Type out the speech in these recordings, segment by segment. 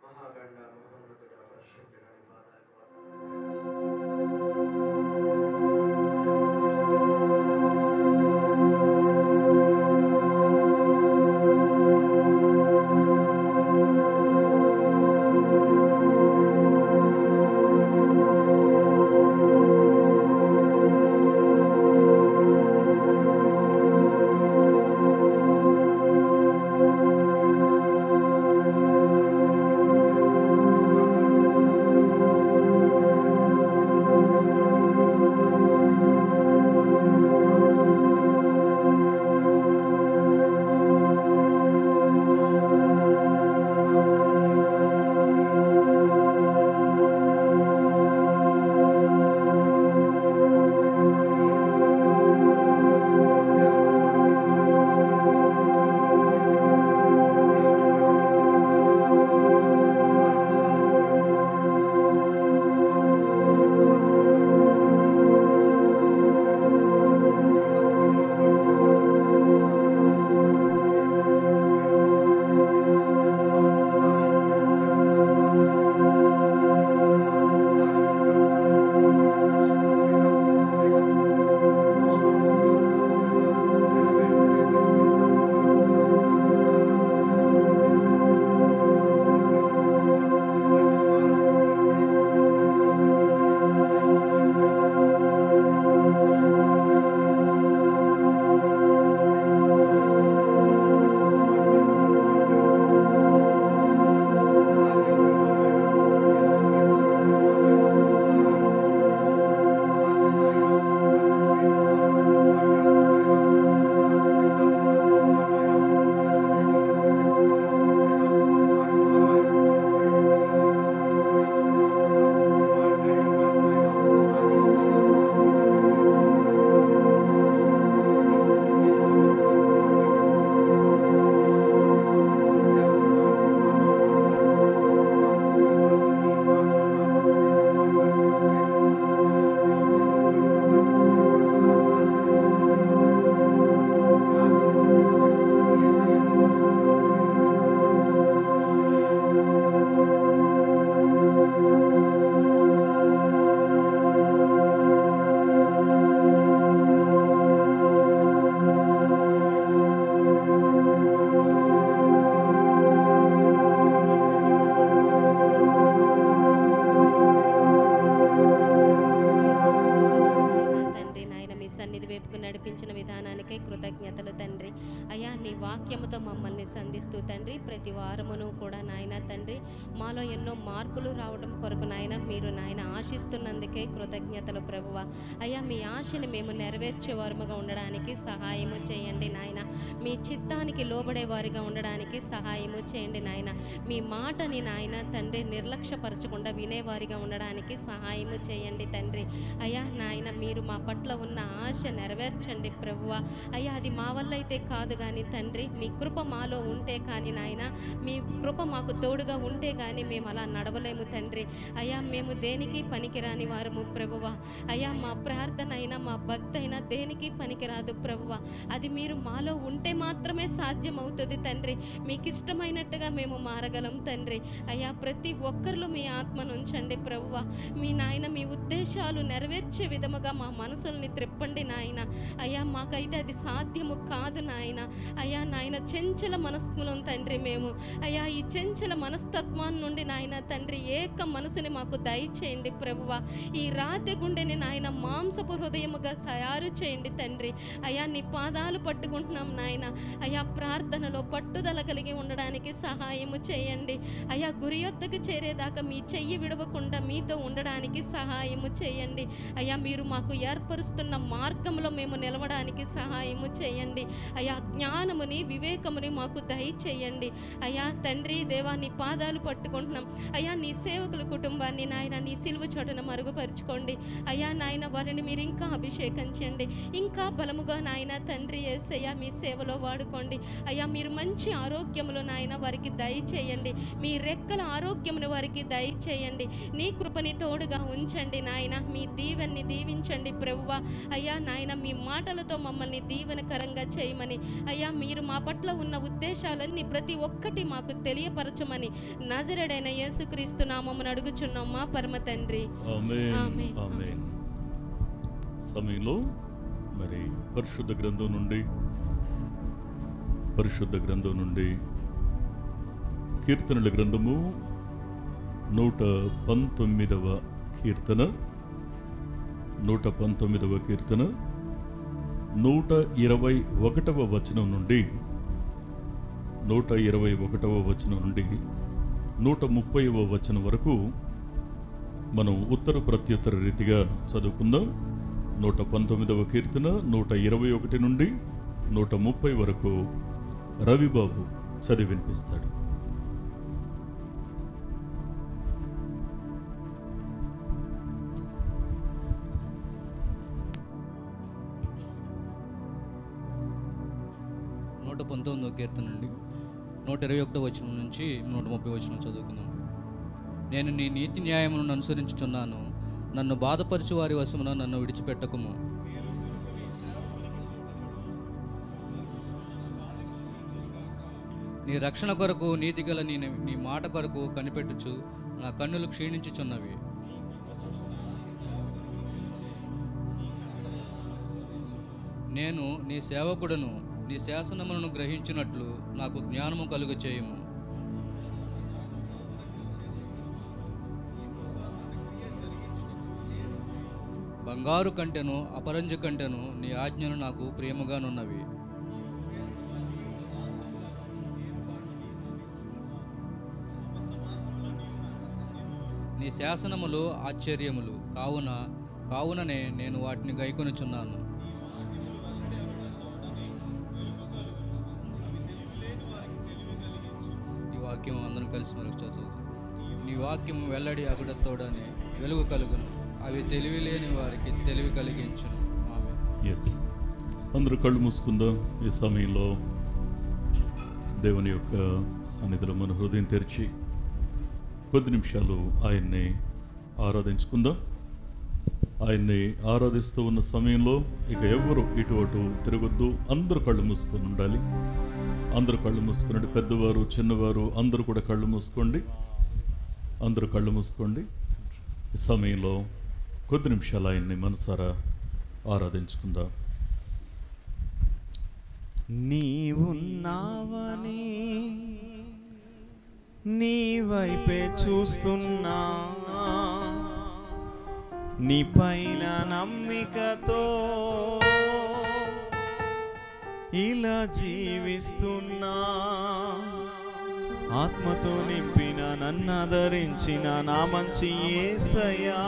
మహాగండ మహోన్నతుడ పరిశుద్ధుడ నీ పాదాలకు నడిపించిన విధానానికై కృతజ్ఞతలు తండ్రి. అయ్యా నీ వాక్యముతో మమ్మల్ని సంధిస్తూ తండ్రి ప్రతి వారమును కూడా నాయన తండ్రి మాలో ఎన్నో మార్పులు రావడం కొరకు నాయన మీరు నాయన ఆశిస్తున్నందుకే కృతజ్ఞతలు ప్రభువ. అయ్యా మీ ఆశని మేము నెరవేర్చే వారముగా ఉండడానికి సహాయము చేయండి నాయన. మీ చిత్తానికి లోబడే వారిగా ఉండడానికి సహాయము చేయండి నాయన. మీ మాటని నాయన తండ్రి నిర్లక్ష్యపరచకుండా వినేవారిగా ఉండడానికి సహాయము చేయండి తండ్రి. అయ్యా నాయన మీరు మా పట్ల ఉన్న ఆశ నెరవేర్చండి ప్రభువ. అయ్యా అది మా వల్ల అయితే కాదు కానీ తండ్రి మీ కృప మాలో ఉంటే కానీ నాయన మీ కృప మాకు తోడుగా ఉంటే కానీ మేము అలా నడవలేము తండ్రి. అయ్యా మేము దేనికి పనికిరాని వారము ప్రభువ. అయ్యా మా ప్రార్థన అయినా మా భక్తి అయినా దేనికి పనికిరాదు ప్రభువ. అది మీరు మాలో ఉంటే మాత్రమే సాధ్యమవుతుంది తండ్రి. మీకు ఇష్టమైనట్టుగా మేము మారగలం తండ్రి. అయ్యా ప్రతి ఒక్కరిలో మీ ఆత్మను ఉంచండి ప్రభువ. మీ నాయన మీ ఉద్దేశాలు నెరవేర్చే విధముగా మా మనసుల్ని త్రిప్పండి నాయన. అయ్యా మాకైతే అది సాధ్యము కాదు నాయన. అయ్యా నాయన చెంచల మనస్సులను తండ్రి మేము అయ్యా ఈ చెంచల మనస్తత్వాన్ని నుండి నాయన తండ్రి ఏక మనసుని మాకు దయచేయండి ప్రభువ. ఈ రాతి గుండెని నాయన మాంసపు హృదయముగా తయారు చేయండి తండ్రి. అయ్యా నీ పాదాలు పట్టుకుంటున్నాం నాయన. అయ్యా ప్రార్థనలో పట్టుదల కలిగి ఉండడానికి సహాయము చేయండి. అయ్యా గురి యొద్దకు చేరేదాకా మీ చెయ్యి విడవకుండా మీతో ఉండడానికి సహాయము చేయండి. అయ్యా మీరు మాకు ఏర్పరుస్తున్న మార్గంలో మేము నిలవడానికి సహాయము చేయండి. అయ్యా జ్ఞానముని వివేకముని మాకు దయచేయండి. అయ్యా తండ్రి దేవా నీ పాదాలు పట్టుకుంటున్నాం. అయ్యా నీ సేవకుల కుటుంబాన్ని నాయన నీ సిలువ చోటున మరుగుపరుచుకోండి. అయ్యా నాయన వారిని మీరు ఇంకా అభిషేకం చేయండి. ఇంకా బలముగా నాయన తండ్రి యేసయ్యా మీ సేవలో వాడుకోండి. అయ్యా మీరు మంచి ఆరోగ్యములు నాయన వారికి దయచేయండి. మీ రెక్కల ఆరోగ్యమును వారికి దయచేయండి. నీ కృపని తోడుగా ఉంచండి నాయన. మీ దీవెన్ని దీవించండి ప్రభువా. అయ్యా నాయన మీ మాటలతో మమ్మల్ని దీవెనకరంగా చేయమని అయ్యా మీరు మా పట్ల ఉన్న ఉద్దేశాలన్నీ ప్రతి ఒక్కటి మాకు తెలియపరచమని నజరేయుడైన యేసుక్రీస్తు నామమున అడుగుచున్నాం మా పరమ తండ్రి. ఆమేన్. సమయంలో మరి పరిశుద్ధ గ్రంథం నుండి కీర్తనల గ్రంథము 119వ కీర్తన 121వ వచనం నుండి 130వ వచనం వరకు మనం ఉత్తర ప్రత్యుత్తర రీతిగా చదువుకుందాం. 119వ కీర్తన 121 నుండి 130 వరకు రవిబాబు చదివి వినిపిస్తాడు. కీర్తన నుండి 121 వచనం నుంచి 130 వచనం చదువుకుందాం. నేను నీ నీతి న్యాయములను అనుసరించుచున్నాను, నన్ను బాధపరచు వారి వశమున నన్ను విడిచిపెట్టకుము. నీ రక్షణ కొరకు నీతి గల నీ మాట కొరకు కనిపెట్టుచు నా కన్నులు క్షీణించుచున్నవి. నేను నీ సేవకుడను, నీ శాసనములను గ్రహించినట్లు నాకు జ్ఞానము కలుగ చేయుము. బంగారు కంటెను అపరంజి కంటెను నీ ఆజ్ఞలు నాకు ప్రేమగానున్నవి. నీ శాసనములు ఆశ్చర్యములు కావుననే నేను వాటిని గైకొనుచున్నాను. వాక్యం అందరం కలిసి మనకు చదువు. నీ వాక్యము వెల్లడి అగుడతోడని వెలుగు కలుగును, అవి తెలివి లేని వారికి తెలివి కలిగించును. ఆమేన్. అందరూ కళ్ళు మూసుకుందాం. ఈ సమయంలో దేవుని యొక్క సన్నిధిలో మన హృదయం తెరిచి కొద్ది నిమిషాలు ఆయన్ని ఆరాధించుకుందాం. ఆయన్ని ఆరాధిస్తూ ఉన్న సమయంలో ఇక ఎవరు ఇటు అటు తిరగొద్దు. అందరూ కళ్ళు మూసుకొని ఉండాలి. అందరూ కళ్ళు మూసుకోండి. పెద్దవారు చిన్నవారు అందరూ కూడా కళ్ళు మూసుకోండి. ఈ సమయంలో కొద్ది నిమిషాలు ఆయన్ని మనసారా ఆరాధించుకుందాం. నీవున్నావని నీ వైపే చూస్తున్నా, నీ పైన నమ్మికతో ఇలా జీవిస్తున్నా. ఆత్మతో నింపిన నన్నదరించిన నా మంచి యేసయ్యా,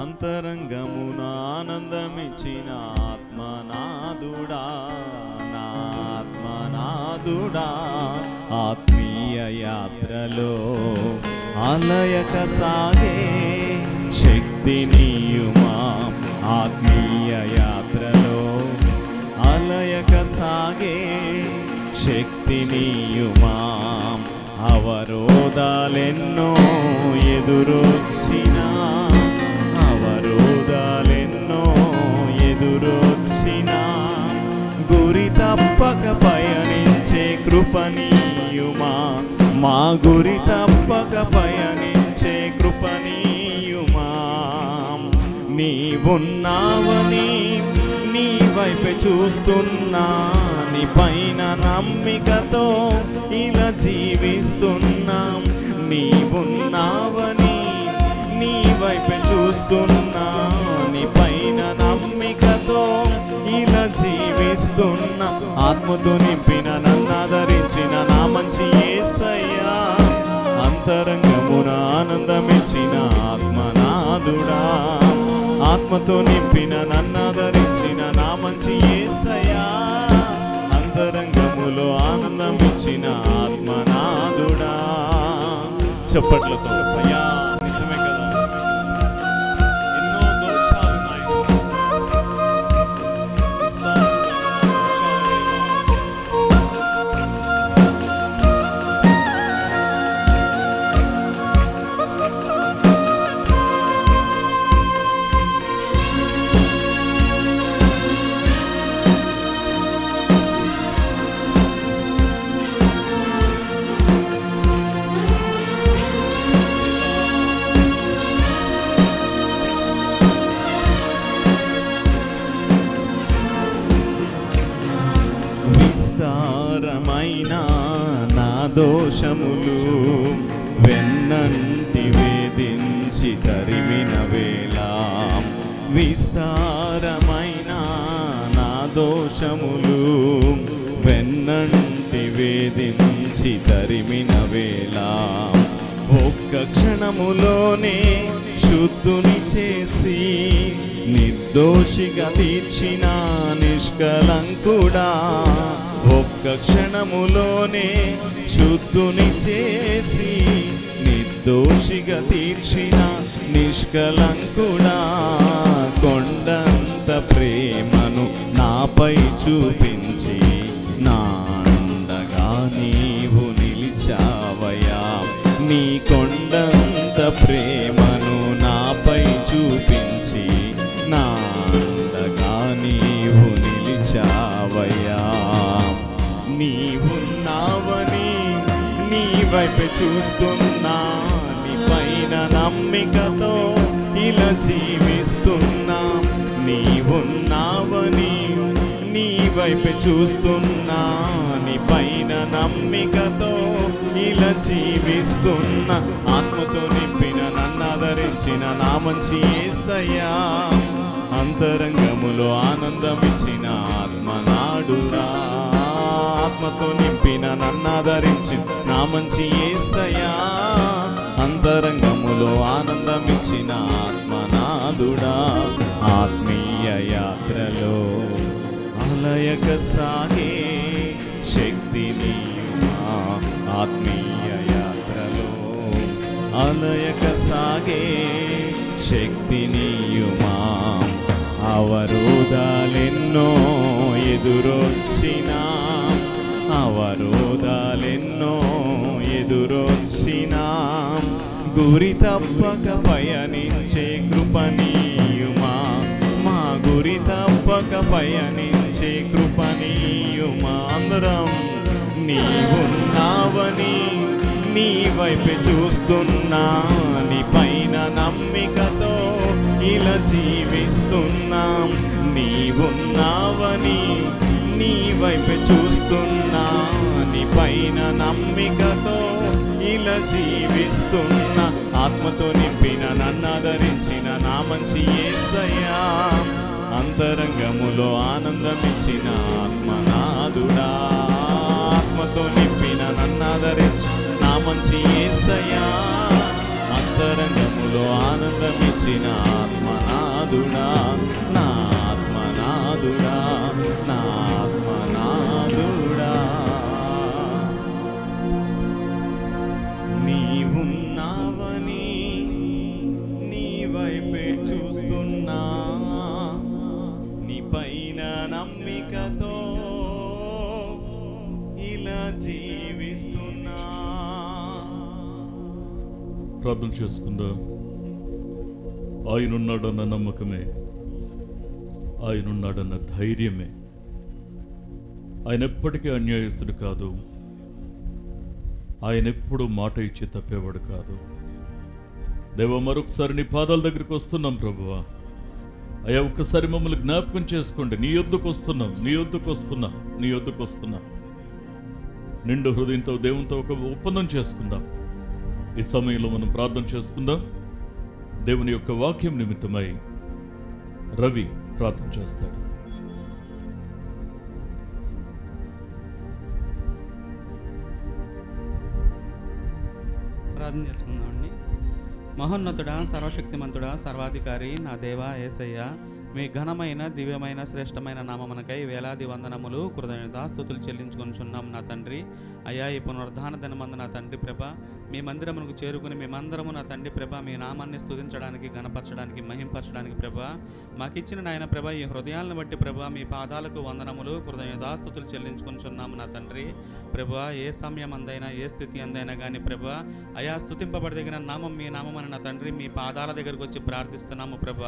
అంతరంగమున ఆనందమిచ్చిన ఆత్మనాదుడా, నా ఆత్మనాదుడా. ఆత్మీయ యాత్రలో అలయక సాగే శక్తినియుమా. ఆత్మీయ యాత్రలో అలయక సాగే శక్తినియుమా. అవరోధాలెన్నో ఎదురొచ్చినా, గురి తప్పక పయనించే కృపనీయుమా. మా గురి తప్పక పయనించే కృపనీయుమా. నీవున్నావని నీ వైపే చూస్తున్నా, నీ పైన నమ్మికతో ఇలా జీవిస్తున్నాం. నీవున్నావని నీ వైపే చూస్తున్నా, నీ పైన నమ్మికతో ఇలా జీవిస్తున్నా. ఆత్మతో నింపిన నన్నాదరించిన నా మంచి యేసయ్యా, అంతరంగమున ఆనందమిచ్చిన ఆత్మనాదుడా. ఆత్మతో నింపిన నన్నాదరించిన నా మంచి యేసయ్యా, అంతరంగములో ఆనందమిచ్చిన ఆత్మనాదుడా. చప్పట్లతో అయ్యా, నిజమే కదా, ఎన్నో దోషాలు ఉన్నాయి. విస్తారమైన నా దోషములు వెన్నంటి వేధించి తరిమిన వేళ, విస్తారమైన నా దోషములు వెన్నంటి వేధించి తరిమిన వేళ, ఒక్క క్షణములోనే శుద్ధుని చేసి నిర్దోషిగా తీర్చిన నిష్కలంకుడా, ఒక్క క్షణములోనే శుద్ధుని చేసి నిర్దోషిగా తీర్చిన నిష్కలంకుడా, కొండంత ప్రేమను నాపై చూపించి నా అండగా నీవు నిలిచావయ్యా. నీ కొండంత ప్రేమను నాపై చూపించి నా అండగా నీవు నిలిచావయ్యా. నీవున్నావని నీ వైపు చూస్తున్నా, నీ పైన నమ్మికతో ఇలా జీవిస్తున్నా. నీవున్నావని నీ వైపు చూస్తున్నా, నీ పైన నమ్మికతో ఇలా జీవిస్తున్నా. ఆత్మతో నింపిన నన్ను ఆదరించిన నా మంచి యేసయ్యా, అంతరంగములో ఆనందమిచ్చిన ఆత్మనాడురా. ఆత్మతో నింపిన నన్ను ఆదరించిన నా మంచి యేసయ్యా, అంతరంగములో ఆనందమిచ్చిన ఆత్మనాదుడా. ఆత్మీయ యాత్రలో అలయక సాగే శక్తిని, ఆత్మీయ యాత్రలో అలయక సాగే శక్తినియుమా. అవరోధాలెన్నో ఎదురొచ్చినా, అవరోధాలెన్నో ఎదురొచ్చినా, గురి తప్పక పయనించే కృపనీయుమా. మా గురి తప్పక పయనించే కృపనీయుమా. అందరం నీవున్నావని నీ వైపు చూస్తున్నా, నీ పైన నమ్మికతో ఇలా జీవిస్తున్నాం. నీవున్నావని నీ వైపు చూస్తున్నా, నీ పైన నమ్మికతో ఇలా జీవిస్తున్నా. ఆత్మతో నింపిన నన్ను ఆదరించిన నా మంచి యేసయ్యా, అంతరంగములో ఆనందమిచ్చిన ఆత్మనాదుడా. ఆత్మతో నింపిన నన్ను ఆదరించి నా మంచి యేసయ్యా, అంతరంగములో ఆనందమిచ్చిన ఆత్మనాదుడా. నా ఆత్మనాదుడా, నా ఆత్మనాదుడా. నీవున్నావని నీ వైపే చూస్తున్నా, నీ పైన నమ్మికతో ఇలా జీవిస్తున్నా. ప్రార్థన చేసుకుందాం. ఆయనున్నాడన్న నమ్మకమే, ఆయనున్నాడన్న ధైర్యమే. ఆయన ఎప్పటికీ అన్యాయస్తుడు కాదు. ఆయన ఎప్పుడు మాట ఇచ్చి తప్పేవాడు కాదు. దేవా, మరొకసారి నీ పాదాల దగ్గరికి వస్తున్నాం ప్రభువా. అయ్యా, ఒక్కసారి మమ్మల్ని జ్ఞాపకం చేసుకోండి. నీ యొద్దకు వస్తున్నాం, నీ యొద్దకు వస్తున్నా, నీ యొద్దకు వస్తున్నా. నిండు హృదయంతో దేవునితో ఒక ఒప్పందం చేసుకుందాం. ఈ సమయంలో మనం ప్రార్థన చేసుకుందాం. దేవుని యొక్క వాక్యం నిమిత్తమై రవి ప్రార్థన చేస్తాడు. ప్రార్థన చేసుకుందామండి. మహోన్నతుడా, సర్వశక్తిమంతుడా, సర్వాధికారి నా దేవా యేసయ్య, మీ ఘనమైన దివ్యమైన శ్రేష్టమైన నామమునకై వేలాది వందనములు కృతజ్ఞతాస్తుతులు చెల్లించుకొనిచున్నాం నా తండ్రి. అయ్యా, ఈ పునరుద్ధాన దినమందు నా తండ్రి ప్రభ మీ మందిరమునకు చేరుకుని మేమందరము నా తండ్రి ప్రభ మీ నామాన్ని స్తుతించడానికి, గణపరచడానికి, మహింపరచడానికి ప్రభ మాకిచ్చిన నాయన ప్రభ ఈ హృదయాలను బట్టి ప్రభ మీ పాదాలకు వందనములు కృతజ్ఞతాస్తుతులు చెల్లించుకొనిచున్నాము నా తండ్రి. ప్రభ ఏ సమయం అందైనా, ఏ స్థితి అందైనా కానీ ప్రభ అయా స్తుతింపబడదగిన నామం మీ నామమని నా తండ్రి మీ పాదాల దగ్గరకు వచ్చి ప్రార్థిస్తున్నాము ప్రభ.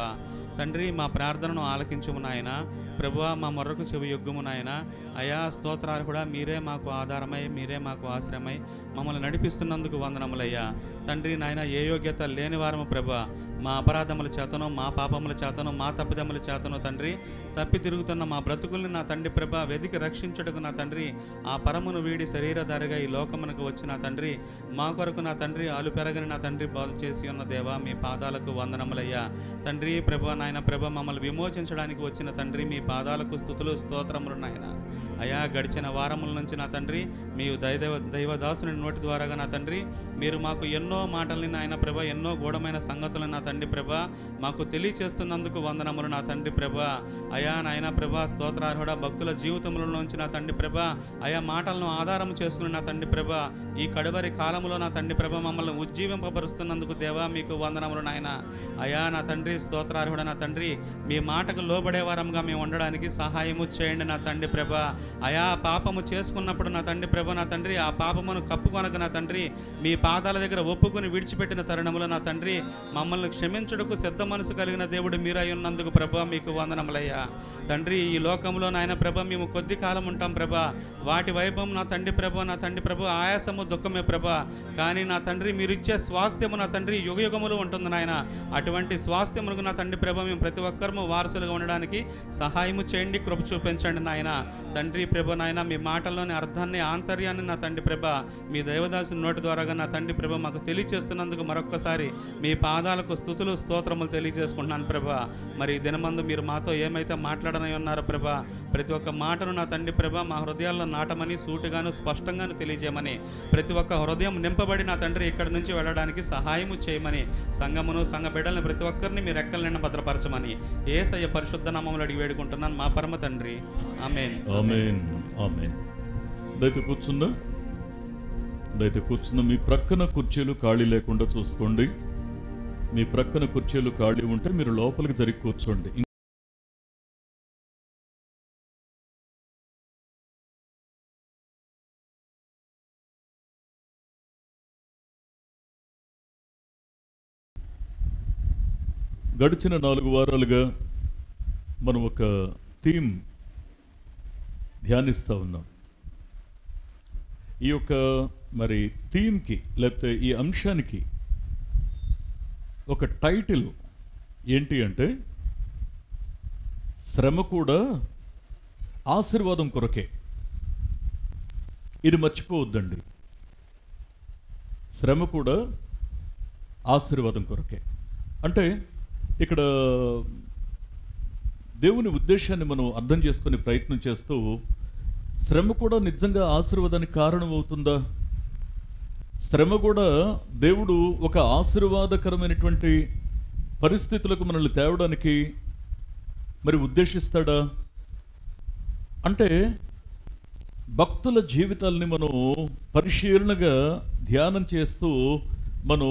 తండ్రి, మా ప్రార్థనను ఆలకించుము నాయన ప్రభువా, మా మొర్రకు చెవి యొగ్గుము నాయన. అయా స్తోత్రాలు కూడా మీరే మాకు ఆధారమై, మీరే మాకు ఆశ్రయమై మమ్మల్ని నడిపిస్తున్నందుకు వందనములయ్యా తండ్రి. నాయన, ఏ యోగ్యత లేని వారము ప్రభా మా అపరాధముల చేతను, మా పాపముల చేతను, మా తప్పిదముల చేతను తండ్రి తప్పి తిరుగుతున్న మా బ్రతుకుల్ని నా తండ్రి ప్రభ వెదికి రక్షించుటకు నా తండ్రి ఆ పరమును వీడి శరీరధారిగా ఈ లోకమునకు వచ్చిన తండ్రి మా కొరకు నా తండ్రి ఆలు పెరగని నా తండ్రి బాధ చేసి ఉన్న దేవా మీ పాదాలకు వందనములయ్యా. తండ్రి ప్రభ నాయన ప్రభ మమ్మల్ని విమోచించడానికి వచ్చిన తండ్రి మీ పాదాలకు స్తుతులు స్తోత్రములు నాయన. అయా గడిచిన వారముల నుంచి నా తండ్రి మీ దైవదాసుని నోటి ద్వారాగా నా తండ్రి మీరు మాకు ఎన్నో మాటల్ని నాయన ప్రభ ఎన్నో గూఢమైన సంగతులను నా తండ్రి ప్రభ మాకు తెలియచేస్తున్నందుకు వందనములు నా తండ్రి ప్రభ. అయా నాయన ప్రభ స్తోత్రార్హుడ భక్తుల జీవితంలోంచి నా తండ్రి ప్రభ అయా మాటలను ఆధారం చేసుకుని నా తండ్రి ప్రభ ఈ కడవరి కాలంలో నా తండ్రి ప్రభ మమ్మల్ని ఉజ్జీవింపబరుస్తున్నందుకు దేవా మీకు వందనములు నాయన. అయా నా తండ్రి స్తోత్రార్హుడ నా తండ్రి మీ మాటకు లోబడే వారంగా మేము ఉండడానికి సహాయము చేయండి నా తండ్రి ప్రభ. అయా పాపము చేసుకున్నప్పుడు నా తండ్రి ప్రభ నా తండ్రి ఆ పాపమును కప్పుకొనక నా తండ్రి మీ పాదాల దగ్గర ఒప్పుకొని విడిచిపెట్టిన తరుణములో నా తండ్రి మమ్మల్ని క్షమించుటకు సిద్ధ మనసు కలిగిన దేవుడు మీరై ఉన్నందుకు ప్రభ మీకు వందనములయ్యా. తండ్రి ఈ లోకంలో నాయన ప్రభ మేము కొద్ది కాలం ఉంటాం ప్రభ, వాటి వైభవం నా తండ్రి ప్రభ ఆయాసము దుఃఖమే ప్రభ, కానీ నా తండ్రి మీరు ఇచ్చే స్వాస్థ్యము నా తండ్రి యుగయుగములు ఉంటుంది నాయన. అటువంటి స్వాస్థ్యములకు నా తండ్రి ప్రభ మేము ప్రతి ఒక్కరము వారసులుగా ఉండడానికి సహాయము చేయండి, కృప చూపించండి నాయన. తండ్రి ప్రభ నాయన మీ మాటల్లోని అర్థాన్ని ఆంతర్యాన్ని నా తండ్రి ప్రభ మీ దైవదాసుని నోటి ద్వారాగా నా తండ్రి ప్రభ మాకు తెలియచేస్తున్నందుకు మరొక్కసారి మీ పాదాలకు స్తుతులు స్తోత్రములు తెలియజేసుకుంటున్నాను ప్రభ. మరి దినమందు మీరు మాతో ఏమైతే మాట్లాడనై ఉన్నారో ప్రభ ప్రతి ఒక్క మాటను నా తండ్రి ప్రభ మా హృదయాల్లో నాటమని సూటిగాను స్పష్టంగాను తెలియజేయమని, ప్రతి ఒక్క హృదయం నింపబడి నా తండ్రి ఇక్కడి నుంచి వెళ్ళడానికి సహాయము చేయమని, సంఘమును సంఘ బిడ్డలను ప్రతి ఒక్కరిని మీరు రెక్కల నిండా భద్రపరచమని యేసయ్య పరిశుద్ధ నామములో అడిగి వేడుకుంటున్నాను మా పరమ తండ్రి. ఆమేన్. ఆమేన్. ఆమేన్. దయతో కూర్చున్న మీ ప్రక్కన కుర్చీలు ఖాళీ లేకుండా చూసుకోండి. మీ ప్రక్కన కుర్చీలు ఖాళీ ఉంటే మీరు లోపలికి జరిగి కూర్చోండి. గడిచిన 4 వారాలుగా మనం ఒక థీమ్ ధ్యానిస్తూ ఉన్నాం. ఈ యొక్క మరి థీమ్కి లేకపోతే ఈ అంశానికి ఒక టైటిల్ ఏంటి అంటే శ్రమ కూడా ఆశీర్వాదం కొరకే. ఇది మర్చిపోవద్దండి, శ్రమ కూడా ఆశీర్వాదం కొరకే. అంటే ఇక్కడ దేవుని ఉద్దేశాన్ని మనం అర్థం చేసుకునే ప్రయత్నం చేస్తూ శ్రమ కూడా నిజంగా ఆశీర్వాదానికి కారణం అవుతుందా? శ్రమ కూడా దేవుడు ఒక ఆశీర్వాదకరమైనటువంటి పరిస్థితులకు మనల్ని తేవడానికి మరి ఉద్దేశిస్తాడా? అంటే భక్తుల జీవితాలని మనం పరిశీలనగా ధ్యానం చేస్తూ మనం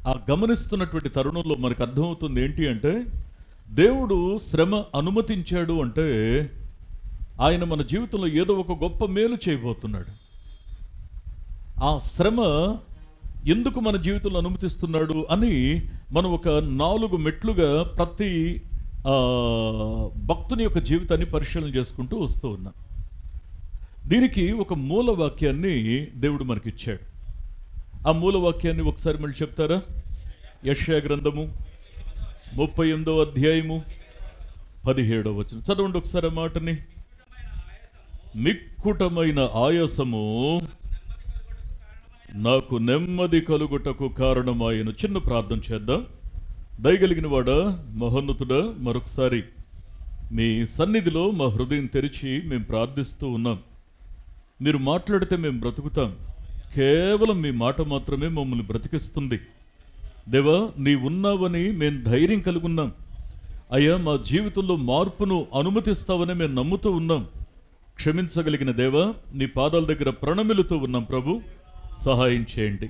ఆ గమనిస్తున్నటువంటి తరుణంలో మనకు అర్థమవుతుంది ఏంటి అంటే దేవుడు శ్రమ అనుమతించాడు అంటే ఆయన మన జీవితంలో ఏదో ఒక గొప్ప మేలు చేయబోతున్నాడు. ఆ శ్రమ ఎందుకు మన జీవితంలో అనుమతిస్తున్నాడు అని మనం ఒక 4 మెట్లుగా ప్రతి భక్తుని యొక్క జీవితాన్ని పరిశీలన చేసుకుంటూ వస్తూ ఉన్నాం. దీనికి ఒక మూల వాక్యాన్ని దేవుడు మనకిచ్చాడు. ఆ మూల వాక్యాన్ని ఒకసారి మళ్ళీ చెప్తారా? యెషయా గ్రంథము 38వ అధ్యాయము 17వ వచనం చదవండి ఒకసారి. ఆ మాటని, మిక్కుటమైన ఆయాసము నాకు నెమ్మది కలుగుటకు కారణమాయను. చిన్న ప్రార్థన చేద్దాం. దయగలిగిన వాడా, మహోన్నతుడా, మరొకసారి మీ సన్నిధిలో మా హృదయం తెరిచి మేము ప్రార్థిస్తూ ఉన్నాం. మీరు మాట్లాడితే మేము బ్రతుకుతాం. కేవలం మీ మాట మాత్రమే మమ్మల్ని బ్రతికిస్తుంది. దేవా, నీ ఉన్నావని మేము ధైర్యం కలుగున్నాం. అయ్యా, మా జీవితంలో మార్పును అనుమతిస్తావని మేము నమ్ముతూ ఉన్నాం. క్షమించగలిగిన దేవా, నీ పాదాల దగ్గర ప్రణమిలుతూ ఉన్నాం. ప్రభు, సహాయం చేయండి,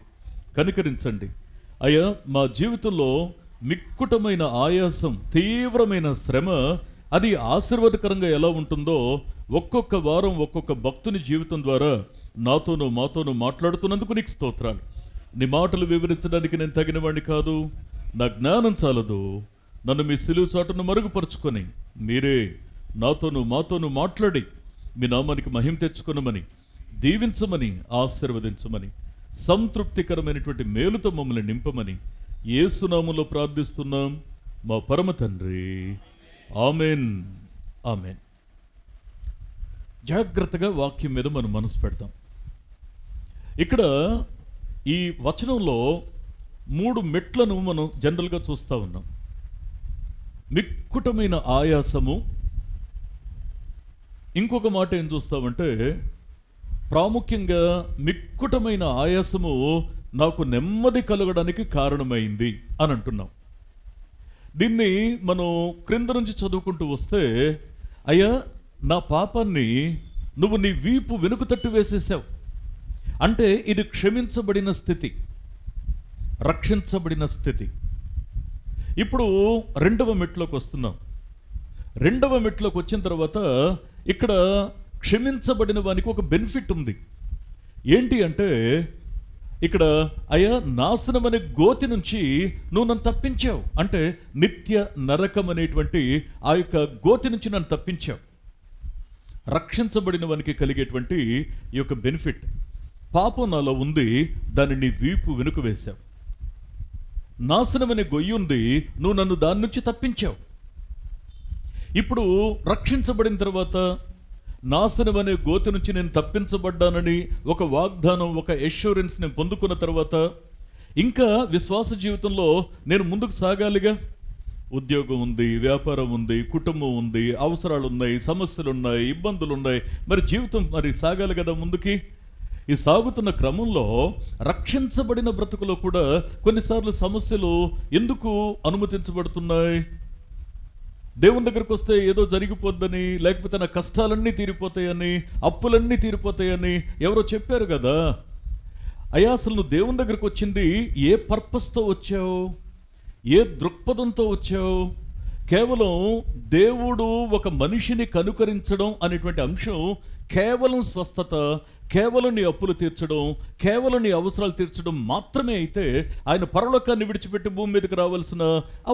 కనికరించండి. అయ్యా, మా జీవితంలో మిక్కుటమైన ఆయాసం, తీవ్రమైన శ్రమ, అది ఆశీర్వాదకరంగా ఎలా ఉంటుందో ఒక్కొక్క వారం ఒక్కొక్క భక్తుని జీవితం ద్వారా నాతోనూ మాతోనూ మాట్లాడుతున్నందుకు నీకు స్తోత్రాలు. నీ మాటలు వివరించడానికి నేను తగిన వాడిని కాదు, నా జ్ఞానం చాలదు. నన్ను మీ సిలువ చాటును మరుగుపరుచుకొని మీరే నాతోనూ మాతోనూ మాట్లాడి మీ నామానికి మహిమ తెచ్చుకొనమని, దీవించమని, ఆశీర్వదించమని, సంతృప్తికరమైనటువంటి మేలుతో మమ్మల్ని నింపమని యేసునామములో ప్రార్థిస్తున్నాం మా పరమ తండ్రి. ఆమెన్. ఆమెన్. జాగ్రత్తగా వాక్యం మీద మనం మనసు పెడతాం. ఇక్కడ ఈ వచనంలో 3 మెట్లను మనం జనరల్గా చూస్తూ ఉన్నాం. మిక్కుటమైన ఆయాసము, ఇంకొక మాట ఏం చూస్తామంటే ప్రాముఖ్యంగా మిక్కుటమైన ఆయాసము నాకు నెమ్మది కలగడానికి కారణమైంది అని అంటున్నాం. దీన్ని మనం క్రింద నుంచి చదువుకుంటూ వస్తే, అయ్యా నా పాపాన్ని నువ్వు నీ వీపు వెనుక తట్టు వేసేసావు అంటే ఇది క్షమించబడిన స్థితి, రక్షించబడిన స్థితి. ఇప్పుడు 2వ మెట్లోకి వస్తున్నాం. 2వ మెట్లోకి వచ్చిన తర్వాత ఇక్కడ క్షమించబడిన వానికి ఒక బెనిఫిట్ ఉంది. ఏంటి అంటే ఇక్కడ అయ్యా నాశనం అనే గోతి నుంచి నువ్వు నన్ను తప్పించావు అంటే నిత్య నరకం అనేటువంటి ఆ యొక్క గోతి నుంచి నన్ను తప్పించావు. రక్షించబడిన వానికి కలిగేటువంటి ఈ యొక్క బెనిఫిట్. పాపం నాలో ఉంది, దాన్ని నీ వీపు వెనుక వేశావు. నాశనం అనే గొయ్యి ఉంది, నువ్వు నన్ను దాని నుంచి తప్పించావు. ఇప్పుడు రక్షించబడిన తర్వాత నాశనం అనే గోతి నుంచి నేను తప్పించబడ్డానని ఒక వాగ్దానం, ఒక ఎష్యూరెన్స్ నేను పొందుకున్న తర్వాత ఇంకా విశ్వాస జీవితంలో నేను ముందుకు సాగాలిగా. ఉద్యోగం ఉంది, వ్యాపారం ఉంది, కుటుంబం ఉంది, అవసరాలు ఉన్నాయి, సమస్యలు ఉన్నాయి, ఇబ్బందులు ఉన్నాయి. మరి జీవితం మరి సాగాలి కదా ముందుకి. ఈ సాగుతున్న క్రమంలో రక్షించబడిన బ్రతుకులో కూడా కొన్నిసార్లు సమస్యలు ఎందుకు అనుమతించబడుతున్నాయి? దేవుని దగ్గరకు వస్తే ఏదో జరిగిపోద్దని, లేకపోతే నా కష్టాలన్నీ తీరిపోతాయని, అప్పులన్నీ తీరిపోతాయని ఎవరో చెప్పారు కదా. అయ్యా అసలు నువ్వు దేవుని దగ్గరకు వచ్చింది ఏ పర్పస్తో వచ్చావు, ఏ దృక్పథంతో వచ్చావు? కేవలం దేవుడు ఒక మనిషిని కనుకరించడం అనేటువంటి అంశం కేవలం స్వస్థత, కేవలం నీ అప్పులు తీర్చడం, కేవలం నీ అవసరాలు తీర్చడం మాత్రమే అయితే ఆయన పరలోకాన్ని విడిచిపెట్టి భూమి మీదకి రావాల్సిన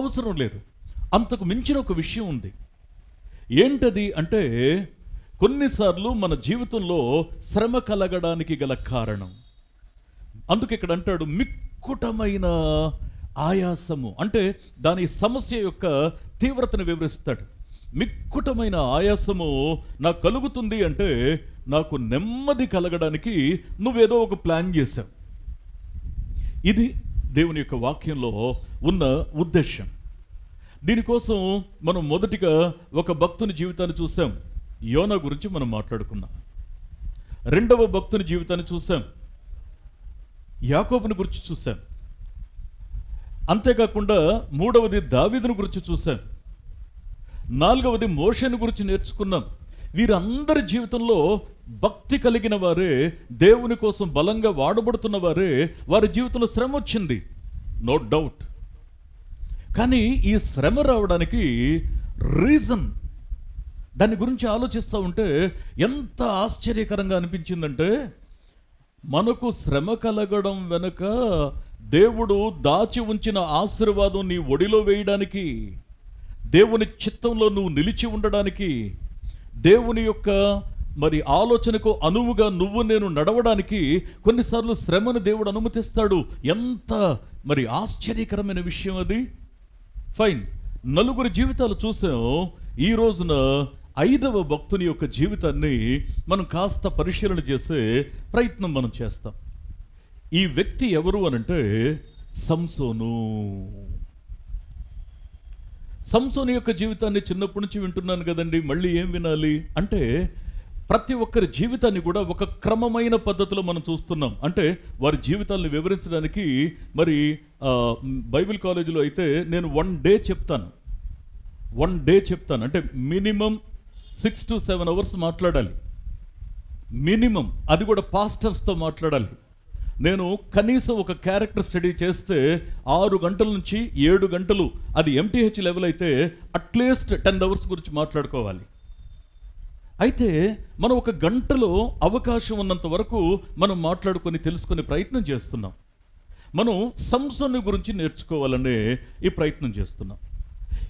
అవసరం లేదు. అంతకు మించిన ఒక విషయం ఉంది. ఏంటది అంటే కొన్నిసార్లు మన జీవితంలో శ్రమ కలగడానికి గల కారణం. అందుకే ఇక్కడ అంటాడు మిక్కుటమైన ఆయాసము అంటే దాని సమస్య యొక్క తీవ్రతను వివరిస్తాడు. మిక్కుటమైన ఆయాసము నాకు కలుగుతుంది అంటే నాకు నెమ్మది కలగడానికి నువ్వేదో ఒక ప్లాన్ చేశావు. ఇది దేవుని యొక్క వాక్యంలో ఉన్న ఉద్దేశం. దీనికోసం మనం మొదటిగా ఒక భక్తుని జీవితాన్ని చూసాం. యోనా గురించి మనం మాట్లాడుకున్నాం. 2వ భక్తుని జీవితాన్ని చూసాం. యాకోబుని గురించి చూసాం. అంతేకాకుండా 3వది దావీదుని గురించి చూసాం. 4వది మోషేను గురించి నేర్చుకున్నాం. వీరందరి జీవితంలో భక్తి కలిగిన వారే, దేవుని కోసం బలంగా వాడబడుతున్న వారే, వారి జీవితంలో శ్రమ వచ్చింది, నో డౌట్. కానీ ఈ శ్రమ రావడానికి రీజన్, దాని గురించి ఆలోచిస్తూ ఉంటే ఎంత ఆశ్చర్యకరంగా అనిపించిందంటే మనకు శ్రమ కలగడం వెనుక దేవుడు దాచి ఉంచిన ఆశీర్వాదం నీ ఒడిలో వేయడానికి, దేవుని చిత్తంలో నువ్వు నిలిచి ఉండడానికి, దేవుని యొక్క మరి ఆలోచనకు అనువుగా నువ్వు నేను నడవడానికి కొన్నిసార్లు శ్రమను దేవుడు అనుమతిస్తాడు. ఎంత మరి ఆశ్చర్యకరమైన విషయం అది. ఫైన్, 4 జీవితాలు చూసాం. ఈ రోజున 5వ భక్తుని యొక్క జీవితాన్ని మనం కాస్త పరిశీలన చేసే ప్రయత్నం మనం చేస్తాం. ఈ వ్యక్తి ఎవరు అనంటే సంసోను. సంసోను యొక్క జీవితాన్ని చిన్నప్పటి నుంచి వింటున్నాను కదండి, మళ్ళీ ఏం వినాలి అంటే ప్రతి ఒక్కరి జీవితాన్ని కూడా ఒక క్రమమైన పద్ధతిలో మనం చూస్తున్నాం. అంటే వారి జీవితాలను వివరించడానికి మరి బైబిల్ కాలేజీలో అయితే నేను 1 డే చెప్తాను. అంటే మినిమం 6 to 7 అవర్స్ మాట్లాడాలి మినిమం. అది కూడా పాస్టర్స్తో మాట్లాడాలి. నేను కనీసం ఒక క్యారెక్టర్ స్టడీ చేస్తే 6 గంటల నుంచి 7 గంటలు, అది MTH లెవెల్ అయితే అట్లీస్ట్ 10 అవర్స్ గురించి మాట్లాడుకోవాలి. అయితే మనం 1 గంటలో అవకాశం ఉన్నంత వరకు మనం మాట్లాడుకొని తెలుసుకునే ప్రయత్నం చేస్తున్నాం. మనం సంసోను గురించి నేర్చుకోవాలనే ఈ ప్రయత్నం చేస్తున్నాం.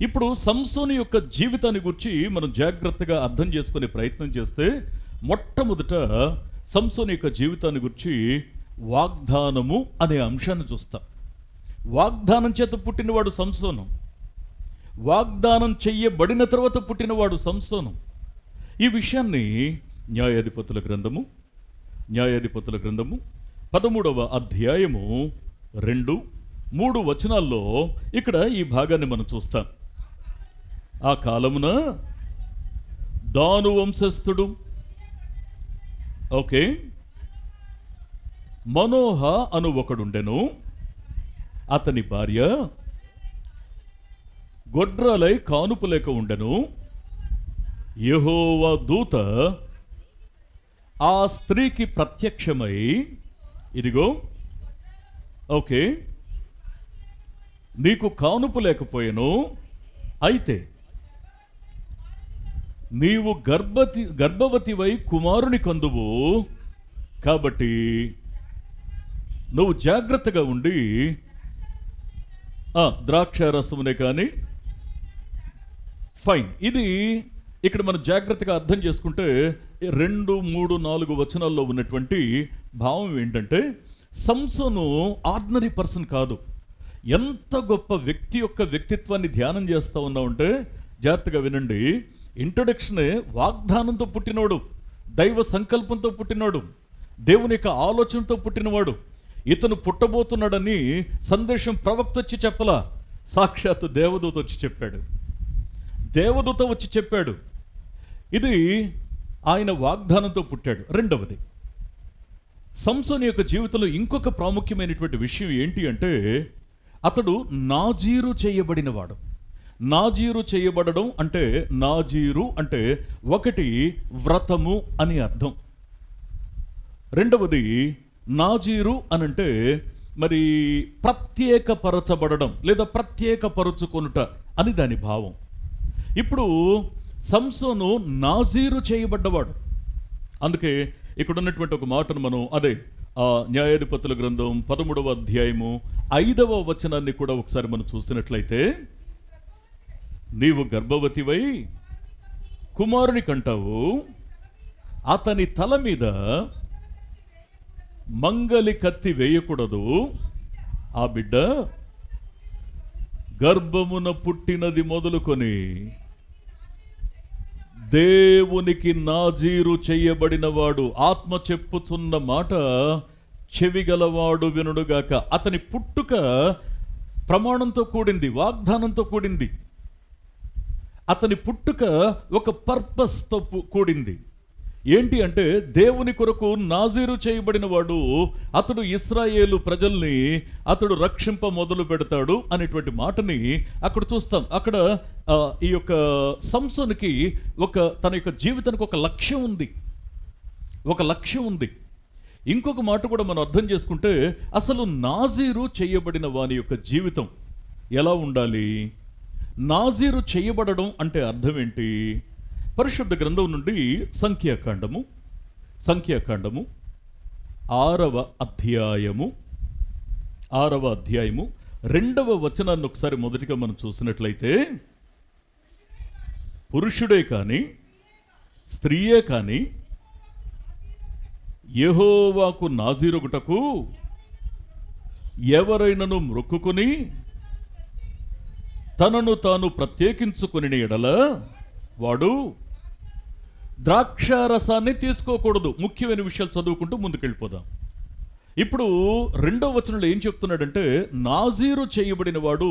ఇప్పుడు సంసోను యొక్క జీవితాన్ని గురించి మనం జాగ్రత్తగా అర్థం చేసుకునే ప్రయత్నం చేస్తే మొట్టమొదట సంసోను యొక్క జీవితాన్ని గురించి వాగ్దానము అనే అంశాన్ని చూస్తాం. వాగ్దానం చేత పుట్టినవాడు సంసోను, వాగ్దానం చెయ్యబడిన తర్వాత పుట్టినవాడు సంసోను. ఈ విషయాన్ని న్యాయాధిపతుల గ్రంథము 13వ అధ్యాయము 2-3 వచనాల్లో ఇక్కడ ఈ భాగాన్ని మనం చూస్తాం. ఆ కాలమున దాను వంశస్థుడు మనోహ అను ఒకడుండెను. అతని భార్య గొడ్రాలై కానుపు లేక ఉండెను. యెహోవా దూత ఆ స్త్రీకి ప్రత్యక్షమై, ఇదిగో నీకు కానుపు లేకపోయెను, అయితే నీవు గర్భవతివై కుమారుని కందువు, కాబట్టి నువ్వు జాగ్రత్తగా ఉండి ద్రాక్షారసమునే కానీ ఫైన్. ఇది ఇక్కడ మనం జాగ్రత్తగా అర్థం చేసుకుంటే 2, 3, 4 వచనాల్లో ఉన్నటువంటి భావం ఏంటంటే, సంసోను ఆర్డినరీ పర్సన్ కాదు. ఎంత గొప్ప వ్యక్తి యొక్క వ్యక్తిత్వాన్ని ధ్యానం చేస్తూ ఉన్నామంటే జాగ్రత్తగా వినండి. ఇంట్రొడక్షనే వాగ్దానంతో పుట్టినవాడు, దైవ సంకల్పంతో పుట్టినవాడు, దేవుని యొక్క ఆలోచనతో పుట్టినవాడు. ఇతను పుట్టబోతున్నాడని సందేశం ప్రవక్త వచ్చి చెప్పలా, సాక్షాత్తు దేవదూత వచ్చి చెప్పాడు. దేవదూత వచ్చి చెప్పాడు. ఇది ఆయన వాగ్దానంతో పుట్టాడు. రెండవది, సంసోను యొక్క జీవితంలో ఇంకొక ప్రాముఖ్యమైనటువంటి విషయం ఏంటి అంటే, అతడు నాజీరు చేయబడినవాడు. నాజీరు చేయబడడం అంటే, నాజీరు అంటే ఒకటి వ్రతము అని అర్థం. రెండవది నాజీరు అనంటే మరి ప్రత్యేకపరచబడడం లేదా ప్రత్యేకపరుచుకొనుట అని దాని భావం. ఇప్పుడు సంసోను నాజీరు చేయబడ్డవాడు. అందుకే ఇక్కడ ఉన్నటువంటి ఒక మాటను మనం న్యాయాధిపతుల గ్రంథం 13వ అధ్యాయము 5వ వచనాన్ని కూడా ఒకసారి మనం చూసినట్లయితే, నీవు గర్భవతివై కుమారుని కంటావు, అతని తల మీద మంగలి కత్తి వేయకూడదు, ఆ బిడ్డ గర్భమున పుట్టినది మొదలుకొని దేవునికి నాజీరు చేయబడినవాడు, ఆత్మ చెప్పుచున్న మాట చెవిగలవాడు వినుడుగాక. అతని పుట్టుక ప్రమాణంతో కూడింది, వాగ్దానంతో కూడింది. అతని పుట్టుక ఒక పర్పస్తో కూడింది. ఏంటి అంటే, దేవుని కొరకు నాజీరు చేయబడిన వాడు, అతడు ఇశ్రాయేలు ప్రజల్ని అతడు రక్షింప మొదలు పెడతాడు అనేటువంటి మాటని అక్కడ చూస్తాం. అక్కడ ఈ యొక్క సంసోనుకి తన యొక్క జీవితానికి ఒక లక్ష్యం ఉంది. ఇంకొక మాట కూడా మనం అర్థం చేసుకుంటే, అసలు నాజీరు చేయబడిన వాని యొక్క జీవితం ఎలా ఉండాలి? నాజీరు చేయబడడం అంటే అర్థం ఏంటి? పరిశుద్ధ గ్రంథం నుండి సంఖ్యాకాండము 6వ అధ్యాయము 2వ వచనాన్ని ఒకసారి మొదటిగా మనం చూసినట్లయితే, పురుషుడే కానీ స్త్రీయే కానీ యెహోవాకు నాజీరొగుటకు ఎవరైనను మొక్కుకొని తనను తాను ప్రత్యేకించుకొని ఎడల వాడు ద్రాక్షారసాన్ని తీసుకోకూడదు. ముఖ్యమైన విషయాలు చదువుకుంటూ ముందుకెళ్ళిపోదాం. ఇప్పుడు 2వ వచనంలో ఏం చెప్తున్నాడంటే, నాజీరు చేయబడిన వాడు,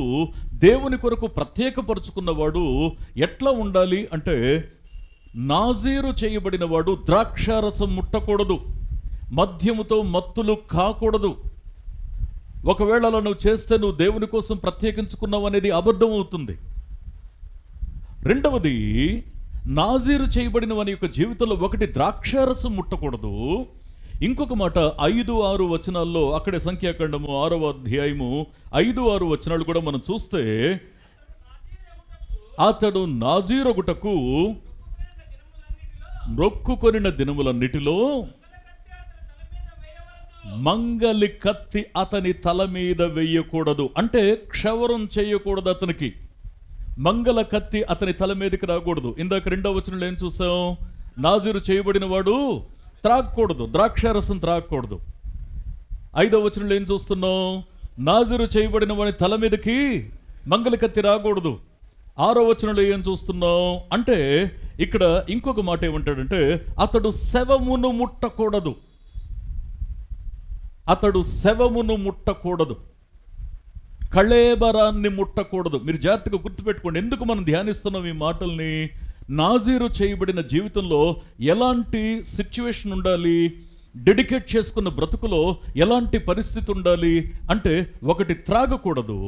దేవుని కొరకు ప్రత్యేకపరుచుకున్నవాడు ఎట్లా ఉండాలి అంటే, నాజీరు చేయబడిన వాడు ద్రాక్షారసం ముట్టకూడదు, మద్యముతో మత్తులు కాకూడదు. ఒకవేళ అలా నువ్వు చేస్తే నువ్వు దేవుని కోసం ప్రత్యేకించుకున్నావు అనేది అబద్ధం అవుతుంది. రెండవది, నాజీరు చేయబడిన వాని యొక్క జీవితంలో ఒకటి ద్రాక్షారసం ముట్టకూడదు. ఇంకొక మాట 5-6 వచనాల్లో, అక్కడే సంఖ్యాకాండము 6వ అధ్యాయము 5-6 వచనాలు కూడా మనం చూస్తే, అతడు నాజీరొగుటకు మొక్కుకొనిన దినములన్నిటిలో మంగలి కత్తి అతని తల మీద వేయకూడదు. అంటే క్షవరం చేయకూడదు. అతనికి మంగళ కత్తి అతని తల మీదకి రాకూడదు. ఇందాక 2వ వచనంలో ఏం చూసాం? నాజీరు చేయబడిన వాడు త్రాగకూడదు, ద్రాక్షారసం త్రాగకూడదు. 5వ వచనంలో ఏం చూస్తున్నాం? నాజరు చేయబడిన వాని తల మీదకి మంగళ కత్తి రాకూడదు. 6వ వచనంలో ఏం చూస్తున్నాం అంటే ఇక్కడ ఇంకొక మాట ఏమంటాడంటే అతడు శవమును ముట్టకూడదు. అతడు శవమును ముట్టకూడదు, కళేబరాన్ని ముట్టకూడదు. మీరు జాగ్రత్తగా గుర్తుపెట్టుకోండి. ఎందుకు మనం ధ్యానిస్తున్నాం ఈ మాటల్ని? నాజీరు చేయబడిన జీవితంలో ఎలాంటి సిచ్యువేషన్ ఉండాలి, డెడికేట్ చేసుకున్న బ్రతుకులో ఎలాంటి పరిస్థితి ఉండాలి అంటే, ఒకటి త్రాగకూడదు,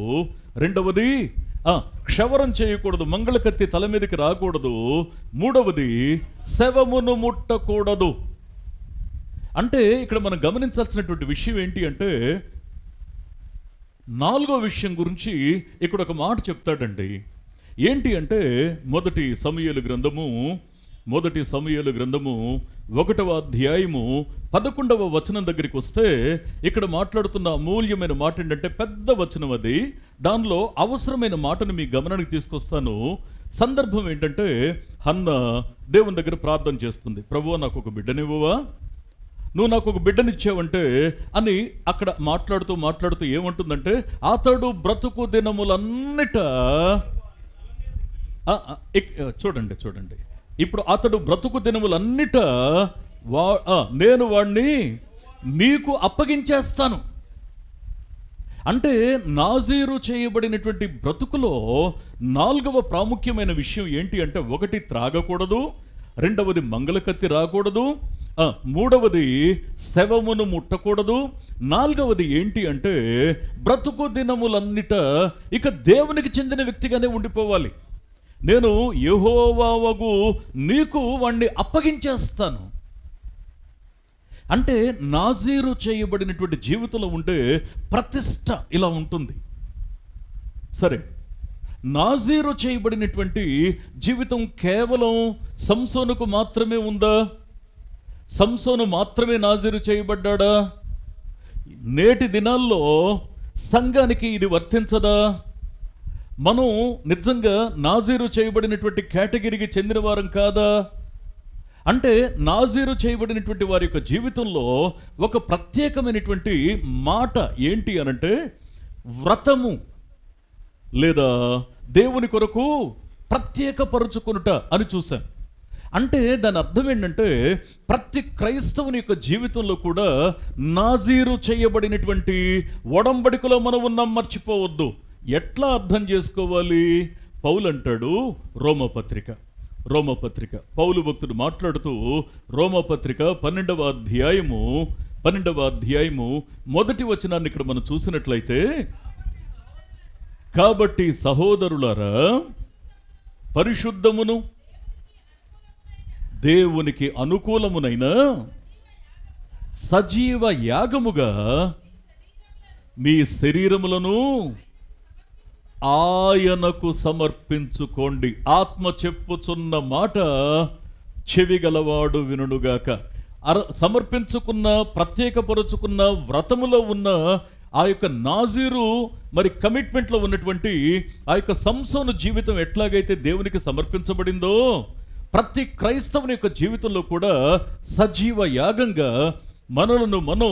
రెండవది క్షవరం చేయకూడదు, మంగళకత్తి తల మీదకి రాకూడదు, మూడవది శవమును ముట్టకూడదు. అంటే ఇక్కడ మనం గమనించాల్సినటువంటి విషయం ఏంటి అంటే, 4వ విషయం గురించి ఇక్కడ ఒక మాట చెప్తాడండి. ఏంటి అంటే మొదటి సమూయేలు గ్రంథము 1వ అధ్యాయము 11వ వచనం దగ్గరికి వస్తే ఇక్కడ మాట్లాడుతున్న అమూల్యమైన మాట ఏంటంటే, పెద్ద వచనం అది, దానిలో అవసరమైన మాటను మీ గమనానికి తీసుకొస్తాను. సందర్భం ఏంటంటే, హన్న దేవుని దగ్గర ప్రార్థన చేస్తుంది, ప్రభువా నాకు ఒక బిడ్డనివ్వవా, నువ్వు నాకు ఒక బిడ్డనిచ్చావంటే అని అక్కడ మాట్లాడుతూ ఏమంటుందంటే, అతడు బ్రతుకు దినములన్నిట చూడండి ఇప్పుడు అతడు బ్రతుకు దినములన్నిట నేను వాడిని నీకు అప్పగించేస్తాను. అంటే నాజీరు చేయబడినటువంటి బ్రతుకులో 4వ ప్రాముఖ్యమైన విషయం ఏంటి అంటే, ఒకటి త్రాగకూడదు, రెండవది మంగళకత్తి రాకూడదు, మూడవది శవమును ముట్టకూడదు, 4వది ఏంటి అంటే బ్రతుకు దినములన్నిట ఇక దేవునికి చెందిన వ్యక్తిగానే ఉండిపోవాలి. నేను యెహోవావగు నీకు వాణ్ణి అప్పగించేస్తాను. అంటే నాజీరు చేయబడినటువంటి జీవితంలో ఉండే ప్రతిష్ట ఇలా ఉంటుంది. సరే, నాజీరు చేయబడినటువంటి జీవితం కేవలం సంసోనుకు మాత్రమే ఉందా? సంసోను మాత్రమే నాజీరు చేయబడ్డా? నేటి దినాల్లో సంఘానికి ఇది వర్తించదా? మనం నిజంగా నాజీరు చేయబడినటువంటి కేటగిరీకి చెందిన వారం కాదా? అంటే నాజీరు చేయబడినటువంటి వారి యొక్క జీవితంలో ఒక ప్రత్యేకమైనటువంటి మాట ఏంటి అనంటే, వ్రతము లేదా దేవుని కొరకు ప్రత్యేకపరుచుకొనుట అని చూశాం. అంటే దాని అర్థం ఏంటంటే, ప్రతి క్రైస్తవుని యొక్క జీవితంలో కూడా నాజీరు చేయబడినటువంటి ఒడంబడికలో మనం ఉన్నాం, మర్చిపోవద్దు. ఎట్లా అర్థం చేసుకోవాలి? పౌలు అంటాడు, రోమపత్రిక పౌలు భక్తుడు మాట్లాడుతూ రోమపత్రిక 12వ అధ్యాయము మొదటి వచనాన్ని ఇక్కడ మనం చూసినట్లయితే, కాబట్టి సహోదరులారా, పరిశుద్ధమును దేవునికి అనుకూలమునైన సజీవ యాగముగా మీ శరీరములను ఆయనకు సమర్పించుకోండి. ఆత్మ చెప్పుచున్న మాట చెవిగలవాడు వినుగాక. సమర్పించుకున్న, ప్రత్యేకపరుచుకున్న వ్రతములో ఉన్న ఆ యొక్క నాజీరు మరి కమిట్మెంట్లో ఉన్నటువంటి ఆ యొక్క సంసోను జీవితం ఎట్లాగైతే దేవునికి సమర్పించబడిందో, ప్రతి క్రైస్తవుని యొక్క జీవితంలో కూడా సజీవ యాగంగా మనలను మనం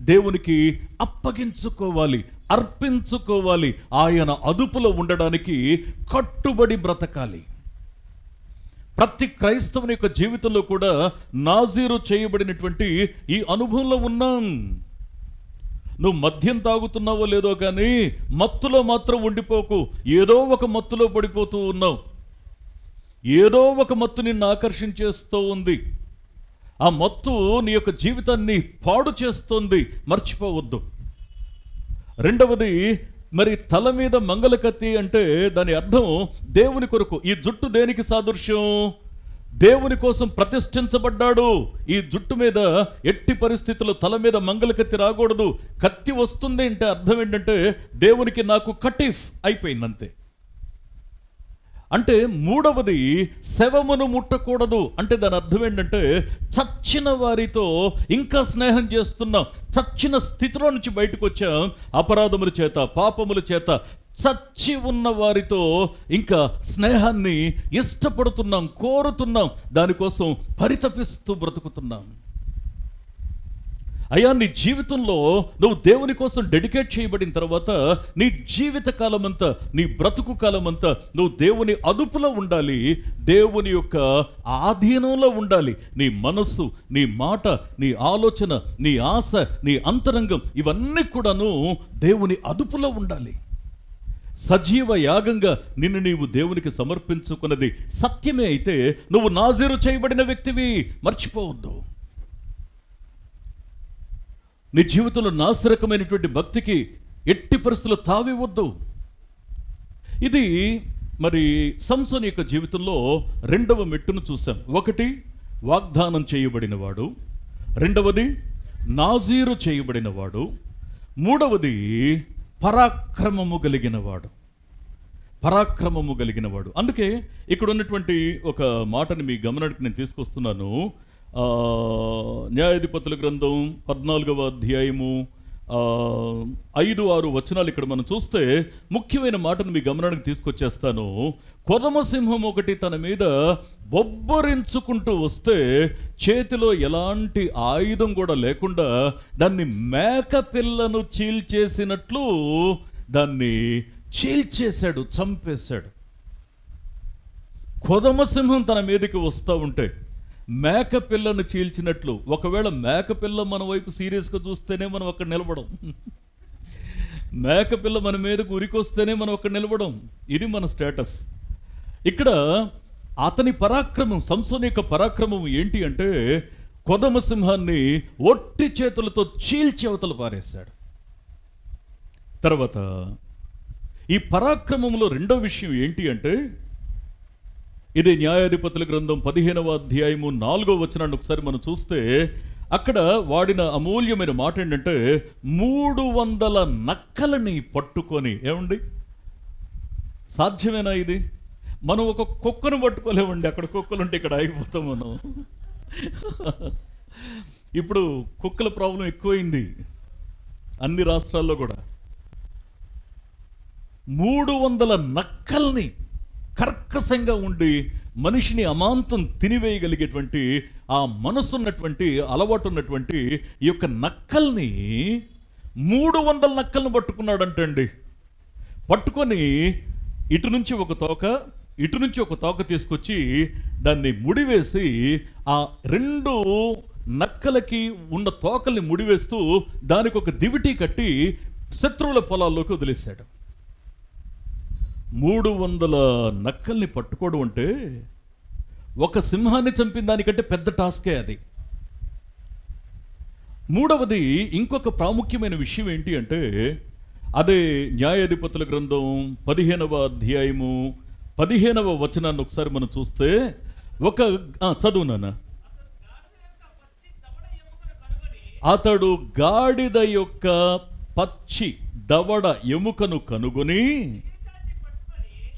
దేవునికి అప్పగించుకోవాలి, అర్పించుకోవాలి. ఆయన అదుపులో ఉండడానికి కట్టుబడి బ్రతకాలి. ప్రతి క్రైస్తవుని యొక్క జీవితంలో కూడా నాజీరు చేయబడినటువంటి ఈ అనుభవంలో ఉన్నాం. నువ్వు మద్యం తాగుతున్నావో లేదో కానీ మత్తులో మాత్రం ఉండిపోకు. ఏదో ఒక మత్తులో పడిపోతూ ఉన్నావు. ఏదో ఒక మత్తు నిన్ను ఆకర్షించేస్తూ ఉంది. ఆ మత్తు నీ యొక్క జీవితాన్ని పాడు చేస్తోంది, మర్చిపోవద్దు. రెండవది, మరి తల మీద మంగళకత్తి అంటే దాని అర్థం దేవుని కొరకు. ఈ జుట్టు దేనికి సాదృశ్యం? దేవుని కోసం ప్రతిష్ఠించబడ్డాడు. ఈ జుట్టు మీద ఎట్టి పరిస్థితుల్లో తల మీద మంగళకత్తి రాకూడదు. కత్తి వస్తుంది అంటే అర్థం ఏంటంటే దేవునికి నాకు కటీఫ్ అయిపోయిందంతే. అంటే మూడవది, శవమును ముట్టకూడదు అంటే దాని అర్థం ఏంటంటే చచ్చిన వారితో ఇంకా స్నేహం చేస్తున్నాం. చచ్చిన స్థితిలో నుంచి బయటకు వచ్చాం. అపరాధముల చేత, పాపముల చేత చచ్చి ఉన్న వారితో ఇంకా స్నేహాన్ని ఇష్టపడుతున్నాం, కోరుతున్నాం, దానికోసం పరితపిస్తూ బ్రతుకుతున్నాం. అయ్యా నీ జీవితంలో నువ్వు దేవుని కోసం డెడికేట్ చేయబడిన తర్వాత నీ జీవిత కాలం అంతా, నీ బ్రతుకు కాలం అంతా నువ్వు దేవుని అదుపులో ఉండాలి, దేవుని యొక్క ఆధీనంలో ఉండాలి. నీ మనస్సు, నీ మాట, నీ ఆలోచన, నీ ఆశ, నీ అంతరంగం ఇవన్నీ కూడాను దేవుని అదుపులో ఉండాలి. సజీవ యాగంగా నిన్ను నీవు దేవునికి సమర్పించుకున్నది సత్యమే అయితే నువ్వు నాజీరు చేయబడిన వ్యక్తివి, మర్చిపోవద్దు. నీ జీవితంలో నాసిరకమైనటువంటి భక్తికి ఎట్టి పరిస్థితుల్లో తావివద్దు. ఇది మరి సంసోను యొక్క జీవితంలో రెండవ మెట్టును చూసాం. ఒకటి వాగ్దానం చేయబడినవాడు, రెండవది నాజీరు చేయబడినవాడు, మూడవది పరాక్రమము కలిగినవాడు. పరాక్రమము కలిగినవాడు. అందుకే ఇక్కడ ఉన్నటువంటి ఒక మాటని మీ గమనానికి నేను తీసుకొస్తున్నాను. న్యాయాధిపతుల గ్రంథం 14వ అధ్యాయము 5-6 వచనాలు ఇక్కడ మనం చూస్తే ముఖ్యమైన మాటను మీ గమనానికి తీసుకొచ్చేస్తాను. కొదమసింహం ఒకటి తన మీద బొబ్బరించుకుంటూ వస్తే చేతిలో ఎలాంటి ఆయుధం కూడా లేకుండా దాన్ని మేకపిల్లను చీల్చేసినట్లు దాన్ని చీల్చేశాడు, చంపేశాడు. కొదమసింహం తన మీదకి వస్తూ ఉంటే మేకపిల్లను చీల్చినట్లు, ఒకవేళ మేకపిల్ల మన వైపు సీరియస్గా చూస్తేనే మనం అక్కడ నిలబడం, మేకపిల్ల మన మీదకు ఉరికొస్తేనే మనం అక్కడ నిలబడం. ఇది మన స్టేటస్. ఇక్కడ అతని పరాక్రమం, సంసోను యొక్క పరాక్రమం ఏంటి అంటే కొదమసింహాన్ని ఒట్టి చేతులతో చీల్చి అవతల పారేశాడు. తర్వాత ఈ పరాక్రమంలో రెండో విషయం ఏంటి అంటే, ఇది న్యాయాధిపతుల గ్రంథం 15వ అధ్యాయము 4వ వచనాన్ని ఒకసారి మనం చూస్తే అక్కడ వాడిన అమూల్యమైన మాట ఏంటంటే 300 నక్కలని పట్టుకొని. ఏమండి, సాధ్యమేనా ఇది? మనం ఒక కుక్కను పట్టుకోలేమండి. అక్కడ కుక్కలు ఉంటే ఇక్కడ ఆగిపోతాం మనం. ఇప్పుడు కుక్కల ప్రాబ్లం ఎక్కువైంది అన్ని రాష్ట్రాల్లో కూడా. 300 నక్కల్ని కర్కశంగా ఉండి మనిషిని అమాంతం తినివేయగలిగేటువంటి ఆ మనసున్నటువంటి, అలవాటు ఉన్నటువంటి ఈ యొక్క నక్కల్ని 300 నక్కల్ని పట్టుకున్నాడంటండి. పట్టుకొని ఇటు నుంచి ఒక తోక, ఇటు నుంచి ఒక తోక తీసుకొచ్చి దాన్ని ముడివేసి ఆ 2 నక్కలకి ఉన్న తోకల్ని ముడివేస్తూ దానికి ఒక దివిటి కట్టి శత్రువుల పొలాల్లోకి వదిలేశాడు. 300 నక్కల్ని పట్టుకోవడం అంటే ఒక సింహాన్ని చంపిన దానికంటే పెద్ద టాస్కే అది. మూడవది ఇంకొక ప్రాముఖ్యమైన విషయం ఏంటి అంటే, అదే న్యాయాధిపతుల గ్రంథం 15వ అధ్యాయము 15వ వచనాన్ని ఒకసారి మనం చూస్తే చదువు నాన్న. అతడు గాడిద యొక్క పచ్చి దవడ ఎముకను కనుగొని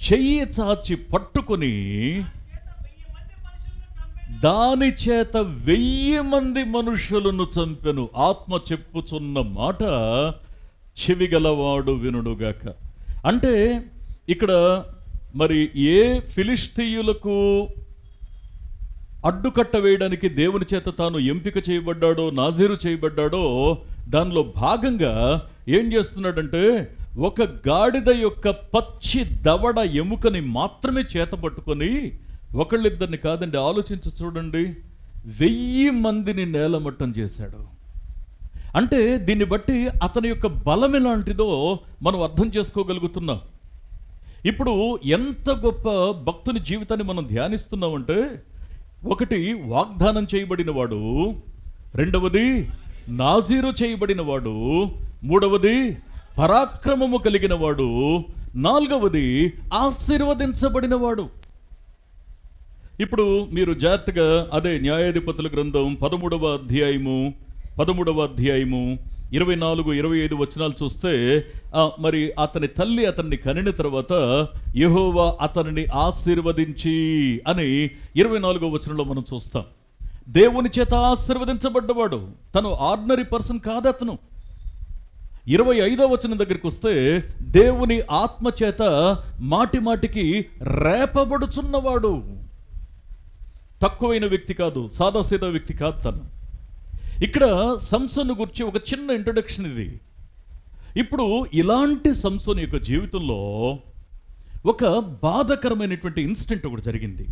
చెయ్యి చాచి పట్టుకొని దాని చేత 1000 మంది మనుషులను చంపెను. ఆత్మ చెప్పుచున్న మాట చెవిగలవాడు వినుడుగాక. అంటే ఇక్కడ మరి ఏ ఫిలిష్తీయులకు అడ్డుకట్ట వేయడానికి దేవుని చేత తాను ఎంపిక చేయబడ్డాడో, నాజీరు చేయబడ్డాడో దానిలో భాగంగా ఏం చేస్తున్నాడంటే ఒక గాడిద యొక్క పచ్చి దవడ ఎముకని మాత్రమే చేత పట్టుకొని, ఒకళ్ళిద్దరిని కాదండి, ఆలోచించి చూడండి, 1000 మందిని నేలమట్టం చేశాడు. అంటే దీన్ని బట్టి అతని యొక్క బలం ఎలాంటిదో మనం అర్థం చేసుకోగలుగుతున్నాం. ఇప్పుడు ఎంత గొప్ప భక్తుని జీవితాన్ని మనం ధ్యానిస్తున్నామంటే, ఒకటి వాగ్దానం చేయబడినవాడు, రెండవది నాజీరు చేయబడినవాడు, మూడవది పరాక్రమము కలిగినవాడు, నాలుగవది ఆశీర్వదించబడినవాడు. ఇప్పుడు మీరు జాగ్రత్తగా అదే న్యాయాధిపతుల గ్రంథం 13వ అధ్యాయము 24-25 వచనాలు చూస్తే మరి అతని తల్లి అతన్ని కనిన తర్వాత యెహోవా అతనిని ఆశీర్వదించి అని 24వ వచనంలో మనం చూస్తాం. దేవుని చేత ఆశీర్వదించబడ్డవాడు, తను ఆర్డినరీ పర్సన్ కాదు అతను. 25వ వచనం దగ్గరికి వస్తే దేవుని ఆత్మ చేత మాటి మాటికి రేపబడుచున్నవాడు, తక్కువైన వ్యక్తి కాదు, సాదాసీదా వ్యక్తి కాదు తను. ఇక్కడ సంసోను గురించి ఒక చిన్న ఇంట్రొడక్షన్ ఇది. ఇప్పుడు ఇలాంటి సంసోను యొక్క జీవితంలో ఒక బాధాకరమైనటువంటి ఇన్సిడెంట్ ఒకటి జరిగింది.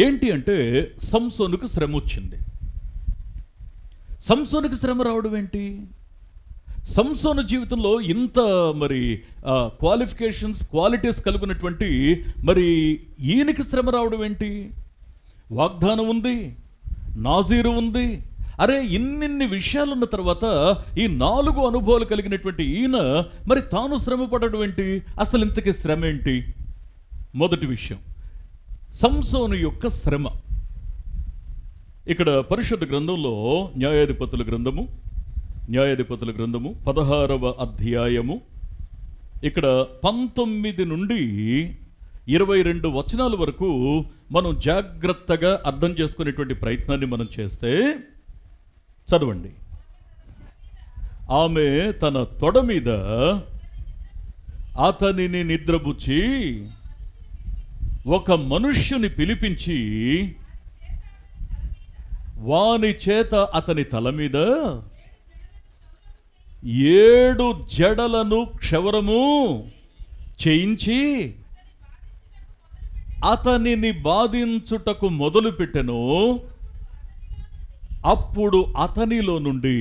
ఏంటి అంటే సంసోనుకు శ్రమ వచ్చింది. సంసోనుకు శ్రమ రావడం ఏంటి? సంసోను జీవితంలో ఇంత మరి క్వాలిటీస్ కలుగున్నటువంటి మరి ఈయనకి శ్రమ రావడం ఏంటి? వాగ్దానం ఉంది, నాజీరు ఉంది, అరే ఇన్నిన్ని విషయాలున్న తర్వాత ఈ 4 అనుభవాలు కలిగినటువంటి ఈయన మరి తాను శ్రమ పడడం ఏంటి? అసలు ఇంతకీ శ్రమ ఏంటి? మొదటి విషయం సంసోను యొక్క శ్రమ. ఇక్కడ పరిశుద్ధ గ్రంథంలో న్యాయాధిపతుల గ్రంథము 16వ అధ్యాయము ఇక్కడ 19 నుండి 22 వచనాల వరకు మనం జాగ్రత్తగా అర్థం చేసుకునేటువంటి ప్రయత్నాన్ని మనం చేస్తే, చదవండి. ఆమె తన తొడ మీద అతనిని నిద్రపుచ్చి ఒక మనుష్యుని పిలిపించి వాని చేత అతని తల మీద 7 జడలను క్షవరము చేయించి అతనిని బాధించుటకు మొదలుపెట్టెను. అప్పుడు అతనిలో నుండి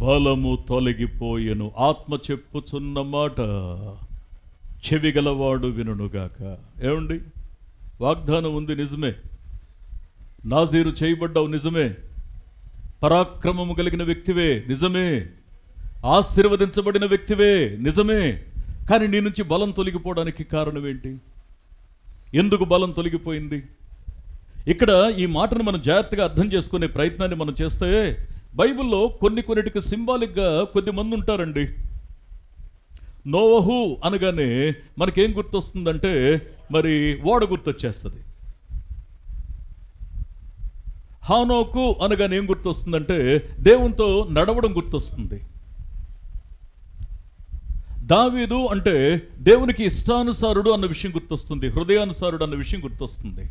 బలము తొలగిపోయెను. ఆత్మ చెప్పుచున్న మాట చెవిగలవాడు వినుగాక. ఏమండి, వాగ్దానం ఉంది, నిజమే. నాజీరు చేయబడ్డావు, నిజమే. పరాక్రమము కలిగిన వ్యక్తివే, నిజమే. ఆశీర్వదించబడిన వ్యక్తివే, నిజమే. కానీ నీ నుంచి బలం తొలగిపోవడానికి కారణం ఏంటి? ఎందుకు బలం తొలగిపోయింది? ఇక్కడ ఈ మాటను మనం జాగ్రత్తగా అర్థం చేసుకునే ప్రయత్నాన్ని మనం చేస్తే, బైబిల్లో కొన్నిటికి సింబాలిక్గా కొద్దిమంది ఉంటారండి. నోవహు అనగానే మనకేం గుర్తొస్తుందంటే మరి ఓడ గుర్తొచ్చేస్తుంది. హానోకు అనగానే ఏం గుర్తొస్తుందంటే దేవునితో నడవడం గుర్తొస్తుంది. దావీదు అంటే దేవునికి ఇష్టానుసారుడు అన్న విషయం గుర్తొస్తుంది, హృదయానుసారుడు అన్న విషయం గుర్తొస్తుంది.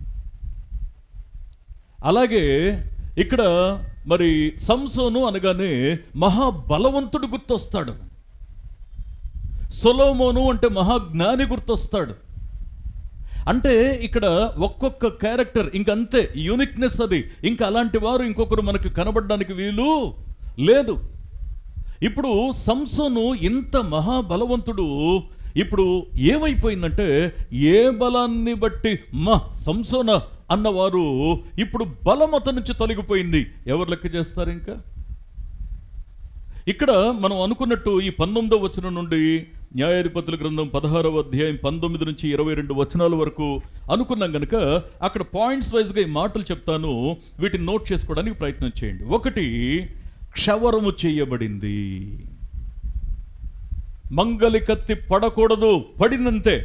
అలాగే ఇక్కడ మరి సంసోను అనగానే మహాబలవంతుడు గుర్తొస్తాడు. సొలొమోను అంటే మహాజ్ఞాని గుర్తొస్తాడు. అంటే ఇక్కడ ఒక్కొక్క క్యారెక్టర్ ఇంకంతే యూనిక్నెస్ అది. ఇంకా అలాంటి వారు ఇంకొకరు మనకు కనబడడానికి వీలు లేదు. ఇప్పుడు సంసోను ఇంత మహాబలవంతుడు ఇప్పుడు ఏమైపోయిందంటే, ఏ బలాన్ని బట్టి సంసోన అన్నవారు ఇప్పుడు బలం అతని నుంచి తొలగిపోయింది. ఎవరు లెక్క చేస్తారు? ఇంకా ఇక్కడ మనం అనుకున్నట్టు ఈ 19వ వచనం నుండి న్యాయాధిపతుల గ్రంథం 16వ అధ్యాయం 19 నుంచి 22 వచనాల వరకు అనుకున్నాం కనుక అక్కడ పాయింట్స్ వైజ్గా ఈ మాటలు చెప్తాను, వీటిని నోట్ చేసుకోవడానికి ప్రయత్నం చేయండి. 1, క్షవరము చేయబడింది. మంగలి కత్తి పడకూడదు, పడిందంతే.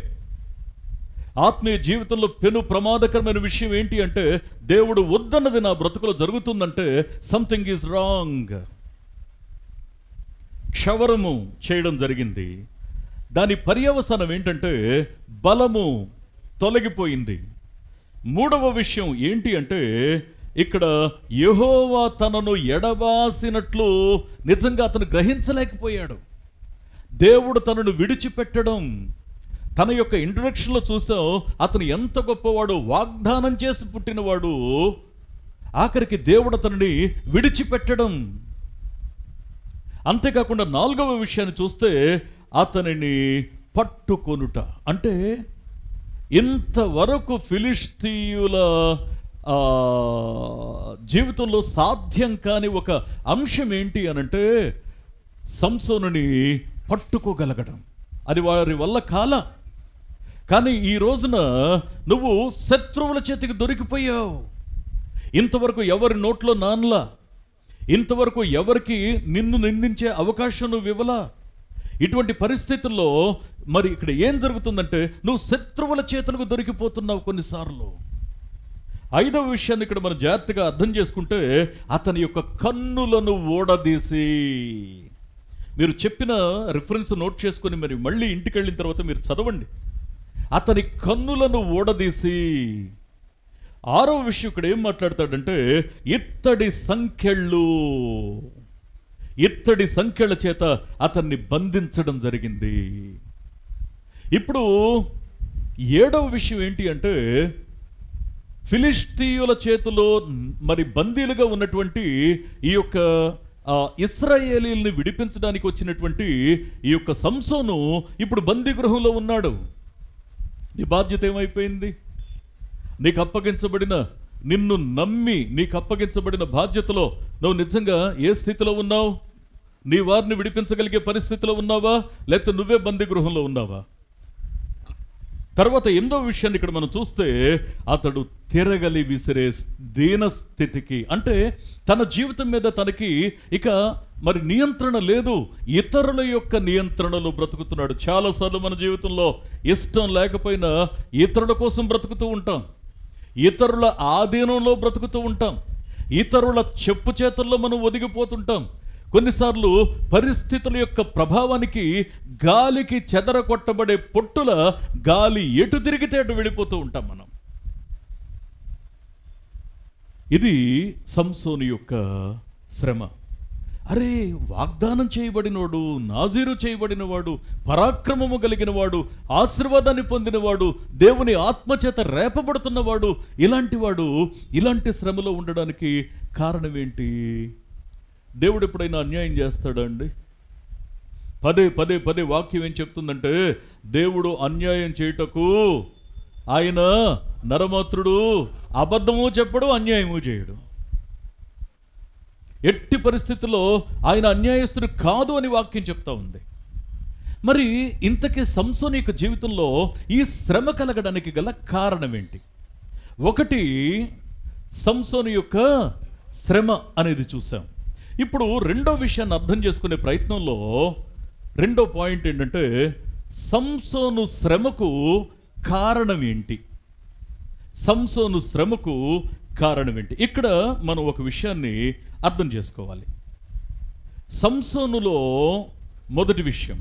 ఆత్మీయ జీవితంలో పెను ప్రమాదకరమైన విషయం ఏంటి అంటే, దేవుడు వద్దన్నది నా బ్రతుకులో జరుగుతుందంటే సంథింగ్ ఈజ్ రాంగ్. క్షవరము చేయడం జరిగింది. దాని పర్యవసానం ఏంటంటే బలము తొలగిపోయింది. 3వ విషయం ఏంటి అంటే, ఇక్కడ యెహోవా తనను ఎడబాసినట్లు నిజంగా అతను గ్రహించలేకపోయాడు. దేవుడు తనను విడిచిపెట్టడం. తన యొక్క ఇంట్రడక్షన్లో చూసాం, అతను ఎంత గొప్పవాడు, వాగ్దానం చేసి పుట్టినవాడు. ఆఖరికి దేవుడు అతనిని విడిచిపెట్టడం. అంతేకాకుండా 4వ విషయాన్ని చూస్తే అతనిని పట్టుకొనుట. అంటే ఇంతవరకు ఫిలిష్తీయుల జీవితంలో సాధ్యం కాని ఒక అంశం ఏంటి అనంటే సంసోనుని పట్టుకోగలగడం. అది వారి వల్ల కాల. కానీ ఈ రోజున నువ్వు శత్రువుల చేతికి దొరికిపోయావు. ఇంతవరకు ఎవరి నోట్లో నానలా, ఇంతవరకు ఎవరికి నిన్ను నిందించే అవకాశం నువ్వు ఇవ్వలా. ఇటువంటి పరిస్థితుల్లో మరి ఇక్కడ ఏం జరుగుతుందంటే నువ్వు శత్రువుల చేతులకు దొరికిపోతున్నావు కొన్నిసార్లు. 5వ విషయాన్ని ఇక్కడ మనం జాగ్రత్తగా అర్థం చేసుకుంటే, అతని యొక్క కన్నులను ఓడదీసి, మీరు చెప్పిన రిఫరెన్స్ నోట్ చేసుకొని మరి మళ్ళీ ఇంటికి వెళ్ళిన తర్వాత మీరు చదవండి. అతని కన్నులను ఓడదీసి ఆరవ విషయం ఇక్కడ ఏం మాట్లాడతాడంటే ఇత్తడి సంఖ్యల చేత అతన్ని బంధించడం జరిగింది. ఇప్పుడు ఏడవ విషయం ఏంటి అంటే ఫిలిష్తీయుల చేతిలో మరి బందీలుగా ఉన్నటువంటి ఈ యొక్క ఇశ్రాయేలీల్ని విడిపించడానికి వచ్చినటువంటి ఈ యొక్క సంసోను ఇప్పుడు బందీ గృహంలో ఉన్నాడు. నీ బాధ్యత ఏమైపోయింది? నీకు అప్పగించబడిన, నిన్ను నమ్మి నీకు అప్పగించబడిన బాధ్యతలో నువ్వు నిజంగా ఏ స్థితిలో ఉన్నావు? నీ వారిని విడిపించగలిగే పరిస్థితిలో ఉన్నావా, లేకపోతే నువ్వే బందీ గృహంలో ఉన్నావా? తర్వాత 8వ విషయాన్ని ఇక్కడ మనం చూస్తే అతడు తిరగలి విసిరే దీనస్థితికి, అంటే తన జీవితం మీద తనకి ఇక మరి నియంత్రణ లేదు, ఇతరుల యొక్క నియంత్రణలో బ్రతుకుతున్నాడు. చాలాసార్లు మన జీవితంలో ఇష్టం లేకపోయినా ఇతరుల కోసం బ్రతుకుతూ ఉంటాం, ఇతరుల ఆధీనంలో బ్రతుకుతూ ఉంటాం, ఇతరుల చెప్పు చేతుల్లో మనం ఒదిగిపోతుంటాం. కొన్నిసార్లు పరిస్థితుల యొక్క ప్రభావానికి గాలికి చెదరగొట్టబడే పొట్టుల గాలి ఎటు తిరిగితే అటు వెళ్ళిపోతూ ఉంటాం మనం. ఇది సంసోను యొక్క శ్రమ. అరే, వాగ్దానం చేయబడినవాడు, నాజీరు చేయబడినవాడు, పరాక్రమము కలిగినవాడు, ఆశీర్వాదాన్ని పొందినవాడు, దేవుని ఆత్మచేత రేపబడుతున్నవాడు, ఇలాంటివాడు ఇలాంటి శ్రమలో ఉండడానికి కారణం ఏంటి? దేవుడు ఎప్పుడైనా అన్యాయం చేస్తాడా అండి? పదే పదే పదే వాక్యం ఏం చెప్తుందంటే దేవుడు అన్యాయం చేయుటకు ఆయన నరమాత్రుడు, అబద్ధము చెప్పడు, అన్యాయము చేయడు. ఎట్టి పరిస్థితుల్లో ఆయన అన్యాయస్తుడు కాదు అని వాక్యం చెప్తా ఉంది. మరి ఇంతకీ సంసోను యొక్క జీవితంలో ఈ శ్రమ కలగడానికి గల కారణం ఏంటి? ఒకటి, సంసోను యొక్క శ్రమ అనేది చూసాం. ఇప్పుడు రెండో విషయాన్ని అర్థం చేసుకునే ప్రయత్నంలో రెండో పాయింట్ ఏంటంటే సంసోను శ్రమకు కారణం ఏంటి? సంసోను శ్రమకు కారణం ఏంటి? ఇక్కడ మనం ఒక విషయాన్ని అర్థం చేసుకోవాలి. సంసోనులో మొదటి విషయం,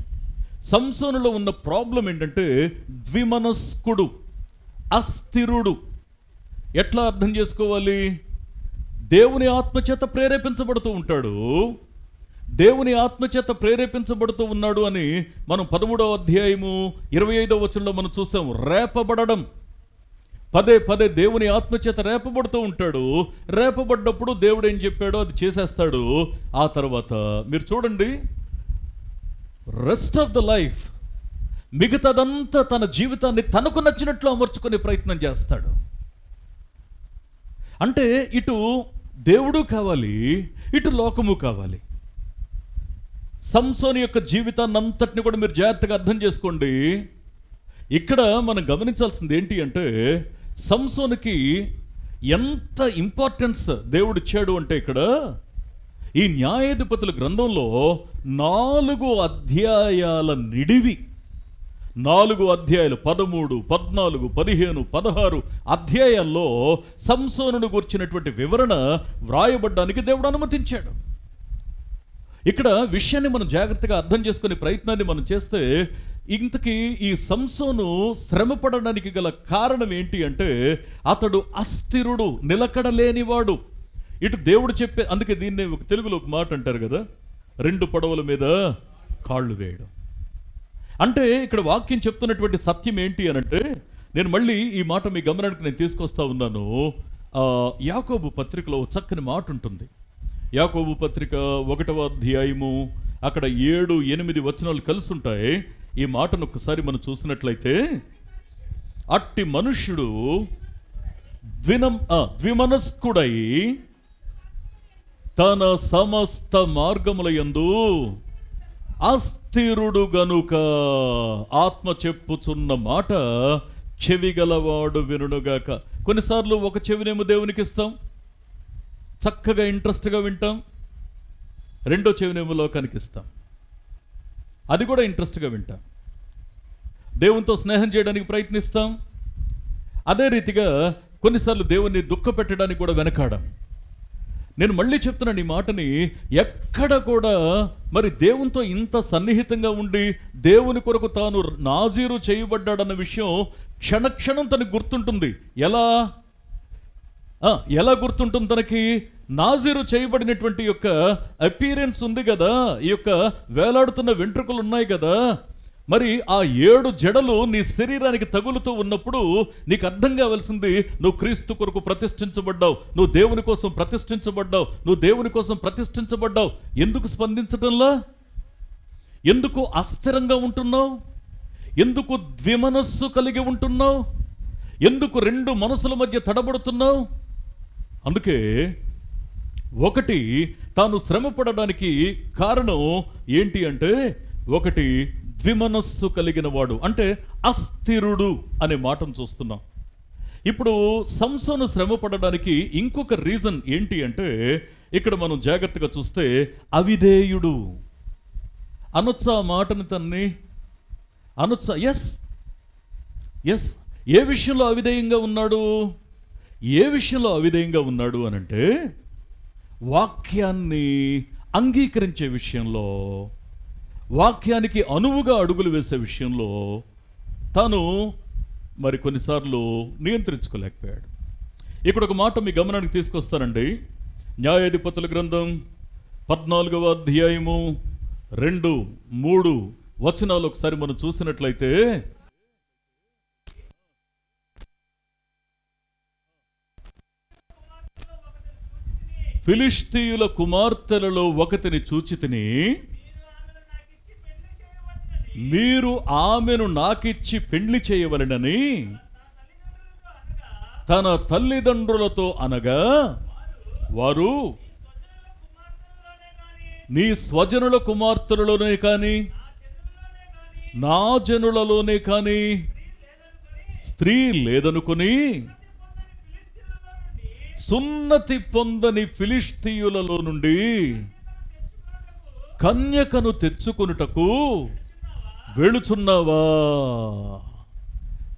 సంసోనులో ఉన్న ప్రాబ్లం ఏంటంటే ద్విమనస్కుడు, అస్థిరుడు. ఎట్లా అర్థం చేసుకోవాలి? దేవుని ఆత్మచేత ప్రేరేపించబడుతూ ఉంటాడు, దేవుని ఆత్మచేత ప్రేరేపించబడుతూ ఉన్నాడు అని మనం 13వ అధ్యాయము 25వ వచనంలో మనం చూసాం. రేపబడడం, పదే పదే దేవుని ఆత్మచేత రేపబడుతూ ఉంటాడు. రేపబడ్డప్పుడు దేవుడు ఏం చెప్పాడో అది చేసేస్తాడు. ఆ తర్వాత మీరు చూడండి, రెస్ట్ ఆఫ్ ద లైఫ్, మిగతాదంతా తన జీవితాన్ని తనకు నచ్చినట్లు అమర్చుకునే ప్రయత్నం చేస్తాడు. అంటే ఇటు దేవుడు కావాలి, ఇటు లోకము కావాలి. సంసోను యొక్క జీవితాన్ని అంతటిని కూడా మీరు జాగ్రత్తగా అర్థం చేసుకోండి. ఇక్కడ మనం గమనించాల్సింది ఏంటి అంటే సంసోనుకి ఎంత ఇంపార్టెన్స్ దేవుడు ఇచ్చాడు అంటే ఇక్కడ ఈ న్యాయాధిపతుల గ్రంథంలో 4 అధ్యాయాల నిడివి, 4 అధ్యాయాలు, 13, 14, 15, 16 అధ్యాయాల్లో సంసోనును గురించినటువంటి వివరణ వ్రాయబడ్డానికి దేవుడు అనుమతించాడు. ఇక్కడ విషయాన్ని మనం జాగ్రత్తగా అర్థం చేసుకునే ప్రయత్నాన్ని మనం చేస్తే ఇంతకీ ఈ సంసోను శ్రమపడడానికి గల కారణం ఏంటి అంటే అతడు అస్థిరుడు, నిలకడలేనివాడు. ఇటు దేవుడు చెప్పే, అందుకే దీన్ని ఒక తెలుగులో ఒక మాట అంటారు కదా, 2 పడవల మీద కాళ్ళు వేయడం. అంటే ఇక్కడ వాక్యం చెప్తున్నటువంటి సత్యం ఏంటి అనంటే, నేను మళ్ళీ ఈ మాట మీ గమనానికి నేను తీసుకొస్తా ఉన్నాను. యాకోబు పత్రికలో చక్కని మాట ఉంటుంది. యాకోబు పత్రిక 1వ అధ్యాయము అక్కడ 7, 8 వచనాలు కలిసి ఉంటాయి. ఈ మాటను ఒకసారి మనం చూసినట్లయితే, అట్టి మనుష్యుడు ద్విమనస్కుడై తన సమస్త మార్గముల యందు అస్థిరుడు గనుక ఆత్మ చెప్పుచున్న మాట చెవిగలవాడు వినుగాక. కొన్నిసార్లు ఒక చెవినేమో దేవునికి ఇస్తాం, చక్కగా ఇంట్రెస్ట్గా వింటాం, రెండో చెవినేమో లోకానికి ఇస్తాం, అది కూడా ఇంట్రెస్ట్గా వింటాం. దేవునితో స్నేహం చేయడానికి ప్రయత్నిస్తాం, అదే రీతిగా కొన్నిసార్లు దేవుణ్ణి దుఃఖ పెట్టడానికి కూడా వెనకాడం. నేను మళ్ళీ చెప్తున్నాను ఈ మాటని, ఎక్కడ కూడా మరి దేవునితో ఇంత సన్నిహితంగా ఉండి దేవుని కొరకు తాను నాజీరు చేయబడ్డాడన్న విషయం క్షణక్షణం తనకు గుర్తుంటుంది. ఎలా? ఎలా గుర్తుంటుంది తనకి? నాజీరు చేయబడినటువంటి యొక్క అపీరెన్స్ ఉంది కదా, ఈ యొక్క వేలాడుతున్న వెంట్రుకలు ఉన్నాయి కదా, మరి ఆ 7 జడలు నీ శరీరానికి తగులుతూ ఉన్నప్పుడు నీకు అర్థం కావాల్సింది, నువ్వు క్రీస్తు కొరకు ప్రతిష్ఠించబడ్డావు, నువ్వు దేవుని కోసం ప్రతిష్ఠించబడ్డావు, నువ్వు దేవుని కోసం ప్రతిష్ఠించబడ్డావు. ఎందుకు స్పందించటంలా? ఎందుకు అస్థిరంగా ఉంటున్నావు? ఎందుకు ద్విమనస్సు కలిగి ఉంటున్నావు? ఎందుకు 2 మనసుల మధ్య తడబడుతున్నావు? అందుకే ఒకటి, తాను శ్రమపడడానికి కారణం ఏంటి అంటే, ఒకటి ద్విమనస్సు కలిగిన వాడు, అంటే అస్థిరుడు అనే మాటను చూస్తున్నాం. ఇప్పుడు సంసోను శ్రమపడడానికి ఇంకొక రీజన్ ఏంటి అంటే, ఇక్కడ మనం జాగ్రత్తగా చూస్తే అవిధేయుడు అనొచ్చా మాటని తన్ని? అనొచ్చా? ఎస్. ఏ విషయంలో అవిధేయంగా ఉన్నాడు? ఏ విషయంలో అవిధేయంగా ఉన్నాడు అనంటే, వాక్యాన్ని అంగీకరించే విషయంలో, వాక్యానికి అనువుగా అడుగులు వేసే విషయంలో తాను మరి కొన్నిసార్లు నియంత్రించుకోలేకపోయాడు. ఇక్కడ ఒక మాట మీ గమనానికి తీసుకొస్తానండి. న్యాయాధిపతుల గ్రంథం 14వ అధ్యాయము 2-3 వచనాలు ఒకసారి మనం చూసినట్లయితే, ఫిలిష్తీయుల కుమార్తెలలో ఒకతిని చూచితిని, మీరు ఆమెను నాకిచ్చి పెండ్లి చేయవలెనని తన తల్లిదండ్రులతో అనగా, వారు నీ స్వజనుల కుమార్తెలలోనే కాని నా జనులలోనే కాని స్త్రీ లేదనుకుని సున్నతి పొందని ఫిలిష్తీయులలో నుండి కన్యకను తెచ్చుకొనుటకు వెళుచున్నావా?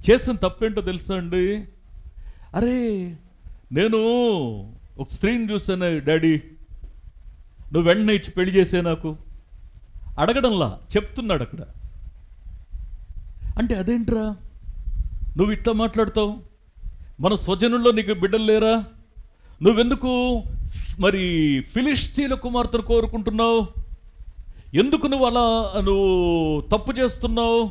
చేసిన తప్పేంటో తెలుసా అండి? అరే, నేను ఒక స్త్రీని చూసాను డాడీ, నువ్వు వెంటనే ఇచ్చి పెళ్లి చేసే నాకు అడగడంలా చెప్తున్నాడు అక్కడ. అంటే అదేంట్రా నువ్వు ఇట్లా మాట్లాడతావు? మన స్వజనుల్లో నీకు బిడ్డలు లేరా? నువ్వెందుకు మరి ఫిలిష్తీయుల కుమార్తెను కోరుకుంటున్నావు? ఎందుకు నువ్వు అలా తప్పు చేస్తున్నావు?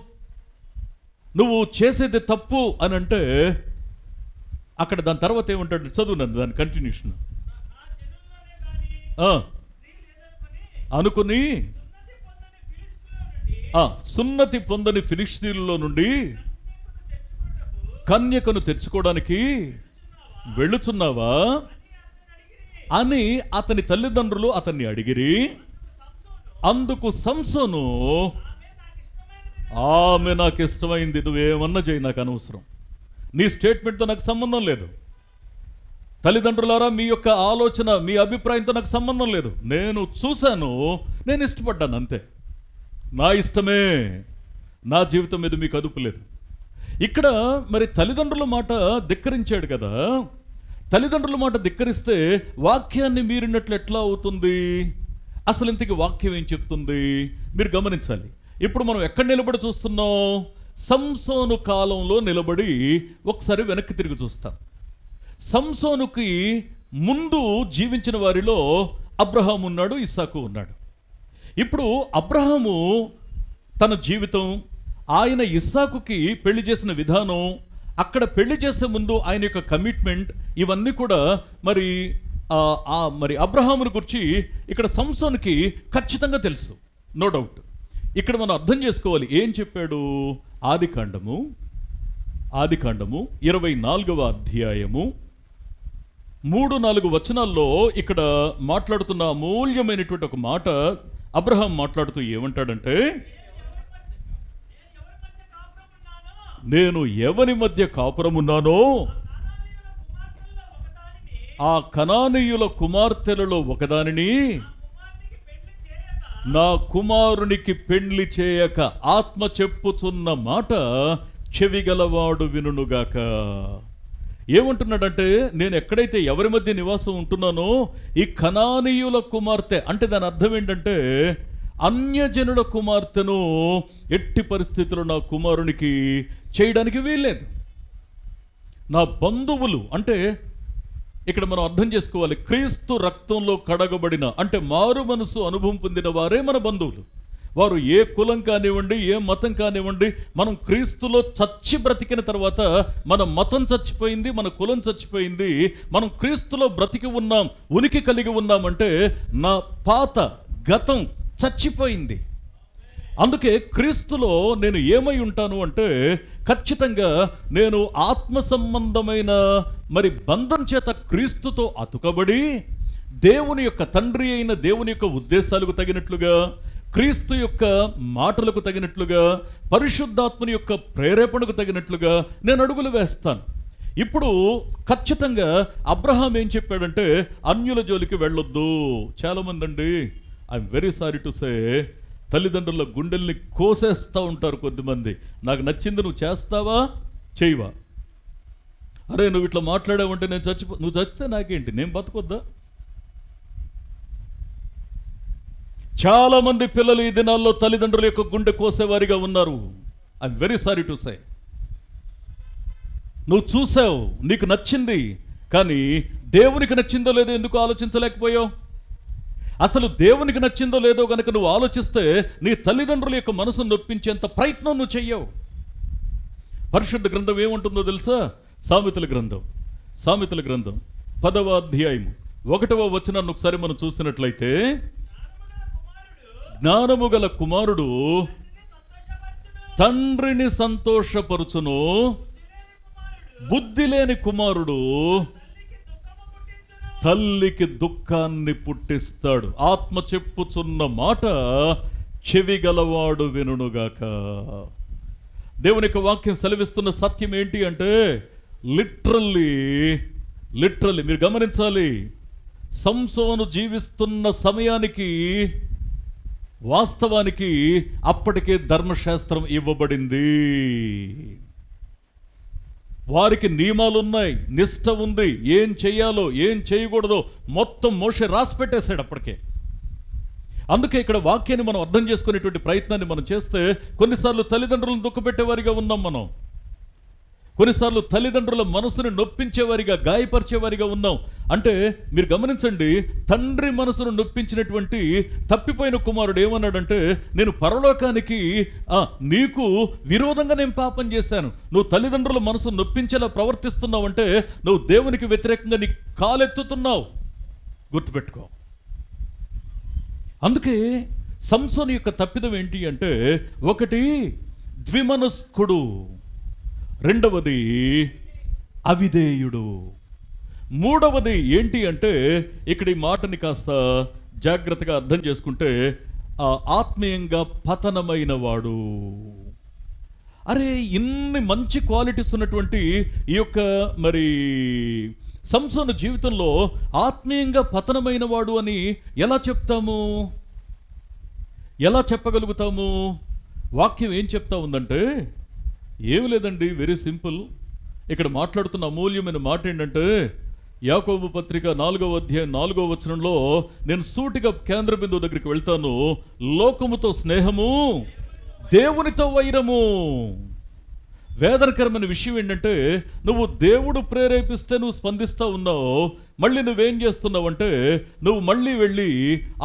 నువ్వు చేసేది తప్పు అని అంటే అక్కడ దాని తర్వాత ఏమంటాడు? చదువు నన్ను దాని కంటిన్యూషన్. అనుకుని సున్నతి పొందని ఫిలిష్తీయులలో నుండి కన్యకను తెచ్చుకోవడానికి వెళ్ళుచున్నావా అని అతని తల్లిదండ్రులు అతన్ని అడిగిరి. అందుకు సంసోను, ఆమె నాకు ఇష్టమైంది, నువ్వేమన్నా చేయి, నాకు అనవసరం, నీ స్టేట్మెంట్తో నాకు సంబంధం లేదు. తల్లిదండ్రులారా, మీ యొక్క ఆలోచన, మీ అభిప్రాయంతో నాకు సంబంధం లేదు. నేను చూశాను, నేను ఇష్టపడ్డాను, అంతే. నా ఇష్టమే, నా జీవితం మీద మీకు అదుపు లేదు. ఇక్కడ మరి తల్లిదండ్రుల మాట ధిక్కరించాడు కదా. తల్లిదండ్రుల మాట ధిక్కరిస్తే వాక్యాన్ని మీరినట్లు ఎట్లా అవుతుంది? అసలు ఇంతకీ వాక్యం ఏం చెప్తుంది? మీరు గమనించాలి. ఇప్పుడు మనం ఎక్కడ నిలబడి చూస్తున్నాం? సంసోను కాలంలో నిలబడి ఒకసారి వెనక్కి తిరిగి చూస్తాం. సంసోనుకి ముందు జీవించిన వారిలో అబ్రహాము ఉన్నాడు, ఇస్సాకు ఉన్నాడు. ఇప్పుడు అబ్రహాము తన జీవితం, ఆయన ఇస్సాకుకి పెళ్లి చేసిన విధానం, అక్కడ పెళ్లి చేసే ముందు ఆయన యొక్క కమిట్మెంట్, ఇవన్నీ కూడా మరి అబ్రహాముని గురించి ఇక్కడ సంసోనుకి ఖచ్చితంగా తెలుసు, నో డౌట్. ఇక్కడ మనం అర్థం చేసుకోవాలి ఏం చెప్పాడు. ఆదికాండము 24వ అధ్యాయము 3-4 వచనాల్లో ఇక్కడ మాట్లాడుతున్న అమూల్యమైనటువంటి ఒక మాట అబ్రహాం మాట్లాడుతూ ఏమంటాడంటే, నేను ఎవరి మధ్య కాపురమున్నానో ఆ కనానీయుల కుమార్తెలలో ఒకదానిని నా కుమారునికి పెండ్లి చేయక ఆత్మ చెప్పుచున్న మాట చెవిగలవాడు వినుగాక. ఏమంటున్నాడంటే, నేను ఎక్కడైతే ఎవరి మధ్య నివాసం ఉంటున్నానో ఈ కనానీయుల కుమార్తె అంటే దాని అర్థం ఏంటంటే, అన్యజనుల కుమార్తెను ఎట్టి పరిస్థితుల్లో నా కుమారునికి చేయడానికి వీల్లేదు. నా బంధువులు అంటే ఇక్కడ మనం అర్థం చేసుకోవాలి, క్రీస్తు రక్తంలో కడగబడిన అంటే మారు మనసు అనుభవం పొందిన వారే మన బంధువులు. వారు ఏ కులం కానివ్వండి, ఏ మతం కానివ్వండి, మనం క్రీస్తులో చచ్చి బ్రతికిన తర్వాత మన మతం చచ్చిపోయింది, మన కులం చచ్చిపోయింది, మనం క్రీస్తులో బ్రతికి ఉన్నాం, ఉనికి కలిగి ఉన్నామంటే నా పాత గతం చచ్చిపోయింది. అందుకే క్రీస్తులో నేను ఏమై ఉంటాను అంటే ఖచ్చితంగా నేను ఆత్మ సంబంధమైన మరి బంధం చేత క్రీస్తుతో అతుకబడి దేవుని యొక్క తండ్రి అయిన దేవుని యొక్క ఉద్దేశాలకు తగినట్లుగా, క్రీస్తు యొక్క మాటలకు తగినట్లుగా, పరిశుద్ధాత్మని యొక్క ప్రేరేపణకు తగినట్లుగా నేను అడుగులు వేస్తాను. ఇప్పుడు ఖచ్చితంగా అబ్రహాం ఏం చెప్పాడంటే అన్యుల జోలికి వెళ్ళొద్దు. చాలామంది అండి, I'm very sorry to say, తల్లిదండ్రుల గుండెల్ని కోసేస్తూ ఉంటారు కొద్దిమంది. నాకు నచ్చింది నువ్వు చేస్తావా చేయవా, అరే నువ్వు ఇట్లా మాట్లాడావంటే నేను నువ్వు చచ్చితే నాకేంటి, నేను బతకొద్దా? చాలామంది పిల్లలు ఈ దినాల్లో తల్లిదండ్రుల యొక్క గుండె కోసేవారిగా ఉన్నారు. I'm very sorry to say. నువ్వు చూసావు, నీకు నచ్చింది, కానీ దేవునికి నచ్చిందో లేదో ఎందుకు ఆలోచించలేకపోయావు? అసలు దేవునికి నచ్చిందో లేదో కనుక నువ్వు ఆలోచిస్తే నీ తల్లిదండ్రుల యొక్క మనసును నొప్పించేంత ప్రయత్నం నువ్వు చెయ్యవు. పరిశుద్ధ గ్రంథం ఏముంటుందో తెలుసా? సామెతల గ్రంథం 10వ అధ్యాయం 1వ వచనాన్ని ఒకసారి మనం చూసినట్లయితే, జ్ఞానము గల కుమారుడు తండ్రిని సంతోషపరుచును, బుద్ధి లేని కుమారుడు తల్లికి దుఃఖాన్ని పుట్టిస్తాడు. ఆత్మ చెప్పుచున్న మాట చెవి గలవాడు వినుగాక. దేవుని యొక్క వాక్యం సెలవిస్తున్న సత్యం ఏంటి అంటే లిటరల్లీ మీరు గమనించాలి, సంసోను జీవిస్తున్న సమయానికి వాస్తవానికి అప్పటికే ధర్మశాస్త్రం ఇవ్వబడింది. వారికి నియమాలు ఉన్నాయి, నిష్ట ఉంది, ఏం చేయాలో ఏం చేయకూడదో మొత్తం మోషే రాసి పెట్టేశాడు అప్పటికే. అందుకే ఇక్కడ వాక్యాన్ని మనం అర్థం చేసుకునేటువంటి ప్రయత్నాన్ని మనం చేస్తే కొన్నిసార్లు తల్లిదండ్రులను దుఃఖపెట్టేవారిగా ఉన్నాం మనం, కొన్నిసార్లు తల్లిదండ్రుల మనసును నొప్పించేవారిగా, గాయపరిచేవారిగా ఉన్నాం. అంటే మీరు గమనించండి, తండ్రి మనసును నొప్పించినటువంటి తప్పిపోయిన కుమారుడు ఏమన్నాడంటే, నేను పరలోకానికి నీకు విరోధంగా నేను పాపం చేశాను, నువ్వు తల్లిదండ్రుల మనసును నొప్పించేలా ప్రవర్తిస్తున్నావు అంటే నువ్వు దేవునికి వ్యతిరేకంగా నీ కాలెత్తుతున్నావు, గుర్తుపెట్టుకో. అందుకే సంసోను యొక్క తప్పిదం ఏంటి అంటే, ఒకటి ద్విమనస్కుడు, రెండవది అవిధేయుడు, మూడవది ఏంటి అంటే ఇక్కడ ఈ మాటని కాస్త జాగ్రత్తగా అర్థం చేసుకుంటే ఆత్మీయంగా పతనమైన వాడు. అరే ఇన్ని మంచి క్వాలిటీస్ ఉన్నటువంటి ఈ యొక్క మరి సంసోను జీవితంలో ఆత్మీయంగా పతనమైన వాడు అని ఎలా చెప్తాము, ఎలా చెప్పగలుగుతాము? వాక్యం ఏం చెప్తా ఉందంటే ఏమి లేదండి, వెరీ సింపుల్. ఇక్కడ మాట్లాడుతున్న అమూల్యమైన మాట ఏంటంటే యాకోబు పత్రిక 4వ అధ్యాయం 4వ వచనంలో నేను సూటిగా కేంద్ర బిందువు దగ్గరికి వెళ్తాను. లోకముతో స్నేహము, దేవునితో వైరము. వేదనకరమైన విషయం ఏంటంటే నువ్వు దేవుడు ప్రేరేపిస్తే నువ్వు స్పందిస్తూ ఉన్నావు, మళ్ళీ నువ్వేం చేస్తున్నావు అంటే నువ్వు మళ్ళీ వెళ్ళి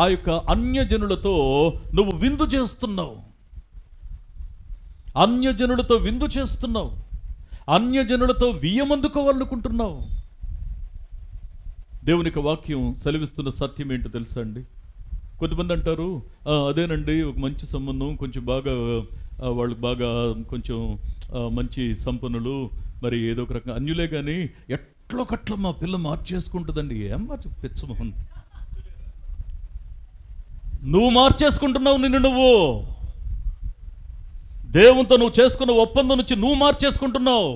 ఆ యొక్క అన్యజనులతో నువ్వు విందు చేస్తున్నావు, అన్యజనులతో విందు చేస్తున్నావు, అన్యజనులతో వియ్యమందుకోవాలనుకుంటున్నావు. దేవునికి వాక్యం సెలవిస్తున్న సత్యం ఏంటో తెలుసా అండి? కొంతమంది అంటారు అదేనండి ఒక మంచి సంబంధం, కొంచెం బాగా వాళ్ళు బాగా కొంచెం మంచి సంపన్నులు, మరి ఏదో ఒక రకంగా అన్యులే కానీ ఎట్లొకట్ల మా పిల్ల మార్చేసుకుంటుందండి. ఏం పిచ్చమోహన్, నువ్వు మార్చేసుకుంటున్నావు, నిన్ను నువ్వు దేవునితో నువ్వు చేసుకున్న ఒప్పందం నుంచి నువ్వు మార్చేసుకుంటున్నావు.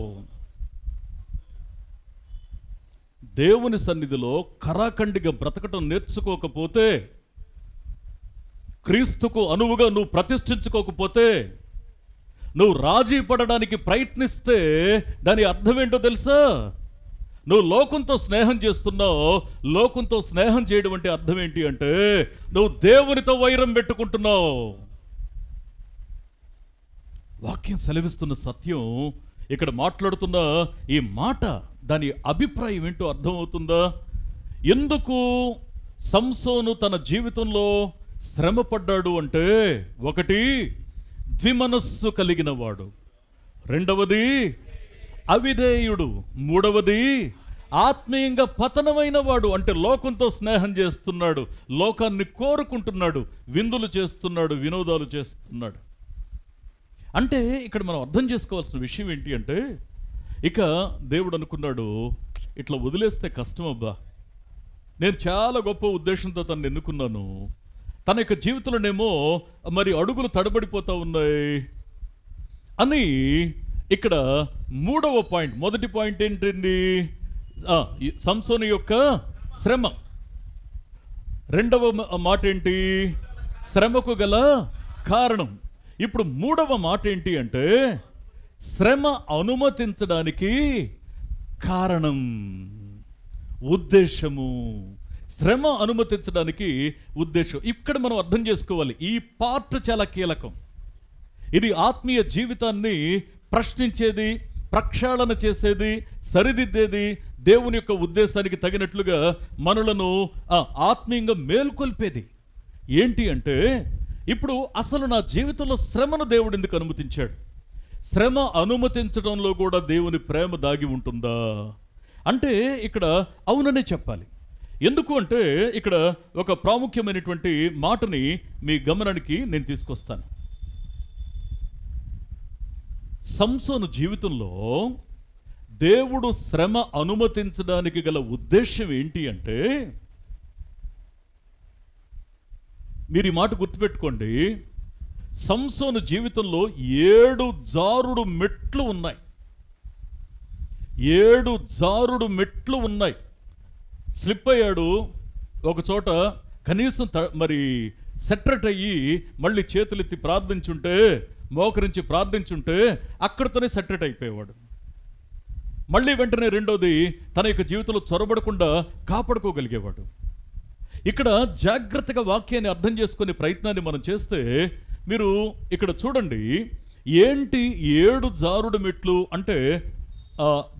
దేవుని సన్నిధిలో కరాఖండిగా బ్రతకటం నేర్చుకోకపోతే, క్రీస్తుకు అనువుగా నువ్వు ప్రతిష్ఠించుకోకపోతే, నువ్వు రాజీ పడడానికి ప్రయత్నిస్తే దాని అర్థం ఏంటో తెలుసా? నువ్వు లోకంతో స్నేహం చేస్తున్నావు. లోకంతో స్నేహం చేయడం అంటే అర్థం ఏంటి అంటే నువ్వు దేవునితో వైరం పెట్టుకుంటున్నావు. వాక్యం సెలవిస్తున్న సత్యం, ఇక్కడ మాట్లాడుతున్న ఈ మాట దాని అభిప్రాయం ఏంటో అర్థమవుతుందా? ఎందుకు సంసోను తన జీవితంలో శ్రమ పడ్డాడు అంటే, ఒకటి ద్విమనస్సు కలిగిన వాడు, రెండవది అవిధేయుడు, మూడవది ఆత్మీయంగా పతనమైన వాడు. అంటే లోకంతో స్నేహం చేస్తున్నాడు, లోకాన్ని కోరుకుంటున్నాడు, విందులు చేస్తున్నాడు, వినోదాలు చేస్తున్నాడు. అంటే ఇక్కడ మనం అర్థం చేసుకోవాల్సిన విషయం ఏంటి అంటే, ఇక దేవుడు అనుకున్నాడు, ఇట్లా వదిలేస్తే కష్టం అబ్బా, నేను చాలా గొప్ప ఉద్దేశంతో తనను ఎన్నుకున్నాను, తన యొక్క జీవితంలోనేమో మరి అడుగులు తడబడిపోతూ ఉన్నాయి అని. ఇక్కడ మూడవ పాయింట్, మొదటి పాయింట్ ఏంటండి? సంసోను యొక్క శ్రమ. రెండవ మాట ఏంటి? శ్రమకు గల కారణం. ఇప్పుడు మూడవ మాట ఏంటి అంటే, శ్రమ అనుమతించడానికి కారణం, ఉద్దేశము. శ్రమ అనుమతించడానికి ఉద్దేశం. ఇక్కడ మనం అర్థం చేసుకోవాలి, ఈ పార్ట్ చాలా కీలకం. ఇది ఆత్మీయ జీవితాన్ని ప్రశ్నించేది, ప్రక్షాళన చేసేది, సరిదిద్దేది, దేవుని యొక్క ఉద్దేశానికి తగినట్లుగా మనలను ఆత్మీయంగా మేల్కొల్పేది. ఏంటి అంటే, ఇప్పుడు అసలు నా జీవితంలో శ్రమను దేవుడు ఎందుకు అనుమతించాడు? శ్రమ అనుమతించడంలో కూడా దేవుని ప్రేమ దాగి ఉంటుందా అంటే ఇక్కడ అవుననే చెప్పాలి. ఎందుకు అంటే ఇక్కడ ఒక ప్రాముఖ్యమైనటువంటి మాటని మీ గమనానికి నేను తీసుకొస్తాను. సంసోను జీవితంలో దేవుడు శ్రమ అనుమతించడానికి గల ఉద్దేశం ఏంటి అంటే, మీరు ఈ మాట గుర్తుపెట్టుకోండి, సంసోను జీవితంలో 7 జారుడు మెట్లు ఉన్నాయి. 7 జారుడు మెట్లు ఉన్నాయి. స్లిప్ అయ్యాడు ఒక చోట, కనీసం మరి సెటరేట్ అయ్యి మళ్ళీ చేతులెత్తి ప్రార్థించుంటే, మోకరించి ప్రార్థించుంటే అక్కడితోనే సెటరేట్ అయిపోయేవాడు. మళ్ళీ వెంటనే రెండోది, తన యొక్క జీవితంలో చొరబడకుండా కాపాడుకోగలిగేవాడు. ఇక్కడ జాగ్రత్తగా వాక్యాన్ని అర్థం చేసుకునే ప్రయత్నాన్ని మనం చేస్తే, మీరు ఇక్కడ చూడండి, ఏంటి 7 జారుడు మెట్లు అంటే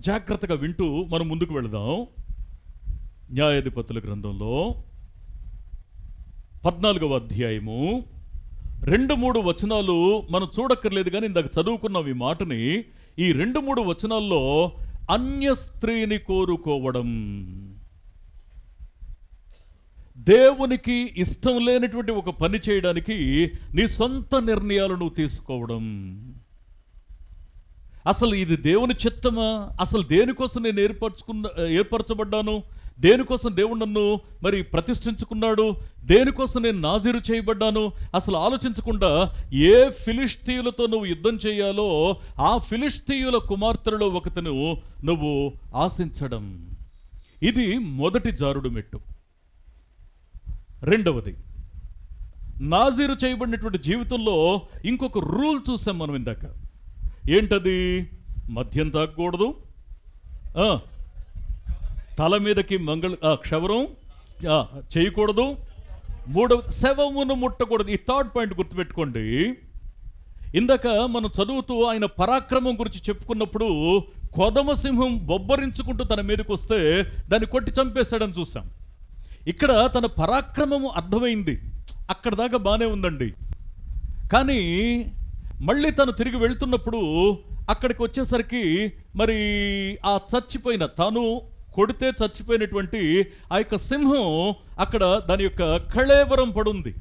జాగ్రత్తగా వింటూ మనం ముందుకు వెళదాం. న్యాయాధిపతుల గ్రంథంలో 14వ అధ్యాయము 2-3 వచనాలు మనం చూడక్కర్లేదు, కానీ ఇందాక చదువుకున్నాం ఈ మాటని. ఈ 2-3 వచనాల్లో అన్య స్త్రీని కోరుకోవడం, దేవునికి ఇష్టం లేనటువంటి ఒక పని చేయడానికి నీ సొంత నిర్ణయాలు నువ్వు తీసుకోవడం, అసలు ఇది దేవుని చిత్తమా? అసలు దేనికోసం నేను ఏర్పరచబడ్డాను? దేనికోసం దేవుడు నన్ను మరి ప్రతిష్ఠించుకున్నాడు? దేనికోసం నేను నాజీరు చేయబడ్డాను? అసలు ఆలోచించకుండా ఏ ఫిలిష్తీయులతో నువ్వు యుద్ధం చేయాలో ఆ ఫిలిష్తీయుల కుమార్తెలలో ఒకతను నువ్వు ఆశించడం, ఇది మొదటి జారుడు మెట్టు. రెండవది, నాజీరు చేయబడినటువంటి జీవితంలో ఇంకొక రూల్ చూసాం మనం ఇందాక. ఏంటది? మద్యం తాగకూడదు, తల మీదకి క్షవరం చేయకూడదు, మూడవ శవమును ముట్టకూడదు. ఈ థర్డ్ పాయింట్ గుర్తుపెట్టుకోండి. ఇందాక మనం చదువుతూ ఆయన పరాక్రమం గురించి చెప్పుకున్నప్పుడు, కొదమసింహం బొబ్బరించుకుంటూ తన మీదకి వస్తే దాన్ని కొట్టి చంపేశాడని చూసాం. ఇక్కడ తన పరాక్రమము అర్థమైంది, అక్కడ దాకా బాగానే ఉందండి. కానీ మళ్ళీ తను తిరిగి వెళ్తున్నప్పుడు అక్కడికి వచ్చేసరికి మరి ఆ చచ్చిపోయిన, తాను కొడితే చచ్చిపోయినటువంటి ఆ యొక్క సింహం అక్కడ దాని యొక్క కళేబరం పడుంది.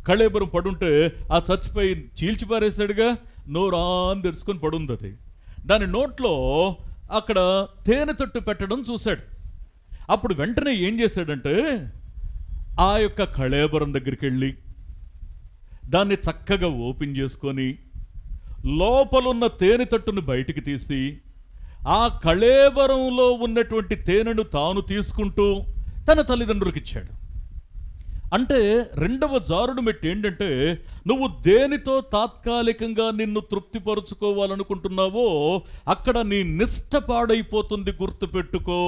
కళేబరం పడుంటే ఆ చచ్చిపోయి చీల్చిపారేశాడుగా, నోరాన్ తెరుచుకొని పడుంది. అది దాని నోట్లో అక్కడ తేనె తట్టు పెట్టడం చూశాడు. అప్పుడు వెంటనే ఏం చేశాడంటే, ఆ యొక్క కళేబరం దగ్గరికి వెళ్ళి దాన్ని చక్కగా ఓపెన్ చేసుకొని లోపలున్న తేనె తట్టును బయటికి తీసి ఆ కళేబరంలో ఉన్నటువంటి తేనెను తాను తీసుకుంటూ తన తల్లిదండ్రులకు ఇచ్చాడు. అంటే రెండవ జారుడు మెట్టు ఏంటంటే, నువ్వు దేనితో తాత్కాలికంగా నిన్ను తృప్తిపరుచుకోవాలనుకుంటున్నావో అక్కడ నీ నిష్ట పాడైపోతుంది, గుర్తుపెట్టుకో.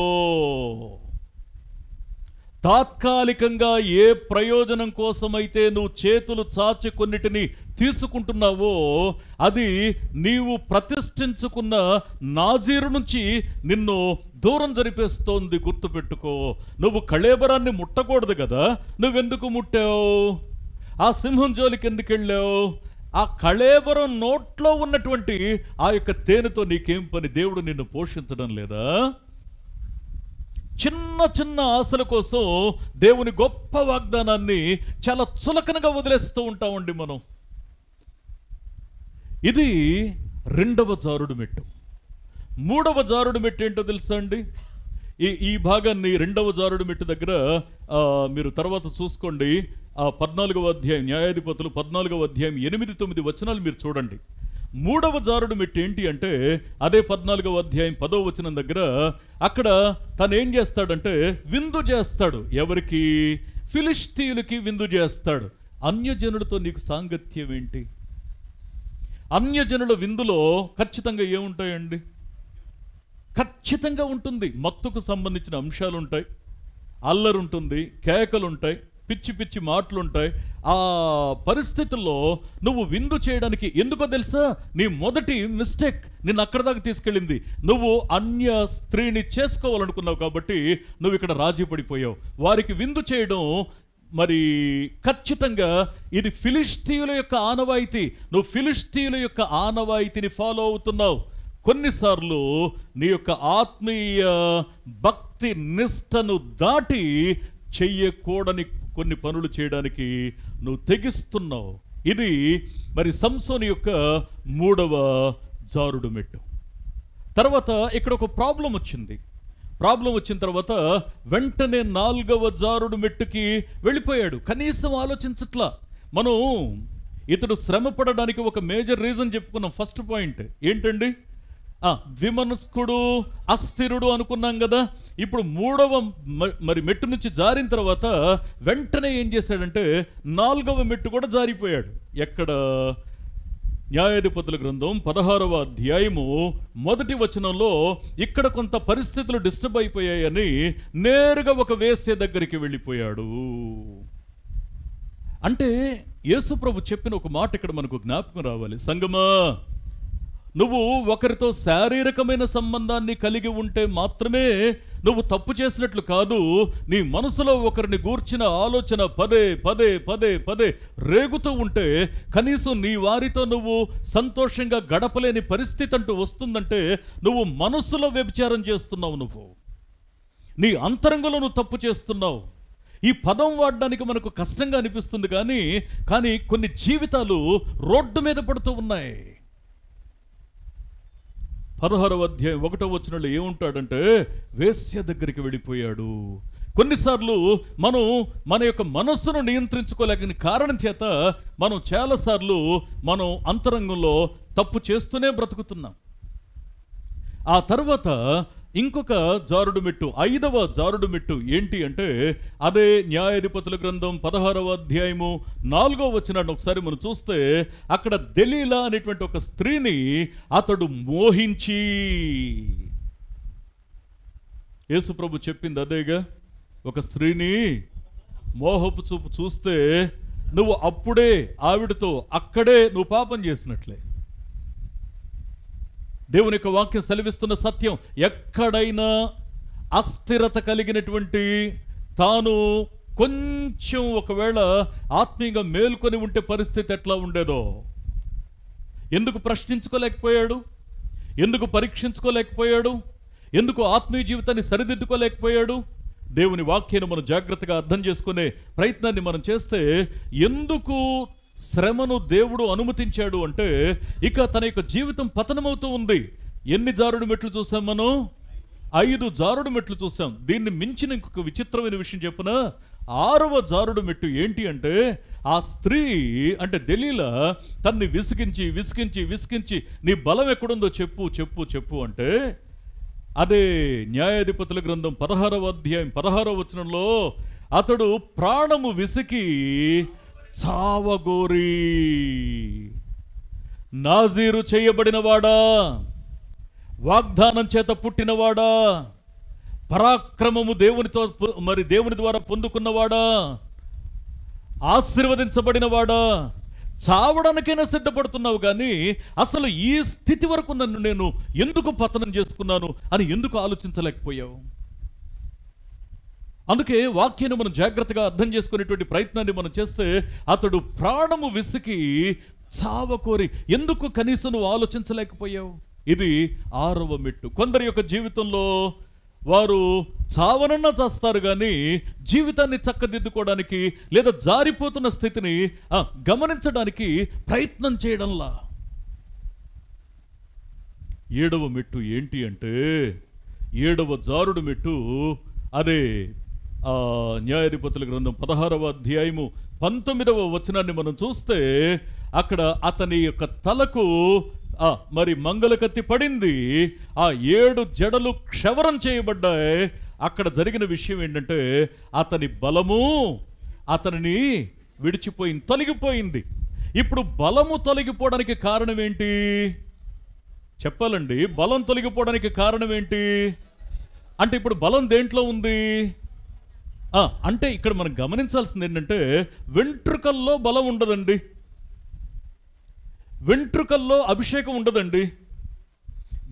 తాత్కాలికంగా ఏ ప్రయోజనం కోసమైతే నువ్వు చేతులు చాచి కొన్నిటిని తీసుకుంటున్నావో అది నీవు ప్రతిష్ఠించుకున్న నాజీరు నుంచి నిన్ను దూరం జరిపేస్తోంది. గుర్తుపెట్టుకో. నువ్వు కళేబరాన్ని ముట్టకూడదు కదా, నువ్వెందుకు ముట్టావు? ఆ సింహం జోలికి ఎందుకు వెళ్ళావు? ఆ కళేబరం నోట్లో ఉన్నటువంటి ఆ యొక్క తేనెతో నీకేం పని? దేవుడు నిన్ను పోషించడం లేదా? చిన్న చిన్న ఆశల కోసం దేవుని గొప్ప వాగ్దానాన్ని చాలా చులకనగా వదిలేస్తూ ఉంటామండి మనం. ఇది రెండవ జారుడు మెట్టు. మూడవ జారుడు మెట్టు ఏంటో తెలుసా అండి? ఈ భాగాన్ని రెండవ జారుడు మెట్టు దగ్గర మీరు తర్వాత చూసుకోండి. 14వ అధ్యాయం, న్యాయాధిపతులు 14వ అధ్యాయం 8-9 వచనాలు మీరు చూడండి. మూడవ జారుడు మెట్టు ఏంటి అంటే అదే 14వ అధ్యాయం 10వ వచనం దగ్గర అక్కడ తను ఏం చేస్తాడంటే విందు చేస్తాడు. ఎవరికి? ఫిలిష్తీయులకి విందు చేస్తాడు. అన్యజనులతో నీకు సాంగత్యం ఏంటి? అన్యజనుల విందులో ఖచ్చితంగా ఏముంటాయండి? ఖచ్చితంగా ఉంటుంది. మత్తుకు సంబంధించిన అంశాలు ఉంటాయి, అల్లరుంటుంది, కేకలుంటాయి, పిచ్చి పిచ్చి మాటలుంటాయి. ఆ పరిస్థితుల్లో నువ్వు విందు చేయడానికి ఎందుకో తెలుసా? నీ మొదటి మిస్టేక్ నిన్ను అక్కడ దాకా తీసుకెళ్ళింది. నువ్వు అన్య స్త్రీని చేసుకోవాలనుకున్నావు కాబట్టి నువ్వు ఇక్కడ రాజీ పడిపోయావు. వారికి విందు చేయడం మరి ఖచ్చితంగా ఇది ఫిలిష్తీయుల యొక్క ఆనవాయితీ. నువ్వు ఫిలిష్తీయుల యొక్క ఆనవాయితీని ఫాలో అవుతున్నావు. కొన్నిసార్లు నీ యొక్క ఆత్మీయ భక్తి నిష్టను దాటి చెయ్యకూడని కొన్ని పనులు చేయడానికి నువ్వు తెగిస్తున్నావు. ఇది మరి సంసోను యొక్క మూడవ జారుడు మెట్టు. తర్వాత ఇక్కడ ఒక ప్రాబ్లం వచ్చింది. ప్రాబ్లం వచ్చిన తర్వాత వెంటనే 4వ జారుడు మెట్టుకి వెళ్ళిపోయాడు. కనీసం ఆలోచించట్లా. మనం ఇతడు శ్రమ పడడానికి ఒక మేజర్ రీజన్ చెప్పుకున్నాం. ఫస్ట్ పాయింట్ ఏంటండి? ద్విమనస్కుడు, అస్థిరుడు అనుకున్నాం కదా. ఇప్పుడు మూడవ మరి మెట్టు నుంచి జారిన తర్వాత వెంటనే ఏం చేశాడంటే 4వ మెట్టు కూడా జారిపోయాడు. ఎక్కడ? న్యాయాధిపతుల గ్రంథం 16వ అధ్యాయము 1వ వచనంలో ఇక్కడ కొంత పరిస్థితులు డిస్టర్బ్ అయిపోయాయని నేరుగా ఒక వేశ్య దగ్గరికి వెళ్ళిపోయాడు. అంటే యేసుప్రభు చెప్పిన ఒక మాట ఇక్కడ మనకు జ్ఞాపకం రావాలి. సంగమా, నువ్వు ఒకరితో శారీరకమైన సంబంధాన్ని కలిగి ఉంటే మాత్రమే నువ్వు తప్పు చేసినట్లు కాదు. నీ మనసులో ఒకరిని గూర్చిన ఆలోచన పదే పదే పదే పదే రేగుతూ ఉంటే కనీసం నీ వారితో నువ్వు సంతోషంగా గడపలేని పరిస్థితి అంటూ వస్తుందంటే నువ్వు మనసులో వ్యభిచారం చేస్తున్నావు. నువ్వు నీ అంతరంగంలో నువ్వు తప్పు చేస్తున్నావు. ఈ పదం వాడడానికి మనకు కష్టంగా అనిపిస్తుంది, కానీ కొన్ని జీవితాలు రోడ్డు మీద పడుతూ ఉన్నాయి. 16వ అధ్యాయం 1వ వచనంలో ఏముంటాడంటే వేశ్య దగ్గరికి వెళ్ళిపోయాడు. కొన్నిసార్లు మనం మన యొక్క మనస్సును నియంత్రించుకోలేని కారణం చేత మనం చాలాసార్లు మనం అంతరంగంలో తప్పు చేస్తూనే బ్రతుకుతున్నాం. ఆ తర్వాత ఇంకొక జారుడు మెట్టు, 5వ జారుడు మెట్టు ఏంటి అంటే అదే న్యాయాధిపతుల గ్రంథం 16వ అధ్యాయము 4వ వచనాన్ని ఒకసారి మనం చూస్తే అక్కడ దెలీలా అనేటువంటి ఒక స్త్రీని అతడు మోహించి, యేసుప్రభు చెప్పింది అదేగా, ఒక స్త్రీని మోహపు చూపు చూస్తే నువ్వు అప్పుడే ఆవిడతో అక్కడే నువ్వు పాపం చేసినట్లే. దేవుని యొక్క వాక్యం సెలవిస్తున్న సత్యం, ఎక్కడైనా అస్థిరత కలిగినటువంటి తాను కొంచెం ఒకవేళ ఆత్మీయంగా మేల్కొని ఉంటే పరిస్థితి ఎట్లా ఉండేదో ఎందుకు ప్రశ్నించుకోలేకపోయాడు? ఎందుకు పరీక్షించుకోలేకపోయాడు? ఎందుకు ఆత్మీయ జీవితాన్ని సరిదిద్దుకోలేకపోయాడు? దేవుని వాక్యాన్ని మనం జాగ్రత్తగా అర్థం చేసుకునే ప్రయత్నాన్ని మనం చేస్తే ఎందుకు శ్రమను దేవుడు అనుమతించాడు అంటే ఇక తన యొక్క జీవితం పతనమవుతూ ఉంది. ఎన్ని జారుడు మెట్లు చూసాం మనం? 5 జారుడు మెట్లు చూసాం. దీన్ని మించిన ఇంకొక విచిత్రమైన విషయం చెప్పున 6వ జారుడు మెట్టు ఏంటి అంటే ఆ స్త్రీ అంటే దెలీలా తన్ని విసిగించి విసిగించి విసిగించి నీ బలం ఎక్కడుందో చెప్పు చెప్పు చెప్పు అంటే అదే న్యాయాధిపతుల గ్రంథం 16వ అధ్యాయం 16వ వచనంలో అతడు ప్రాణము విసికి చావగోరి, నాజీరు చేయబడినవాడా, వాగ్దానం చేత పుట్టినవాడా, పరాక్రమము దేవుని ద్వారా పొందుకున్నవాడా, ఆశీర్వదించబడినవాడా, చావడానికైనా సిద్ధపడుతున్నావు, కానీ అసలు ఈ స్థితి వరకు నన్ను నేను ఎందుకు పతనం చేసుకున్నాను అని ఎందుకు ఆలోచించలేకపోయావు? అందుకే వాక్యాన్ని మనం జాగ్రత్తగా అర్థం చేసుకునేటువంటి ప్రయత్నాన్ని మనం చేస్తే, అతడు ప్రాణము విసికి చావకోరి ఎందుకు కనీసం నువ్వు ఆలోచించలేకపోయావు? ఇది 6వ మెట్టు. కొందరి యొక్క జీవితంలో వారు చావనన్నా చేస్తారు, కానీ జీవితాన్ని చక్కదిద్దుకోవడానికి లేదా జారిపోతున్న స్థితిని గమనించడానికి ప్రయత్నం చేయడంలా. 7వ మెట్టు ఏంటి అంటే, 7వ జారుడు మెట్టు అదే న్యాయాధిపతుల గ్రంథం 16వ అధ్యాయము 19వ వచనాన్ని మనం చూస్తే, అక్కడ అతని యొక్క తలకు మరి మంగళకత్తి పడింది, ఆ 7 జడలు క్షవరం చేయబడ్డాయి. అక్కడ జరిగిన విషయం ఏంటంటే, అతని బలము అతనిని విడిచిపోయింది, తొలగిపోయింది. ఇప్పుడు బలము తొలగిపోవడానికి కారణం ఏంటి చెప్పాలండి? బలం తొలగిపోవడానికి కారణం ఏంటి అంటే, ఇప్పుడు బలం దేంట్లో ఉంది అంటే ఇక్కడ మనం గమనించాల్సింది ఏంటంటే, వెంట్రుకల్లో బలం ఉండదండి, వెంట్రుకల్లో అభిషేకం ఉండదండి.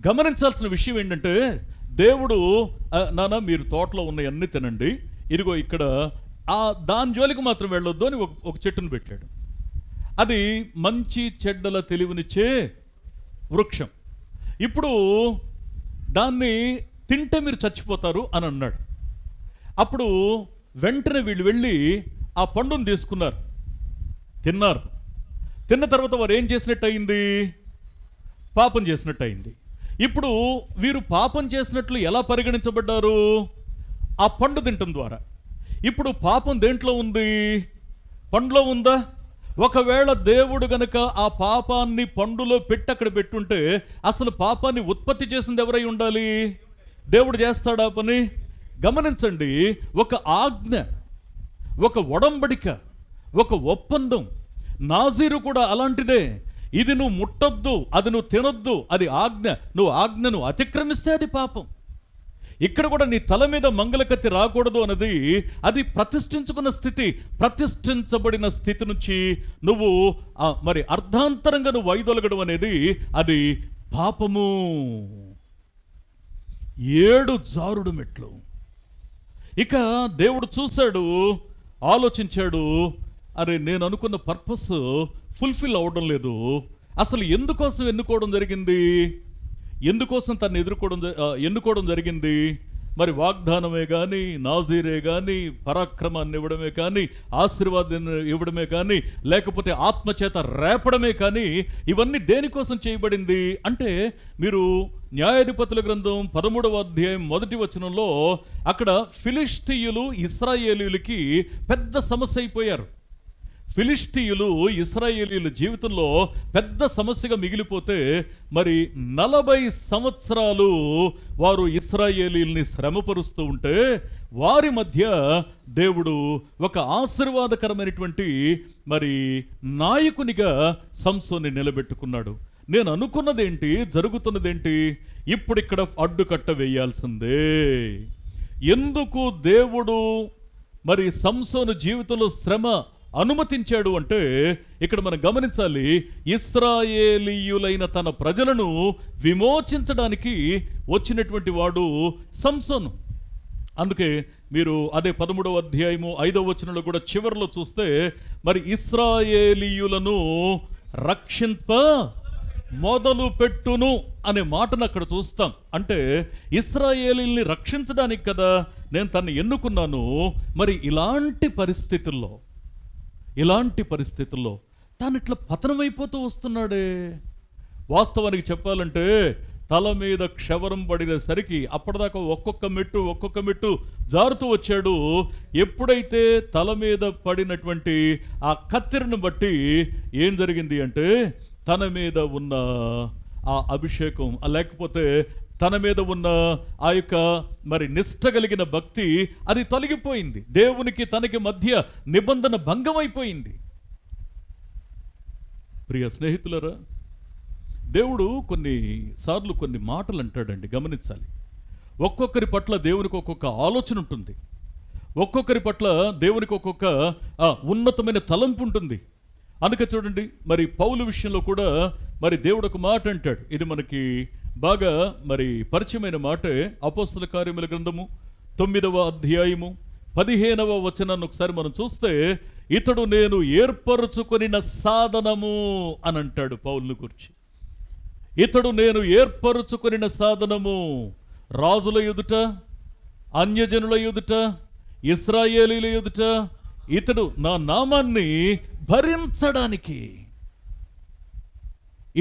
గమనించాల్సిన విషయం ఏంటంటే, దేవుడు నాన్న మీరు తోటలో ఉన్నవన్నీ తినండి, ఇదిగో ఇక్కడ దాని జోలికి మాత్రం వెళ్ళొద్దు అని ఒక చెట్టును పెట్టాడు. అది మంచి చెడ్డల తెలివినిచ్చే వృక్షం. ఇప్పుడు దాన్ని తింటే మీరు చచ్చిపోతారు అని అన్నాడు. అప్పుడు వెంటనే వీళ్ళు వెళ్ళి ఆ పండును తీసుకున్నారు, తిన్నారు. తిన్న తర్వాత వారు ఏం చేసినట్టు అయింది? పాపం చేసినట్టు అయింది. ఇప్పుడు వీరు పాపం చేసినట్లు ఎలా పరిగణించబడ్డారు? ఆ పండు తినటం ద్వారా. ఇప్పుడు పాపం దేంట్లో ఉంది? పండులో ఉందా? ఒకవేళ దేవుడు గనక ఆ పాపాన్ని పండులో పెట్టి అక్కడ పెట్టుంటే, అసలు పాపాన్ని ఉత్పత్తి చేసింది ఎవరై ఉండాలి? దేవుడు చేస్తాడా పని? గమనించండి, ఒక ఆజ్ఞ, ఒక ఒడంబడిక, ఒక ఒప్పందం. నాజీరు కూడా అలాంటిదే. ఇది నువ్వు ముట్టొద్దు, అది నువ్వు తినొద్దు, అది ఆజ్ఞ. నువ్వు ఆజ్ఞను అతిక్రమిస్తే అది పాపం. ఇక్కడ కూడా నీ తల మీద మంగళకత్తి రాకూడదు అన్నది అది ప్రతిష్ఠించుకున్న స్థితి. ప్రతిష్ఠించబడిన స్థితి నుంచి నువ్వు మరి అర్ధాంతరంగా నువ్వు వైదొలగడం అనేది అది పాపము. 7 జారుడు మెట్లు. ఇక దేవుడు చూశాడు, ఆలోచించాడు, అరే నేను అనుకున్న పర్పస్ ఫుల్ఫిల్ అవ్వడం లేదు. అసలు ఎందుకోసం ఎన్నుకోవడం జరిగింది? ఎందుకోసం తను ఎన్నుకోవడం జరిగింది? మరి వాగ్దానమే కానీ, నాజీరే కానీ, పరాక్రమాన్ని ఇవ్వడమే కానీ, ఆశీర్వాదాన్ని ఇవ్వడమే కానీ, లేకపోతే ఆత్మచేత రేపడమే కానీ, ఇవన్నీ దేనికోసం చేయబడింది అంటే, మీరు న్యాయాధిపతుల గ్రంథం 13వ అధ్యాయం 1వ వచనంలో అక్కడ ఫిలిష్తీయులు ఇశ్రాయేలీయులకి పెద్ద సమస్య అయిపోయారు. ఫిలిష్తీయులు ఇశ్రాయేలీయుల జీవితంలో పెద్ద సమస్యగా మిగిలిపోతే, మరి 40 సంవత్సరాలు వారు ఇశ్రాయేలీయుల్ని శ్రమపరుస్తూ ఉంటే, వారి మధ్య దేవుడు ఒక ఆశీర్వాదకరమైనటువంటి మరి నాయకునిగా సంసోన్ని నిలబెట్టుకున్నాడు. నేను అనుకున్నదేంటి, జరుగుతున్నదేంటి? ఇప్పుడు ఇక్కడ అడ్డుకట్ట వేయాల్సిందే. ఎందుకు దేవుడు మరి సంసోను జీవితంలో శ్రమ అనుమతించాడు అంటే, ఇక్కడ మనం గమనించాలి, ఇశ్రాయేలీయులైన తన ప్రజలను విమోచించడానికి వచ్చినటువంటి వాడు సంసోను. అందుకే మీరు అదే 13వ అధ్యాయము 5వ వచనంలో కూడా చివరిలో చూస్తే, మరి ఇశ్రాయేలీయులను రక్షింప మొదలు పెట్టును అనే మాటను అక్కడ చూస్తాం. అంటే ఇశ్రాయేలీయుల్ని రక్షించడానికి కదా నేను తను ఎన్నుకున్నాను. మరి ఇలాంటి పరిస్థితుల్లో తాను ఇట్లా పతనమైపోతూ వస్తున్నాడే. వాస్తవానికి చెప్పాలంటే తల మీద క్షవరం పడినసరికి అప్పటిదాకా ఒక్కొక్క మెట్టు జారుతూ వచ్చాడు. ఎప్పుడైతే తల మీద పడినటువంటి ఆ కత్తెరను బట్టి ఏం జరిగింది అంటే, తన మీద ఉన్న ఆ అభిషేకం, లేకపోతే తన మీద ఉన్న ఆ యొక్క మరి నిష్ఠ కలిగిన భక్తి అది తొలగిపోయింది. దేవునికి తనకి మధ్య నిబంధన భంగం అయిపోయింది. ప్రియ స్నేహితులరా, దేవుడు కొన్నిసార్లు కొన్ని మాటలు అంటాడండి, గమనించాలి. ఒక్కొక్కరి పట్ల దేవునికి ఒక్కొక్క ఆలోచన ఉంటుంది. ఒక్కొక్కరి పట్ల దేవునికి ఒక్కొక్క ఉన్నతమైన తలంపు ఉంటుంది. అందుకే చూడండి, మరి పౌలు విషయంలో కూడా మరి దేవుడు ఒక మాట అంటాడు. ఇది మనకి బాగా మరి పరిచయమైన మాటే. అపోస్తల కార్యముల గ్రంథము 9వ అధ్యాయము 15వ వచనాన్ని ఒకసారి మనం చూస్తే, ఇతడు నేను ఏర్పరచుకొనిన సాధనము అని అంటాడు పౌలుని గురించి. ఇతడు నేను ఏర్పరచుకొనిన సాధనము, రాజుల ఎదుట, అన్యజనుల ఎదుట, ఇశ్రాయేలీల ఎదుట ఇతడు నా నామాన్ని భరించడానికి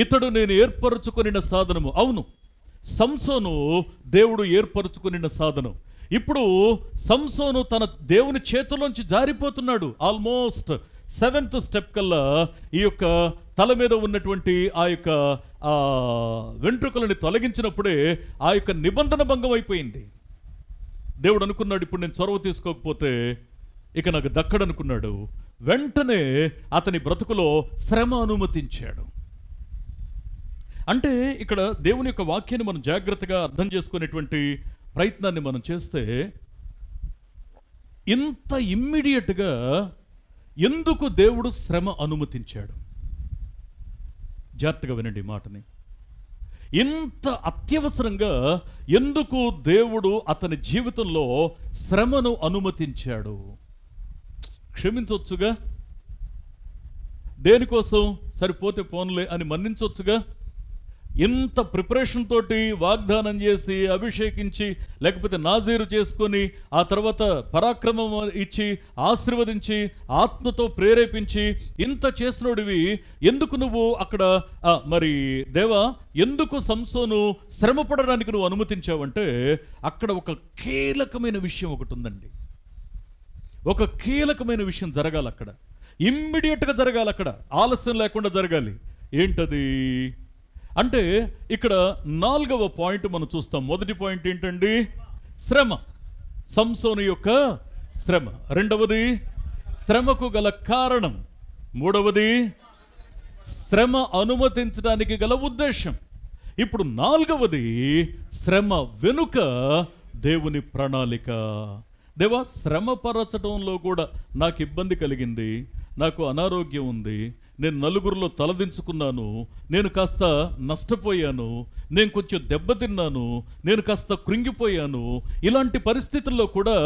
ఇతడు నేను ఏర్పరచుకొనిన సాధనము. అవును, సంసోను దేవుడు ఏర్పరచుకొనిన సాధనం. ఇప్పుడు సంసోను తన దేవుని చేతిలోంచి జారిపోతున్నాడు. ఆల్మోస్ట్ 7th స్టెప్ కల్లా ఈ యొక్క తల మీద ఉన్నటువంటి ఆ యొక్క వెంట్రుకలని తొలగించినప్పుడే ఆ యొక్క నిబంధన భంగం అయిపోయింది. దేవుడు అనుకున్నాడు, ఇప్పుడు నేను చొరవ తీసుకోకపోతే ఇక నాకు దక్కడనుకున్నాడు. వెంటనే అతని బ్రతుకులో శ్రమ అనుమతించాడు. అంటే ఇక్కడ దేవుని యొక్క వాక్యాన్ని మనం జాగ్రత్తగా అర్థం చేసుకునేటువంటి ప్రయత్నాన్ని మనం చేస్తే, ఇంత ఇమ్మీడియట్గా ఎందుకు దేవుడు శ్రమ అనుమతించాడు? జాగ్రత్తగా వినండి మాటని. ఇంత అత్యవసరంగా ఎందుకు దేవుడు అతని జీవితంలో శ్రమను అనుమతించాడు? క్షమించవచ్చుగా, దేనికోసం సరిపోతే పోన్లే అని మన్నించవచ్చుగా. ఇంత ప్రిపరేషన్ తోటి వాగ్దానం చేసి అభిషేకించి లేకపోతే నాజీరు చేసుకొని ఆ తర్వాత పరాక్రమం ఇచ్చి ఆశీర్వదించి ఆత్మతో ప్రేరేపించి ఇంత చేసినోడివి ఎందుకు నువ్వు అక్కడ మరి దేవా ఎందుకు సంసోను శ్రమ పడడానికి నువ్వు అనుమతించావంటే, అక్కడ ఒక కీలకమైన విషయం ఒకటి ఉందండి. ఒక కీలకమైన విషయం జరగాలి అక్కడ, ఇమ్మీడియట్గా జరగాలి, అక్కడ ఆలస్యం లేకుండా జరగాలి. ఏంటది అంటే, ఇక్కడ 4వ పాయింట్ మనం చూస్తాం. మొదటి పాయింట్ ఏంటండి? శ్రమ, సంసోను యొక్క శ్రమ. రెండవది శ్రమకు గల కారణం. మూడవది శ్రమ అనుమతించడానికి గల ఉద్దేశం. ఇప్పుడు 4వది శ్రమ వెనుక దేవుని ప్రణాళిక. దేవా, శ్రమపరచడంలో కూడా నాకు ఇబ్బంది కలిగింది, నాకు అనారోగ్యం ఉంది, నేను నలుగురిలో తలదించుకున్నాను, నేను కాస్త నష్టపోయాను, నేను కొంచెం దెబ్బతిన్నాను, నేను కాస్త కృంగిపోయాను. ఇలాంటి పరిస్థితుల్లో కూడా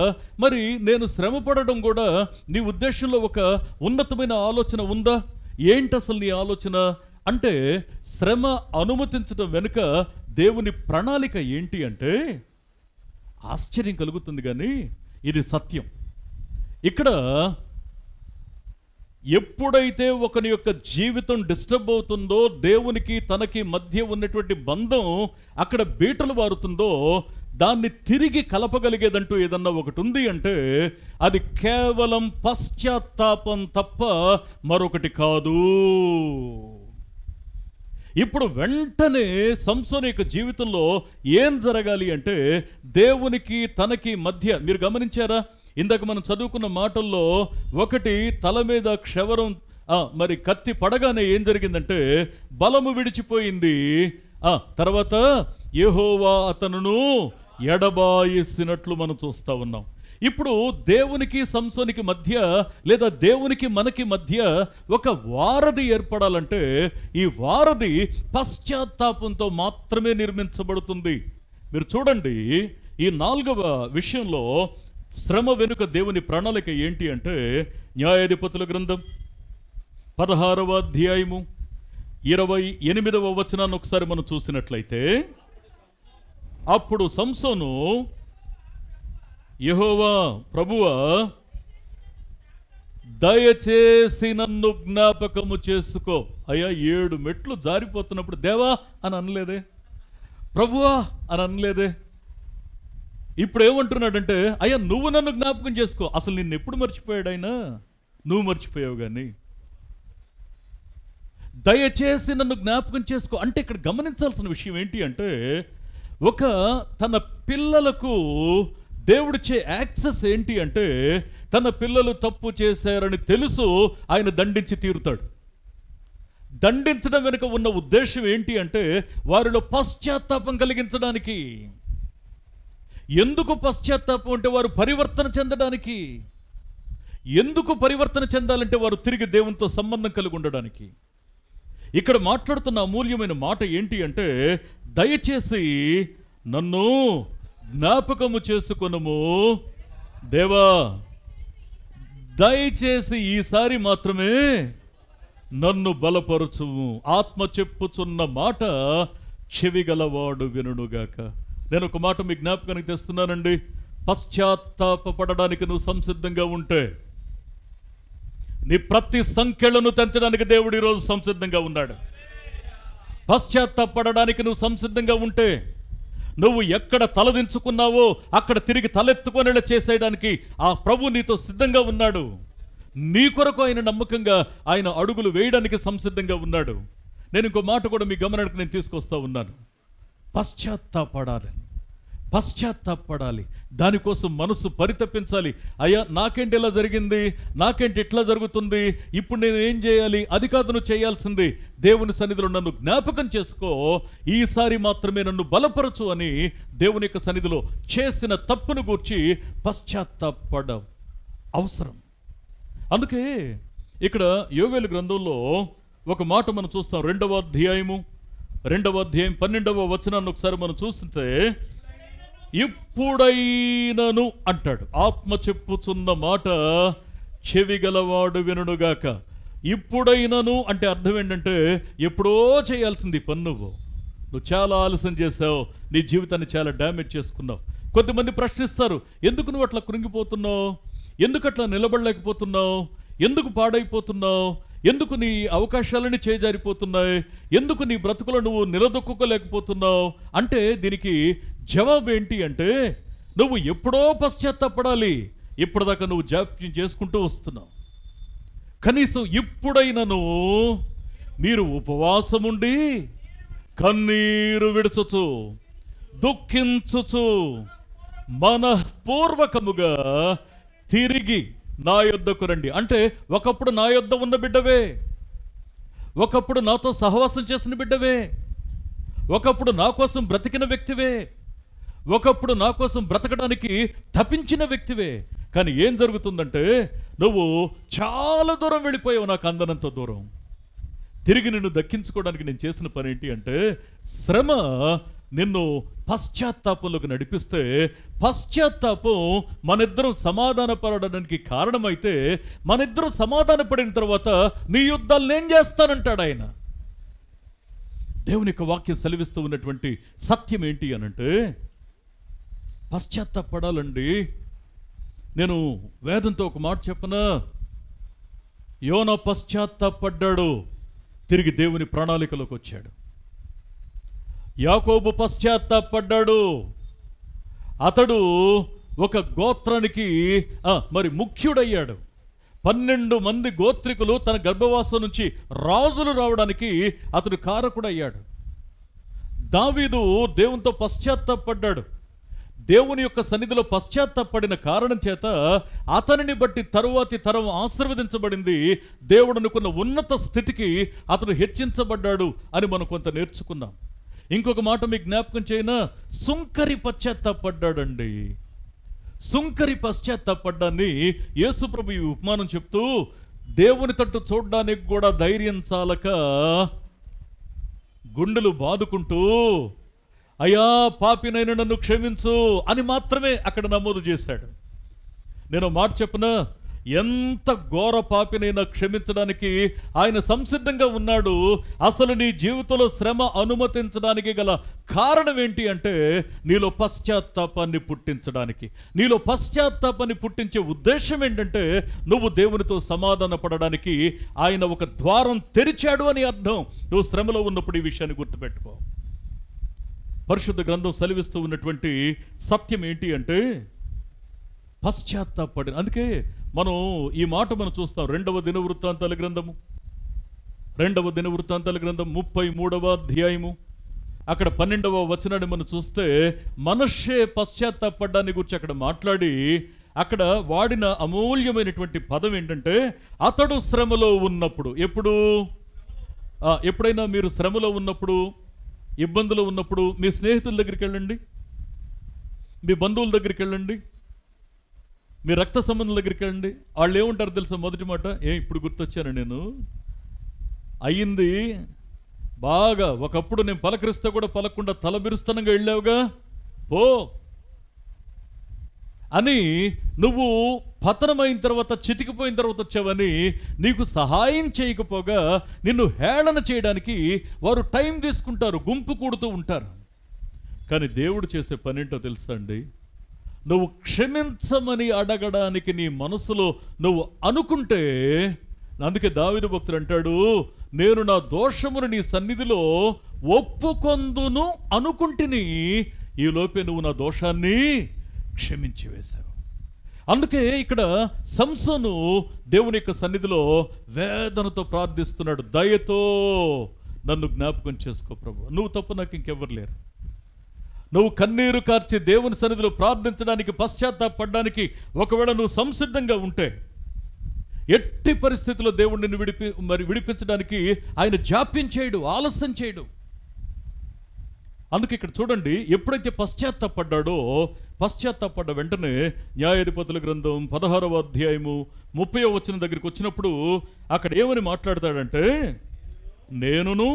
మరి నేను శ్రమ పడడం కూడా నీ ఉద్దేశంలో ఒక ఉన్నతమైన ఆలోచన ఉందా? ఏంటి అసలు నీ ఆలోచన అంటే, శ్రమ అనుమతించడం వెనుక దేవుని ప్రణాళిక ఏంటి అంటే, ఆశ్చర్యం కలుగుతుంది కానీ ఇది సత్యం. ఇక్కడ ఎప్పుడైతే ఒకని యొక్క జీవితం డిస్టర్బ్ అవుతుందో, దేవునికి తనకి మధ్య ఉన్నటువంటి బంధం అక్కడ బీటలు వారుతుందో, దాన్ని తిరిగి కలపగలిగేదంటూ ఏదన్నా ఒకటి ఉంది అంటే అది కేవలం పశ్చాత్తాపం తప్ప మరొకటి కాదు. ఇప్పుడు వెంటనే సంసోను యొక్క జీవితంలో ఏం జరగాలి అంటే, దేవునికి తనకి మధ్య మీరు గమనించారా? ఇందాక మనం చదువుకున్న మాటల్లో ఒకటి, తల మీద క్షవరం మరి కత్తి పడగానే ఏం జరిగిందంటే బలము విడిచిపోయింది. తర్వాత యెహోవా అతనును ఎడబాయిసినట్లు మనం చూస్తా ఉన్నాం. ఇప్పుడు దేవునికి సంసోనికి మధ్య లేదా దేవునికి మనకి మధ్య ఒక వారధి ఏర్పడాలంటే ఈ వారధి పశ్చాత్తాపంతో మాత్రమే నిర్మించబడుతుంది. మీరు చూడండి, ఈ 4వ విషయంలో శ్రమ వెనుక దేవుని ప్రణాళిక ఏంటి అంటే, న్యాయాధిపతుల గ్రంథం 16వ అధ్యాయము 28వ వచనాన్ని ఒకసారి మనం చూసినట్లయితే, అప్పుడు సంసోను, యెహోవా ప్రభువా దయచేసి నన్ను జ్ఞాపకము చేసుకో. అయ్యా, 7 మెట్లు జారిపోతున్నప్పుడు దేవా అని అనలేదే, ప్రభువా అని అనలేదే. ఇప్పుడు ఏమంటున్నాడంటే, అయ్యా నువ్వు నన్ను జ్ఞాపకం చేసుకో. అసలు నిన్ను ఎప్పుడు మర్చిపోయాడు ఆయన? నువ్వు మర్చిపోయావు కానీ. దయచేసి నన్ను జ్ఞాపకం చేసుకో అంటే ఇక్కడ గమనించాల్సిన విషయం ఏంటి అంటే, ఒక తన పిల్లలకు దేవుడిచ్చే యాక్సెస్ ఏంటి అంటే, తన పిల్లలు తప్పు చేశారని తెలుసు, ఆయన దండించి తీరుతాడు. దండించడం వెనుక ఉన్న ఉద్దేశం ఏంటి అంటే, వారిలో పశ్చాత్తాపం కలిగించడానికి. ఎందుకు పశ్చాత్తాపం అంటే, వారు పరివర్తన చెందడానికి. ఎందుకు పరివర్తన చెందాలంటే వారు తిరిగి దేవునితో సంబంధం కలిగి ఉండడానికి. ఇక్కడ మాట్లాడుతున్న అమూల్యమైన మాట ఏంటి అంటే, దయచేసి నన్ను జ్ఞాపకము చేసుకొనుము దేవా, దయచేసి ఈసారి మాత్రమే నన్ను బలపరచుము. ఆత్మ చెప్పుచున్న మాట చెవిగలవాడు వినుగాక. నేను ఒక మాట మీ జ్ఞాపకానికి తెస్తున్నానండి. పశ్చాత్తాపపడడానికి నువ్వు సంసిద్ధంగా ఉంటే, నీ ప్రతి సంఖ్యలను తెంచడానికి దేవుడు ఈరోజు సంసిద్ధంగా ఉన్నాడు. పశ్చాత్తాపడడానికి నువ్వు సంసిద్ధంగా ఉంటే, నువ్వు ఎక్కడ తలదించుకున్నావో అక్కడ తిరిగి తలెత్తుకొనేలా చేసేయడానికి ఆ ప్రభు నీతో సిద్ధంగా ఉన్నాడు. నీ కొరకు ఆయన నమ్మకంగా ఆయన అడుగులు వేయడానికి సంసిద్ధంగా ఉన్నాడు. నేను ఇంకో మాట కూడా మీ గమనానికి నేను తీసుకొస్తా ఉన్నాను. పశ్చాత్తాపడాలి. దానికోసం మనసు పరితపించాలి. అయ్యా, నాకేంటి ఇలా జరిగింది, నాకేంటి ఇట్లా జరుగుతుంది, ఇప్పుడు నేను ఏం చేయాలి? అది కాదు నువ్వు చేయాల్సింది. దేవుని సన్నిధిలో నన్ను జ్ఞాపకం చేసుకో, ఈసారి మాత్రమే నన్ను బలపరచు అని దేవుని యొక్క సన్నిధిలో చేసిన తప్పును గూర్చి పశ్చాత్తాపడ అవసరం. అందుకే ఇక్కడ యోవేలు గ్రంథంలో ఒక మాట మనం చూస్తాం. 2వ అధ్యాయం 12వ వచనాన్ని ఒకసారి మనం చూస్తే, ఇప్పుడైనను అంటాడు. ఆత్మ చెప్పుచున్న మాట చెవిగలవాడు వినుగాక. ఇప్పుడైనను అంటే అర్థం ఏంటంటే, ఎప్పుడో చేయాల్సింది పని నువ్వు చాలా ఆలస్యం చేసావు, నీ జీవితాన్ని చాలా డ్యామేజ్ చేసుకున్నావు. కొంతమంది ప్రశ్నిస్తారు, ఎందుకు నువ్వు అట్లా కృంగిపోతున్నావు, ఎందుకు అట్లా నిలబడలేకపోతున్నావు, ఎందుకు పాడైపోతున్నావు, ఎందుకు నీ అవకాశాలని చేజారిపోతున్నాయి, ఎందుకు నీ బ్రతుకులో నువ్వు నిలదొక్కుకోలేకపోతున్నావు అంటే దీనికి జవాబు ఏంటి అంటే, నువ్వు ఎప్పుడో పశ్చాత్తాపడాలి. ఇప్పటిదాకా నువ్వు జాప్యం చేసుకుంటూ వస్తున్నావు. కనీసం ఇప్పుడైనను మీరు ఉపవాసముండి కన్నీరు విడుచుచు దుఃఖించుచు మనఃపూర్వకముగా తిరిగి నా యొద్దకు రండి. అంటే ఒకప్పుడు నా యొద్ద ఉన్న బిడ్డవే, ఒకప్పుడు నాతో సహవాసం చేసిన బిడ్డవే, ఒకప్పుడు నా కోసం బ్రతికిన వ్యక్తివే, ఒకప్పుడు నా కోసం బ్రతకడానికి తపించిన వ్యక్తివే. కానీ ఏం జరుగుతుందంటే, నువ్వు చాలా దూరం వెళ్ళిపోయావు, నాకు అందనంత దూరం. తిరిగి నిన్ను దక్కించుకోవడానికి నేను చేసిన పని ఏంటి అంటే, శ్రమ నిన్ను పశ్చాత్తాపంలోకి నడిపిస్తే, పశ్చాత్తాపం మనిద్దరం సమాధాన పడడానికి కారణమైతే, మనిద్దరం సమాధాన పడిన తర్వాత నీ యుద్ధాలు నేను చేస్తానంటాడు ఆయన. దేవుని యొక్క వాక్యం సెలవిస్తూ ఉన్నటువంటి సత్యం ఏంటి అనంటే, పశ్చాత్తాపడాలండి. నేను వేదంతో ఒక మాట చెప్పనా, యోనా పశ్చాత్తాపడ్డాడు, తిరిగి దేవుని ప్రణాళికలోకి వచ్చాడు. యాకోబు పశ్చాత్తాపడ్డాడు, అతడు ఒక గోత్రానికి మరి ముఖ్యుడయ్యాడు. 12 మంది గోత్రికులు తన గర్భవాసం నుంచి రాజులు రావడానికి అతడు కారకుడయ్యాడు. దావీదు దేవునితో పశ్చాత్తాపడ్డాడు. దేవుని యొక్క సన్నిధిలో పశ్చాత్తాపడిన కారణం చేత అతనిని బట్టి తరువాతి తరం ఆశీర్వదించబడింది. దేవుడు అనుకున్న ఉన్నత స్థితికి అతడు హెచ్చించబడ్డాడు అని మనం కొంత నేర్చుకున్నాం. ఇంకొక మాట మీకు జ్ఞాపకం చేయనా, సుంకరి పశ్చాత్తాపడ్డాడండి. సుంకరి పశ్చాత్తాపడ్డాన్ని యేసుప్రభు ఈ ఉపమానం చెప్తూ, దేవుని తట్టు చూడడానికి కూడా ధైర్యం చాలక గుండెలు బాదుకుంటూ, అయ్యా పాపినైనా నన్ను క్షమించు అని మాత్రమే అక్కడ నమోదు చేశాడు. నేను మాట చెప్పనా, ఎంత ఘోర పాపినైనా క్షమించడానికి ఆయన సంసిద్ధంగా ఉన్నాడు. అసలు నీ జీవితంలో శ్రమ అనుమతించడానికి గల కారణం ఏంటి అంటే, నీలో పశ్చాత్తాపాన్ని పుట్టించడానికి. నీలో పశ్చాత్తాపాన్ని పుట్టించే ఉద్దేశం ఏంటంటే, నువ్వు దేవునితో సమాధాన పడడానికి ఆయన ఒక ద్వారం తెరిచాడు అని అర్థం. నువ్వు శ్రమలో ఉన్నప్పుడు ఈ విషయాన్ని గుర్తుపెట్టుకో. పరిశుద్ధ గ్రంథం సెలవిస్తూ ఉన్నటువంటి సత్యం ఏంటి అంటే, పశ్చాత్తాపడి. అందుకే మనం ఈ మాట మనం చూస్తాం. 2వ దినవృత్తాంతాల గ్రంథము 33వ అధ్యాయము అక్కడ 12వ వచనాన్ని మనం చూస్తే, మనష్షే పశ్చాత్తాపడ్డాన్ని గురించి అక్కడ మాట్లాడి అక్కడ వాడిన అమూల్యమైనటువంటి పదం ఏంటంటే, అతడు శ్రమలో ఉన్నప్పుడు. ఎప్పుడైనా మీరు శ్రమలో ఉన్నప్పుడు, ఇబ్బందులు ఉన్నప్పుడు మీ స్నేహితుల దగ్గరికి వెళ్ళండి, మీ బంధువుల దగ్గరికి వెళ్ళండి, మీ రక్త సంబంధం దగ్గరికి వెళ్ళండి, వాళ్ళు ఏముంటారు తెలుసా? మొదటి మాట, ఇప్పుడు గుర్తొచ్చాను నేను, అయ్యింది బాగా, ఒకప్పుడు నేను పలకరిస్తే కూడా పలకుండా తలబిరుస్తనంగా వెళ్ళావుగా, పో అని, నువ్వు పతనమైన తర్వాత చితికిపోయిన తర్వాత వచ్చావని నీకు సహాయం చేయకపోగా నిన్ను హేళన చేయడానికి వారు టైం తీసుకుంటారు, గుంపు కూడుతూ ఉంటారు. కానీ దేవుడు చేసే పనేంటో తెలుసా అండి? నువ్వు క్షమించమని అడగడానికి నీ మనసులో నువ్వు అనుకుంటే, అందుకే దావీదు భక్తుడు అంటాడు, నేను నా దోషమును నీ సన్నిధిలో ఒప్పుకొందును అనుకుంటుని, ఈ లోపే నువ్వు నా దోషాన్ని క్షమించి వేశావు. అందుకే ఇక్కడ సంసోను దేవుని యొక్క సన్నిధిలో వేదనతో ప్రార్థిస్తున్నాడు, దయతో నన్ను జ్ఞాపకం చేసుకో ప్రభు, నువ్వు తప్ప నాకు ఇంకెవ్వరు లేరు. నువ్వు కన్నీరు కార్చి దేవుని సన్నిధిలో ప్రార్థించడానికి, పశ్చాత్తాపడడానికి ఒకవేళ నువ్వు సంసిద్ధంగా ఉంటే, ఎట్టి పరిస్థితుల్లో దేవుడు నిన్ను విడిపించడానికి ఆయన జాప్యం చేయడు, ఆలస్యం చేయడు. అందుకే ఇక్కడ చూడండి, ఎప్పుడైతే పశ్చాత్తాపడ్డ వెంటనే న్యాయాధిపతుల గ్రంథం 16వ అధ్యాయము 30వ వచనం దగ్గరికి వచ్చినప్పుడు అక్కడ ఏమని మాట్లాడతాడంటే, నేనును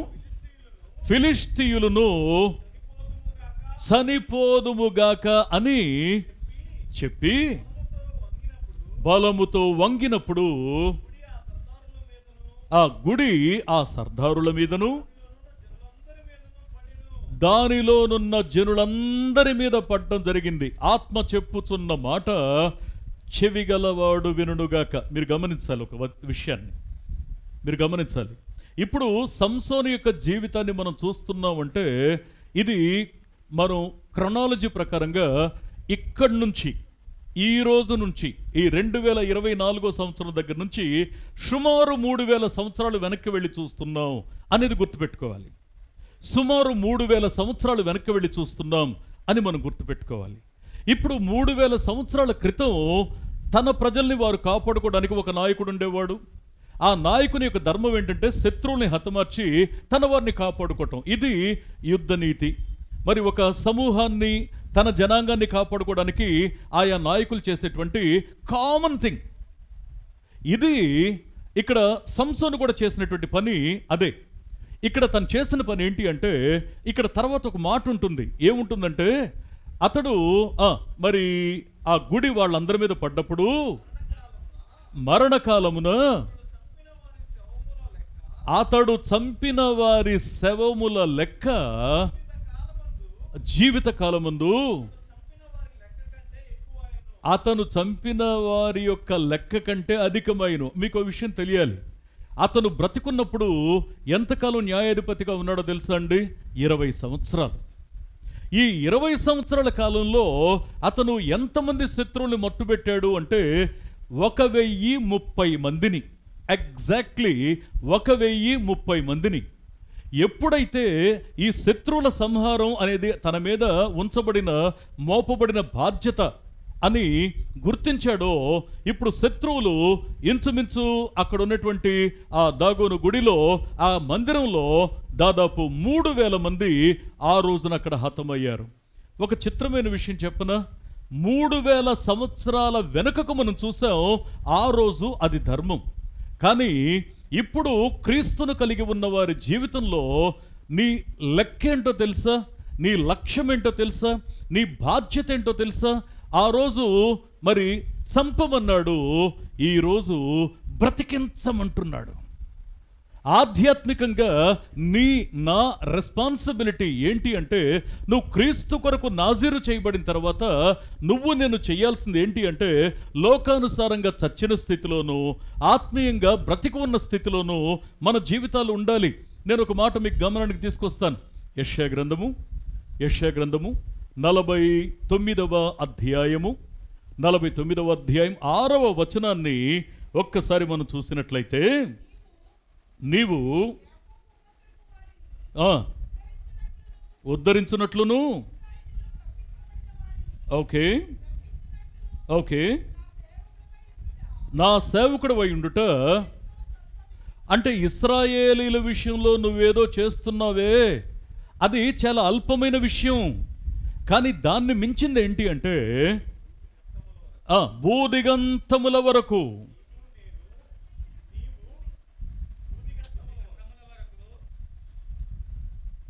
ఫిలిష్తీయులను చనిపోదుముగాక అని చెప్పి బలముతో వంగినప్పుడు ఆ గుడి ఆ సర్దారుల మీదను దానిలోనున్న జనులందరి మీద పడటం జరిగింది. ఆత్మ చెప్పుచున్న మాట చెవిగలవాడు వినుగాక. మీరు గమనించాలి, ఒక విషయాన్ని మీరు గమనించాలి. ఇప్పుడు సంసోను యొక్క జీవితాన్ని మనం చూస్తున్నామంటే, ఇది మనం క్రొనాలజీ ప్రకారంగా ఇక్కడి నుంచి, ఈ రోజు నుంచి, ఈ 2024 సంవత్సరం దగ్గర నుంచి సుమారు 3000 సంవత్సరాలు వెనక్కి వెళ్ళి చూస్తున్నాం అనేది గుర్తుపెట్టుకోవాలి. సుమారు 3000 సంవత్సరాలు వెనక్కి వెళ్ళి చూస్తున్నాం అని మనం గుర్తుపెట్టుకోవాలి. ఇప్పుడు 3000 సంవత్సరాల క్రితం తన ప్రజల్ని వారు కాపాడుకోవడానికి ఒక నాయకుడు ఉండేవాడు. ఆ నాయకుని యొక్క ధర్మం ఏంటంటే శత్రువుల్ని హతమార్చి తన వారిని కాపాడుకోవటం. ఇది యుద్ధ నీతి. మరి ఒక సమూహాన్ని, తన జనాంగాన్ని కాపాడుకోవడానికి ఆయా నాయకులు చేసేటువంటి కామన్ థింగ్ ఇది. ఇక్కడ సంసోను కూడా చేసినటువంటి పని అదే. ఇక్కడ తను చేసిన పని ఏంటి అంటే, ఇక్కడ తర్వాత ఒక మాట ఉంటుంది. ఏముంటుందంటే, అతడు మరి ఆ గుడి వాళ్ళందరి మీద పడ్డప్పుడు మరణకాలమున అతడు చంపిన వారి శవముల లెక్క జీవిత కాలమందు అతను చంపిన వారి యొక్క లెక్క కంటే అధికమైన. మీకు విషయం తెలియాలి, అతను బ్రతికున్నప్పుడు ఎంతకాలం న్యాయాధిపతిగా ఉన్నాడో తెలుసా అండి? 20 సంవత్సరాలు. ఈ 20 సంవత్సరాల కాలంలో అతను ఎంతమంది శత్రువుల్ని మట్టుబెట్టాడు అంటే 1030 మందిని. ఎగ్జాక్ట్లీ 1030 మందిని. ఎప్పుడైతే ఈ శత్రువుల సంహారం అనేది తన మీద ఉంచబడిన, మోపబడిన బాధ్యత అని గుర్తించాడో, ఇప్పుడు శత్రువులు ఇంచుమించు అక్కడ ఉన్నటువంటి ఆ దాగోను గుడిలో, ఆ మందిరంలో దాదాపు 3000 మంది ఆ రోజున అక్కడ హతమయ్యారు. ఒక చిత్రమైన విషయం చెప్పనా? 3000 సంవత్సరాల వెనుకకు మనం చూసాం, ఆ రోజు అది ధర్మం. కానీ ఇప్పుడు క్రీస్తును కలిగి ఉన్న వారి జీవితంలో నీ లెక్కేంటో తెలుసా? నీ లక్ష్యం ఏంటో తెలుసా? నీ బాధ్యత ఏంటో తెలుసా? ఆ రోజు మరి చంపమన్నాడు, ఈరోజు బ్రతికించమంటున్నాడు. ఆధ్యాత్మికంగా నా రెస్పాన్సిబిలిటీ ఏంటి అంటే, నువ్వు క్రీస్తు కొరకు నాజీరు చేయబడిన తర్వాత నేను చేయాల్సింది ఏంటి అంటే, లోకానుసారంగా చచ్చిన స్థితిలోనూ ఆత్మీయంగా బ్రతికి ఉన్న స్థితిలోనూ మన జీవితాలు ఉండాలి. నేను ఒక మాట మీకు గమనానికి తీసుకొస్తాను. యెషయా గ్రంథము 49వ అధ్యాయము 6వ వచనాన్ని ఒక్కసారి మనం చూసినట్లయితే, నీవు ఉద్ధరించున్నట్లును, ఓకే, నా సేవకుడు అయి ఉండుట అంటే, ఇశ్రాయేలీల విషయంలో నువ్వేదో చేస్తున్నావే అది చాలా అల్పమైన విషయం. కానీ దాన్ని మించింది ఏంటి అంటే, భూదిగంతముల వరకు.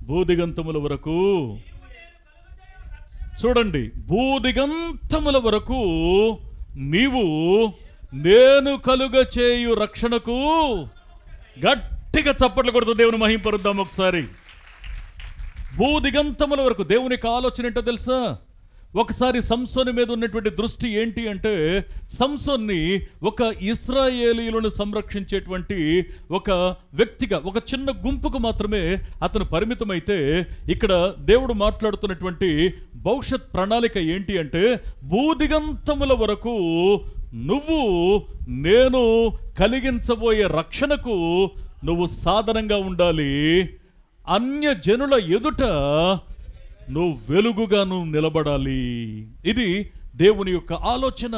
భూదిగంతముల వరకు చూడండి, భూదిగంతముల వరకు నీవు నేను కలుగ చేయు రక్షణకు. గట్టిగా చప్పట్లు కొడుతూ దేవుని మహింపరుద్దాం ఒకసారి. భూదిగంతముల వరకు. దేవునికి ఆలోచన ఏంటో తెలుసా? ఒకసారి సంసోను మీద ఉన్నటువంటి దృష్టి ఏంటి అంటే, సంసోన్ని ఒక ఇశ్రాయేలీయులను సంరక్షించేటువంటి ఒక వ్యక్తిగా, ఒక చిన్న గుంపుకు మాత్రమే అతను పరిమితమైతే, ఇక్కడ దేవుడు మాట్లాడుతున్నటువంటి భవిష్యత్ ప్రణాళిక ఏంటి అంటే, భూదిగంతముల వరకు నువ్వు నేను కలిగించబోయే రక్షణకు నువ్వు సాధనంగా ఉండాలి. అన్య జనుల ఎదుట నువ్వు వెలుగుగాను నిలబడాలి. ఇది దేవుని యొక్క ఆలోచన.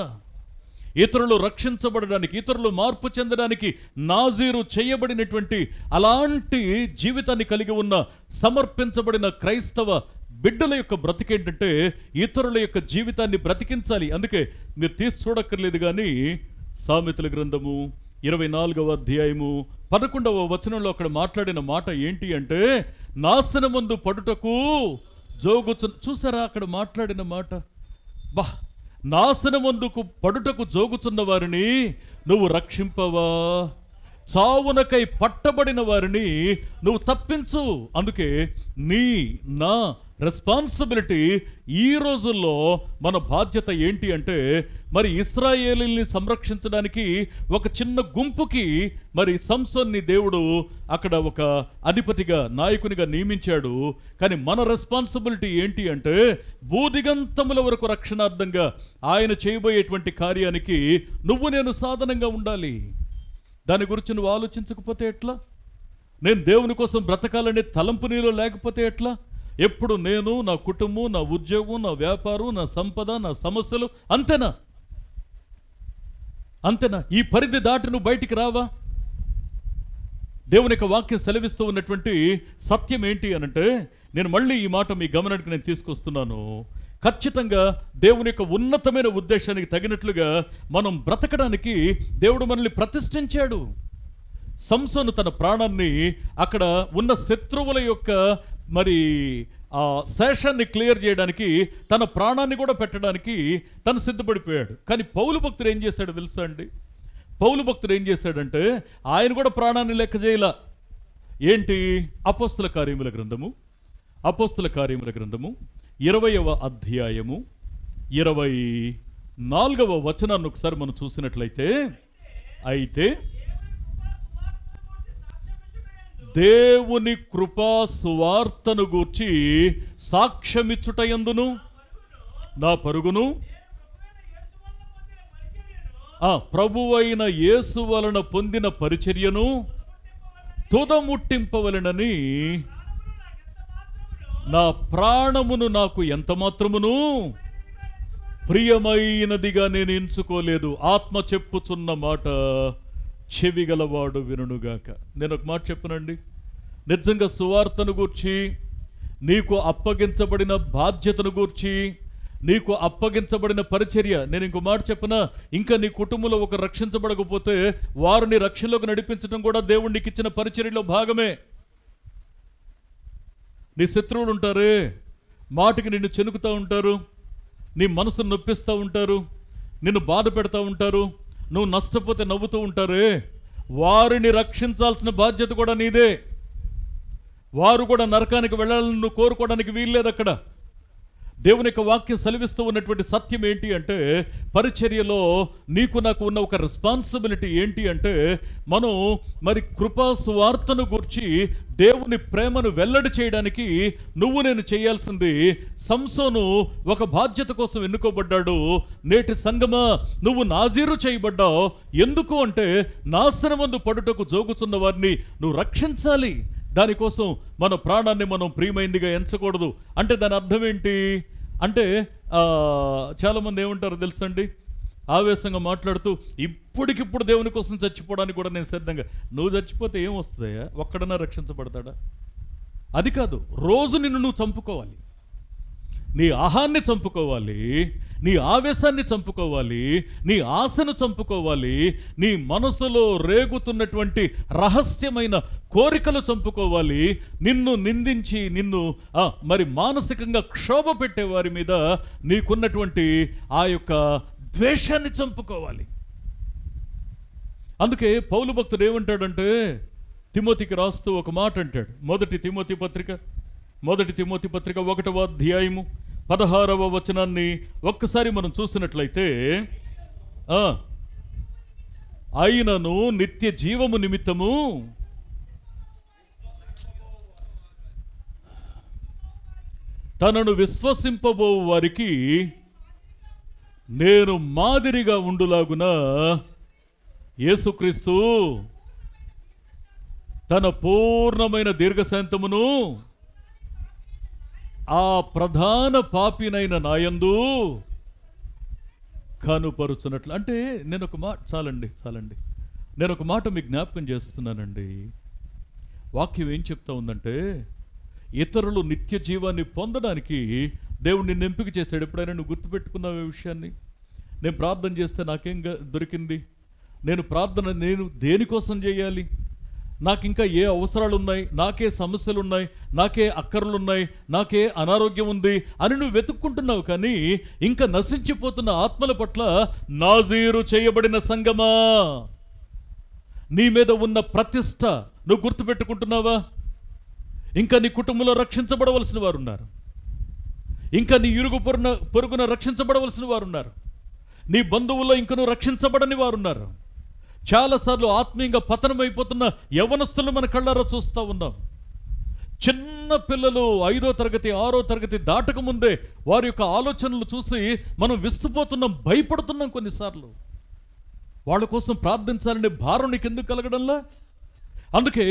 ఇతరులు రక్షించబడడానికి, ఇతరులు మార్పు చెందడానికి నాజీరు చేయబడినటువంటి అలాంటి జీవితాన్ని కలిగి ఉన్న సమర్పించబడిన క్రైస్తవ బిడ్డల యొక్క బ్రతికేంటంటే ఇతరుల యొక్క జీవితాన్ని బ్రతికించాలి. అందుకే మీరు తీసి చూడక్కర్లేదు కానీ సామెతల గ్రంథము 24వ అధ్యాయము 11వ వచనంలో అక్కడ మాట్లాడిన మాట ఏంటి అంటే, నాశనమందు పడుటకు చూసారా అక్కడ మాట్లాడిన మాట? నాశనమందుకు పడుటకు జోగుచున్న వారిని నువ్వు రక్షింపవా? చావునకై పట్టబడిన వారిని నువ్వు తప్పించు. అందుకే నా రెస్పాన్సిబిలిటీ ఈ రోజుల్లో మన బాధ్యత ఏంటి అంటే, మరి ఇశ్రాయేలీల్ని సంరక్షించడానికి ఒక చిన్న గుంపుకి మరి సంసోన్ని దేవుడు అక్కడ ఒక అధిపతిగా, నాయకునిగా నియమించాడు. కానీ మన రెస్పాన్సిబిలిటీ ఏంటి అంటే, భూదిగంతముల వరకు రక్షణార్థంగా ఆయన చేయబోయేటువంటి కార్యానికి నువ్వు నేను సాధనంగా ఉండాలి. దాని గురించి నువ్వు ఆలోచించకపోతే ఎట్లా? నేను దేవుని కోసం బ్రతకాలనే తలంపు నీలో లేకపోతే ఎట్లా? ఎప్పుడు నేను, నా కుటుంబం, నా ఉద్యోగం, నా వ్యాపారం, నా సంపద, నా సమస్యలు, అంతేనా? ఈ పరిధి దాటి నువ్వు బయటికి రావా? దేవుని యొక్క వాక్యం సెలవిస్తూ ఉన్నటువంటి సత్యం ఏంటి అనంటే, నేను మళ్ళీ ఈ మాట మీ గమనానికి నేను తీసుకొస్తున్నాను. ఖచ్చితంగా దేవుని యొక్క ఉన్నతమైన ఉద్దేశానికి తగినట్లుగా మనం బ్రతకడానికి దేవుడు మనల్ని ప్రతిష్ఠించాడు. సంసోను తన ప్రాణాన్ని అక్కడ ఉన్న శత్రువుల యొక్క మరి ఆ శేషాన్ని క్లియర్ చేయడానికి, తన ప్రాణాన్ని కూడా పెట్టడానికి తను సిద్ధపడిపోయాడు. కానీ పౌలు భక్తుడు ఏం చేశాడు తెలుసా అండి? పౌలు భక్తుడు ఏం చేశాడంటే, ఆయన కూడా ప్రాణాన్ని లెక్క చేయలా. ఏంటి? అపోస్తుల కార్యముల గ్రంథము 20వ అధ్యాయము 24వ వచనాన్ని ఒకసారి మనం చూసినట్లయితే, అయితే దేవుని కృపా సువార్తను గూర్చి సాక్ష్యమిచ్చుటయందును నా పరుగును ప్రభువైన యేసు వలన పొందిన పరిచర్యను తుదముట్టింపవలెనని నా ప్రాణమును నాకు ఎంత మాత్రమును ప్రియమైనదిగా నేను ఎంచుకోలేదు. ఆత్మ చెప్పుచున్న మాట చెవిగలవాడు వినుగాక. నేను ఒక మాట చెప్పనండి, నిజంగా సువార్తను గూర్చి, నీకు అప్పగించబడిన బాధ్యతను గూర్చి, నీకు అప్పగించబడిన పరిచర్య, నేను ఇంకో మాట చెప్పనా, ఇంకా నీ కుటుంబంలో ఒక రక్షించబడకపోతే వారిని రక్షణలోకి నడిపించడం కూడా దేవునికి ఇచ్చిన పరిచర్యలో భాగమే. నీ శత్రువులు ఉంటారే, మాటికి నిన్ను చెనుకుతూ ఉంటారు, నీ మనసును నొప్పిస్తూ ఉంటారు, నిన్ను బాధ పెడతా ఉంటారు, నువ్వు నష్టపోతే నవ్వుతూ ఉంటారే, వారిని రక్షించాల్సిన బాధ్యత కూడా నీదే. వారు కూడా నరకానికి వెళ్ళాలని నువ్వు కోరుకోవడానికి వీల్లేదు. అక్కడ దేవుని యొక్క వాక్యం సెలవిస్తూ ఉన్నటువంటి సత్యం ఏంటి అంటే, పరిచర్యలో నీకు నాకు ఉన్న ఒక రెస్పాన్సిబిలిటీ ఏంటి అంటే, మనం మరి కృపా సువార్తను గూర్చి దేవుని ప్రేమను వెల్లడి చేయడానికి నువ్వు నేను చేయాల్సింది. సంసోను ఒక బాధ్యత కోసం ఎన్నుకోబడ్డాడు. నేటి సంగమా, నువ్వు నాజీరు చేయబడ్డావు. ఎందుకు అంటే, నాశనమందు పడుటకు జోగుచున్న వారిని నువ్వు రక్షించాలి. దానికోసం మన ప్రాణాన్ని మనం ప్రియమైందిగా ఎంచకూడదు. అంటే దాని అర్థం ఏంటి అంటే, చాలామంది ఏమంటారు తెలుసండి, ఆవేశంగా మాట్లాడుతూ ఇప్పటికిప్పుడు దేవుని కోసం చచ్చిపోవడానికి కూడా నేను సిద్ధంగా. నువ్వు చచ్చిపోతే ఏం వస్తుందయ్యా? ఒక్కడన్నా రక్షించబడతాడా? అది కాదు, రోజు నిన్ను నువ్వు చంపుకోవాలి. నీ ఆహాన్ని చంపుకోవాలి, నీ ఆవేశాన్ని చంపుకోవాలి, నీ ఆశను చంపుకోవాలి, నీ మనసులో రేగుతున్నటువంటి రహస్యమైన కోరికలు చంపుకోవాలి. నిన్ను నిందించి నిన్ను మరి మానసికంగా క్షోభ పెట్టే వారి మీద నీకున్నటువంటి ఆ యొక్క ద్వేషాన్ని చంపుకోవాలి. అందుకే పౌలు భక్తుడు ఏమంటాడంటే తిమోతికి రాస్తూ ఒక మాట అంటాడు. మొదటి తిమోతి పత్రిక 1వ అధ్యాయము 16వ వచనాన్ని ఒక్కసారి మనం చూసినట్లయితే, అయినను నిత్య జీవము నిమిత్తము తనను విశ్వసింపబో వారికి నేను మాదిరిగా ఉండులాగున యేసుక్రీస్తు తన పూర్ణమైన దీర్ఘశాంతమును ఆ ప్రధాన పాపినైన నాయందు కనుపరుచున్నట్లు. అంటే నేను ఒక మాట చాలండి నేను ఒక మాట మీకు జ్ఞాపకం చేస్తున్నానండి. వాక్యం ఏం చెప్తా ఉందంటే, ఇతరులు నిత్య జీవాన్ని పొందడానికి దేవుడు నిన్ను ఎంపిక చేశాడు. ఎప్పుడైనా నువ్వు గుర్తుపెట్టుకున్నావు ఈ విషయాన్ని? నేను ప్రార్థన చేస్తే నాకేం దొరికింది? నేను దేనికోసం చేయాలి? నాకు ఇంకా ఏ అవసరాలు ఉన్నాయి, నాకే సమస్యలు ఉన్నాయి, నాకే అక్కర్లు ఉన్నాయి, నాకే అనారోగ్యం ఉంది అని నువ్వు వెతుక్కుంటున్నావు. కానీ ఇంకా నశించిపోతున్న ఆత్మల పట్ల నాజీరు చేయబడిన సంగమా, నీ మీద ఉన్న ప్రతిష్ట నువ్వు గుర్తుపెట్టుకుంటున్నావా? ఇంకా నీ కుటుంబంలో రక్షించబడవలసిన వారు ఉన్నారు, ఇంకా నీ ఇరుగు పొరుగున రక్షించబడవలసిన వారు ఉన్నారు, నీ బంధువుల్లో ఇంకా నువ్వు రక్షించబడని వారు ఉన్నారు. చాలాసార్లు ఆత్మీయంగా పతనమైపోతున్న యవనస్తులు మన కళ్ళారా చూస్తూ ఉన్నాం. చిన్న పిల్లలు 5వ తరగతి 6వ తరగతి దాటక ముందే వారి యొక్క ఆలోచనలు చూసి మనం విస్తుపోతున్నాం, భయపడుతున్నాం. కొన్నిసార్లు వాళ్ళ కోసం ప్రార్థించాలనే భారం నీకు ఎందుకు కలగడంలా? అందుకే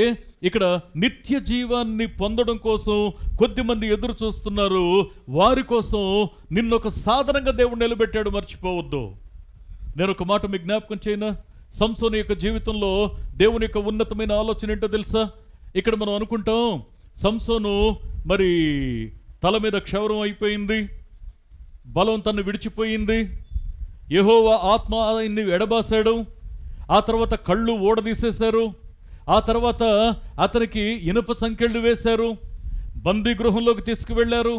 ఇక్కడ నిత్య జీవాన్ని పొందడం కోసం కొద్దిమంది ఎదురు చూస్తున్నారు. వారి కోసం నిన్నొక సాధనంగా దేవుడు నిలబెట్టాడు, మర్చిపోవద్దు. నేను ఒక మాట మీకు జ్ఞాపకం చేయనా? సంసోను యొక్క జీవితంలో దేవుని యొక్క ఉన్నతమైన ఆలోచన ఏంటో తెలుసా? ఇక్కడ మనం అనుకుంటాం సంసోను మరి తల మీద క్షౌరం అయిపోయింది, బలం తను విడిచిపోయింది, యెహోవా ఆత్మ ఆయన్ని ఎడబాసాడు, ఆ తర్వాత కళ్ళు ఓడదీసేశారు, ఆ తర్వాత అతనికి ఇనుప సంకెళ్ళు వేశారు, బందీ గృహంలోకి తీసుకువెళ్ళారు,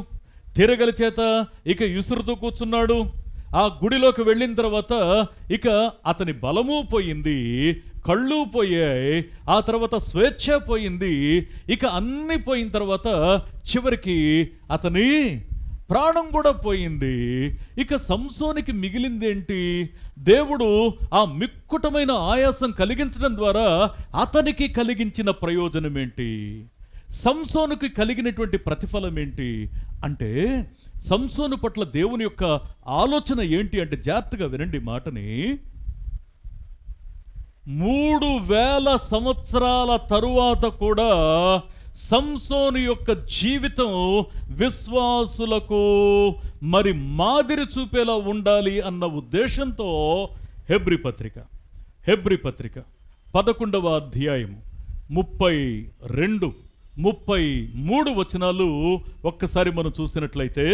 తిరగలి చేత ఇక ఇసురుతూ కూర్చున్నాడు. ఆ గుడిలోకి వెళ్ళిన తర్వాత ఇక అతని బలము పోయింది, కళ్ళు పోయాయి, ఆ తర్వాత స్వేచ్ఛ పోయింది, ఇక అన్నీ పోయిన తర్వాత చివరికి అతని ప్రాణం కూడా పోయింది. ఇక సంసోనికి మిగిలిందేంటి? దేవుడు ఆ మిక్కుటమైన ఆయాసం కలిగించడం ద్వారా అతనికి కలిగించిన ప్రయోజనం ఏంటి? సంసోనుకి కలిగినటువంటి ప్రతిఫలం ఏంటి అంటే, సంసోను పట్ల దేవుని యొక్క ఆలోచన ఏంటి అంటే, జాగ్రత్తగా వినండి మాటని. 3000 సంవత్సరాల తరువాత కూడా సంసోను యొక్క జీవితం విశ్వాసులకు మరి మాదిరి చూపేలా ఉండాలి అన్న ఉద్దేశంతో హెబ్రీ పత్రిక 11వ అధ్యాయము 32, 33 వచనాలు ఒక్కసారి మనం చూసినట్లయితే,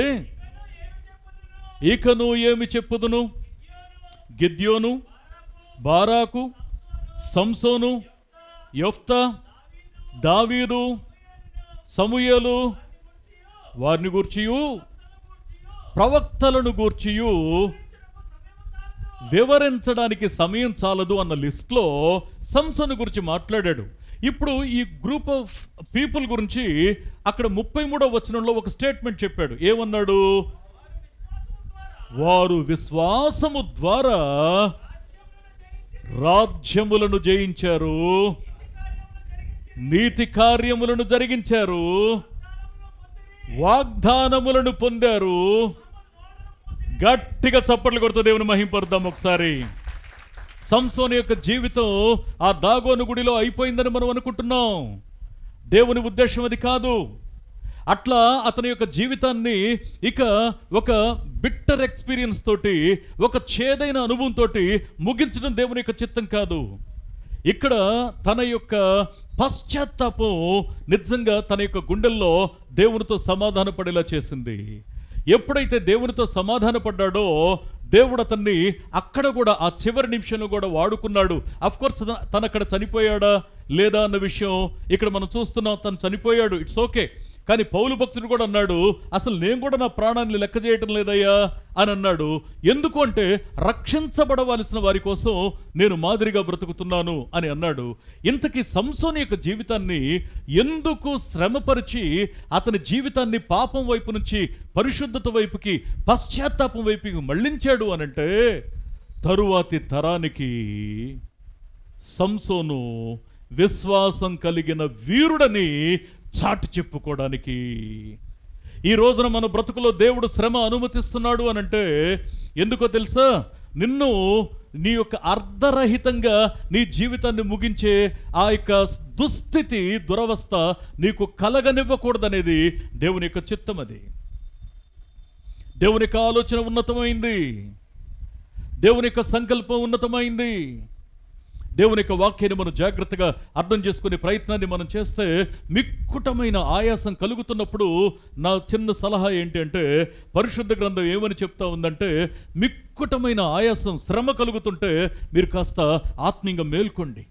ఇకను ఏమి చెప్పుదును, గిద్యోను, బారాకు, సంసోను, యొఫ్తా, దావీదు, సమూయేలు వారిని గూర్చియు ప్రవక్తలను గూర్చియు వివరించడానికి సమయం చాలదు అన్న లిస్ట్లో సంసోను గురించి మాట్లాడాడు. ఇప్పుడు ఈ గ్రూప్ ఆఫ్ పీపుల్ గురించి అక్కడ 33వ వచనంలో ఒక స్టేట్మెంట్ చెప్పాడు. ఏమన్నాడు? వారు విశ్వాసము ద్వారా రాజ్యములను జయించారు, నీతి కార్యములను జరిగించారు, వాగ్దానములను పొందారు. గట్టిగా చప్పట్లు కొడుతూ దేవుని మహింపరుద్దాం ఒకసారి. సంసోను యొక్క జీవితం ఆ దాగోను గుడిలో అయిపోయిందని మనం అనుకుంటున్నాం. దేవుని ఉద్దేశం అది కాదు. అట్లా అతని యొక్క జీవితాన్ని ఇక ఒక బిట్టర్ ఎక్స్పీరియన్స్ తోటి, ఒక చేదైన అనుభవంతో ముగించడం దేవుని యొక్క చిత్తం కాదు. ఇక్కడ తన యొక్క పశ్చాత్తాపం నిజంగా తన యొక్క గుండెల్లో దేవునితో సమాధాన పడేలా చేసింది. ఎప్పుడైతే దేవునితో సమాధాన పడ్డాడో దేవుడు అతన్ని అక్కడ కూడా ఆ చివరి నిమిషంలో కూడా వాడుకున్నాడు. అఫ్కోర్స్ తను అక్కడ చనిపోయాడా లేదా అన్న విషయం ఇక్కడ మనం చూస్తున్నాం. తను చనిపోయాడు, ఇట్స్ ఓకే. కానీ పౌలు భక్తుడు కూడా అన్నాడు, అసలు నేను కూడా నా ప్రాణాన్ని లెక్క చేయటం లేదయ్యా అని అన్నాడు. ఎందుకు అంటే రక్షించబడవలసిన వారి కోసం నేను మాదిరిగా బ్రతుకుతున్నాను అని అన్నాడు. ఇంతకీ సంసోను యొక్క జీవితాన్ని ఎందుకు శ్రమపరిచి అతని జీవితాన్ని పాపం వైపు నుంచి పరిశుద్ధత వైపుకి, పశ్చాత్తాపం వైపుకి మళ్ళించాడు అనంటే, తరువాతి తరానికి సంసోను విశ్వాసం కలిగిన వీరుడని చాటి చెప్పుకోవడానికి. ఈ రోజున మన బ్రతుకులో దేవుడు శ్రమ అనుమతిస్తున్నాడు అనంటే ఎందుకో తెలుసా? నిన్ను నీ యొక్క అర్ధరహితంగా నీ జీవితాన్ని ముగించే ఆ యొక్క దుస్థితి, దురవస్థ నీకు కలగనివ్వకూడదనేది దేవుని యొక్క చిత్తం. అది దేవుని యొక్క ఆలోచన ఉన్నతమైంది, దేవుని యొక్క సంకల్పం ఉన్నతమైంది. దేవుని యొక్క వాక్యాన్ని మనం జాగ్రత్తగా అర్థం చేసుకునే ప్రయత్నాన్ని మనం చేస్తే మిక్కుటమైన ఆయాసం కలుగుతున్నప్పుడు నా చిన్న సలహా ఏంటి అంటే, పరిశుద్ధ గ్రంథం ఏమని చెప్తా ఉందంటే, మిక్కుటమైన ఆయాసం, శ్రమ కలుగుతుంటే మీరు కాస్త ఆత్మీయంగా మేల్కోండి.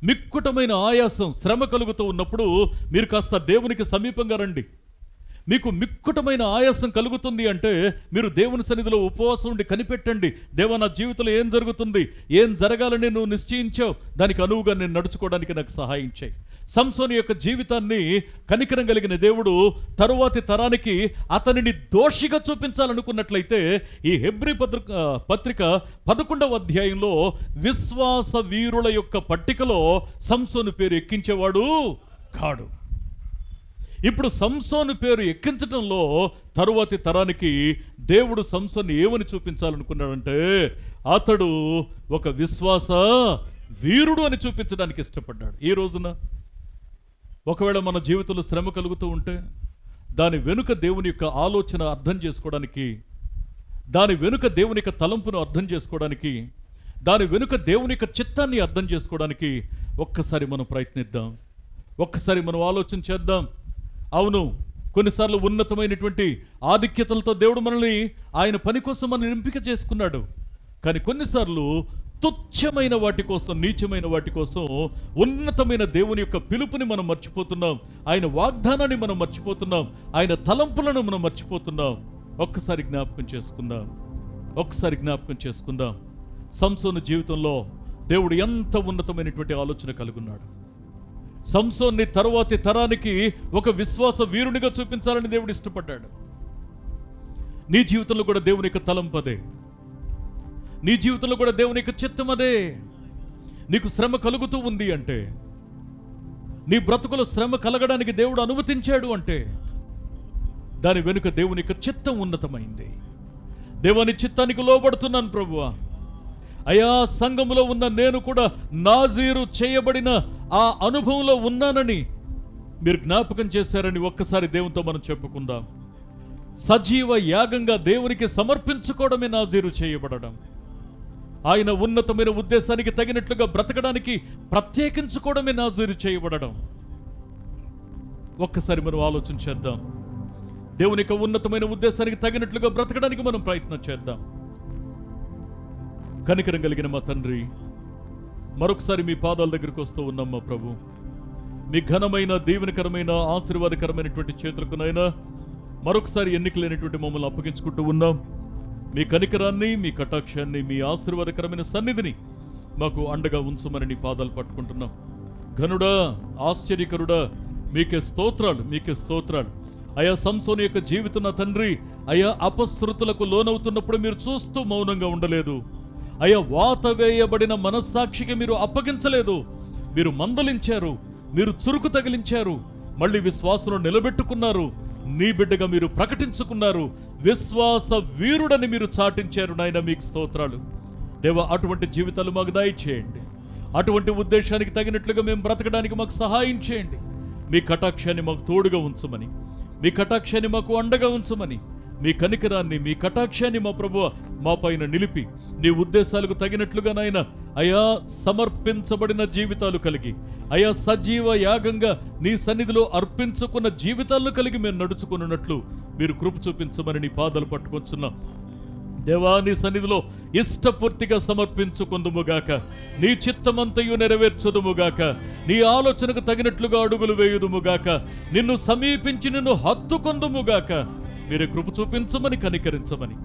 మిక్కుటమైన ఆయాసం, శ్రమ కలుగుతూ ఉన్నప్పుడు మీరు కాస్త దేవునికి సమీపంగా రండి. మీకు మిక్కుటమైన ఆయాసం కలుగుతుంది అంటే మీరు దేవుని సన్నిధిలో ఉపవాసం ఉండి కనిపెట్టండి. దేవా, నా జీవితంలో ఏం జరుగుతుంది, ఏం జరగాలని నువ్వు నిశ్చయించావు, దానికి అనువుగా నేను నడుచుకోవడానికి నాకు సహాయం చేయి. సంసోను యొక్క జీవితాన్ని కనికరం కలిగిన దేవుడు తరువాతి తరానికి అతనిని దోషిగా చూపించాలనుకున్నట్లయితే ఈ హెబ్రీ పత్రిక 11వ అధ్యాయంలో విశ్వాస వీరుల యొక్క పట్టికలో సంసోను పేరు ఎక్కించేవాడు కాడు. ఇప్పుడు సంసోను పేరు ఎక్కించడంలో తరువాతి తరానికి దేవుడు సంసోను ఏమని చూపించాలనుకున్నాడంటే, అతడు ఒక విశ్వాస వీరుడు అని చూపించడానికి ఇష్టపడ్డాడు. ఈ రోజున ఒకవేళ మన జీవితంలో శ్రమ కలుగుతూ ఉంటే దాని వెనుక దేవుని యొక్క ఆలోచన అర్థం చేసుకోవడానికి, దాని వెనుక దేవుని యొక్క తలంపును అర్థం చేసుకోవడానికి, దాని వెనుక దేవుని యొక్క చిత్తాన్ని అర్థం చేసుకోవడానికి ఒక్కసారి మనం ప్రయత్నిద్దాం, ఒక్కసారి మనం ఆలోచన చేద్దాం. అవును, కొన్నిసార్లు ఉన్నతమైనటువంటి ఆధిక్యతలతో దేవుడు మనల్ని ఆయన పని కోసం మనల్ని ఎంపిక చేసుకున్నాడు. కానీ కొన్నిసార్లు తుచ్చమైన వాటి కోసం, నీచమైన వాటి కోసం ఉన్నతమైన దేవుని యొక్క పిలుపుని మనం మర్చిపోతున్నాం, ఆయన వాగ్దానాన్ని మనం మర్చిపోతున్నాం, ఆయన తలంపులను మనం మర్చిపోతున్నాం. ఒక్కసారి జ్ఞాపకం చేసుకుందాం, ఒక్కసారి జ్ఞాపకం చేసుకుందాం. సంసోను జీవితంలో దేవుడు ఎంత ఉన్నతమైనటువంటి ఆలోచన కలుగున్నాడు. సంసోన్ని తరువాతి తరానికి ఒక విశ్వాస వీరునిగా చూపించాలని దేవుడు ఇష్టపడ్డాడు. నీ జీవితంలో కూడా దేవుని యొక్క తలంపు అదే, నీ జీవితంలో కూడా దేవుని యొక్క చిత్తం అదే. నీకు శ్రమ కలుగుతూ ఉంది అంటే, నీ బ్రతుకులో శ్రమ కలగడానికి దేవుడు అనుమతించాడు అంటే దాని వెనుక దేవుని యొక్క చిత్తం ఉన్నతమైంది. దేవుని చిత్తానికి లోబడుతున్నాను ప్రభువా, అయా సంఘములో ఉన్న నేను కూడా నాజీరు చేయబడిన ఆ అనుభవంలో ఉన్నానని మీరు జ్ఞాపకం చేశారని ఒక్కసారి దేవునితో మనం చెప్పుకుందాం. సజీవ యాగంగా దేవునికి సమర్పించుకోవడమే నాజీరు చేయబడడం, ఆయన ఉన్నతమైన ఉద్దేశానికి తగినట్లుగా బ్రతకడానికి ప్రత్యేకించుకోవడమే నాజీరు చేయబడడం. ఒక్కసారి మనం ఆలోచన చేద్దాం. దేవుని యొక్క ఉన్నతమైన ఉద్దేశానికి తగినట్లుగా బ్రతకడానికి మనం ప్రయత్నం చేద్దాం. కనికరం కలిగిన మా తండ్రి, మరొకసారి మీ పాదాల దగ్గరికి వస్తూ ఉన్నాం మా ప్రభు. మీ ఘనమైన, దీవెనకరమైన, ఆశీర్వాదకరమైనటువంటి చేతులకునైనా మరొకసారి ఎన్నికలైనటువంటి మమ్మల్ని అప్పగించుకుంటూ ఉన్నాం. మీ కనికరాన్ని, మీ కటాక్షాన్ని, మీ ఆశీర్వాదకరమైన సన్నిధిని మాకు అండగా ఉంచమని నీ పాదాలు పట్టుకుంటున్నాం. ఘనుడా, ఆశ్చర్యకరుడా, మీకే స్తోత్రాలు, మీకే స్తోత్రాలు. అయా సంసోను యొక్క జీవితం నా తండ్రి, అయా అపశృతులకు లోనవుతున్నప్పుడు మీరు చూస్తూ మౌనంగా ఉండలేదు. అయ్యా వాత వేయబడిన మనస్సాక్షికి మీరు అప్పగించలేదు, మీరు మందలించారు, మీరు చురుకు తగిలించారు, మళ్ళీ విశ్వాసను నిలబెట్టుకున్నారు, నీ బిడ్డగా మీరు ప్రకటించుకున్నారు, విశ్వాస వీరుడని మీరు చాటించారు. నాయన మీకు స్తోత్రాలు దేవా. అటువంటి జీవితాలు మాకు దయచేయండి, అటువంటి ఉద్దేశానికి తగినట్లుగా మేము బ్రతకడానికి మాకు సహాయం చేయండి. మీ కటాక్షాన్ని మాకు తోడుగా ఉంచమని, మీ కటాక్షాన్ని మాకు అండగా ఉంచమని, మీ కనికరాన్ని, మీ కటాక్షాన్ని మా ప్రభువా మా పైన నిలిపి నీ ఉద్దేశాలకు తగినట్లుగా నాయన అయా సమర్పించబడిన జీవితాలు కలిగి, అయా సజీవ యాగంగా నీ సన్నిధిలో అర్పించుకున్న జీవితాలను కలిగి మేము నడుచుకున్నట్లు మీరు కృప చూపించమని నీ పాదాలు పట్టుకొచ్చున్నాం దేవా. నీ సన్నిధిలో ఇష్టపూర్తిగా సమర్పించుకుందుముగాక, నీ చిత్తమంతయు నెరవేర్చుదుముగాక, నీ ఆలోచనకు తగినట్లుగా అడుగులు వేయుదుముగాక, నిన్ను సమీపించి నిన్ను హత్తుకొందుముగాక. మీరే కృప చూపించమని, కనికరించమని,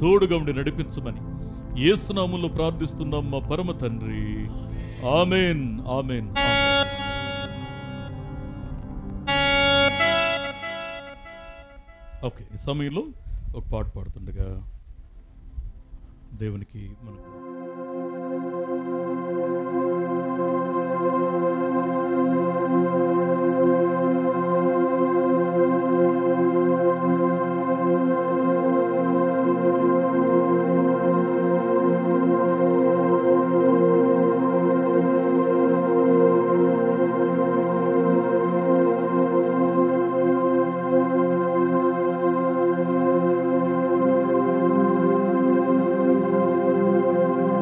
తోడుగా ఉండి నడిపించమని యేసు నామములో ప్రార్థిస్తున్నాం మా పరమ తండ్రి. ఆమేన్, ఆమేన్, ఆమేన్. ఓకే, ఈ సమయంలో ఒక పాట పాడుతుండగా దేవునికి మనకు ఆ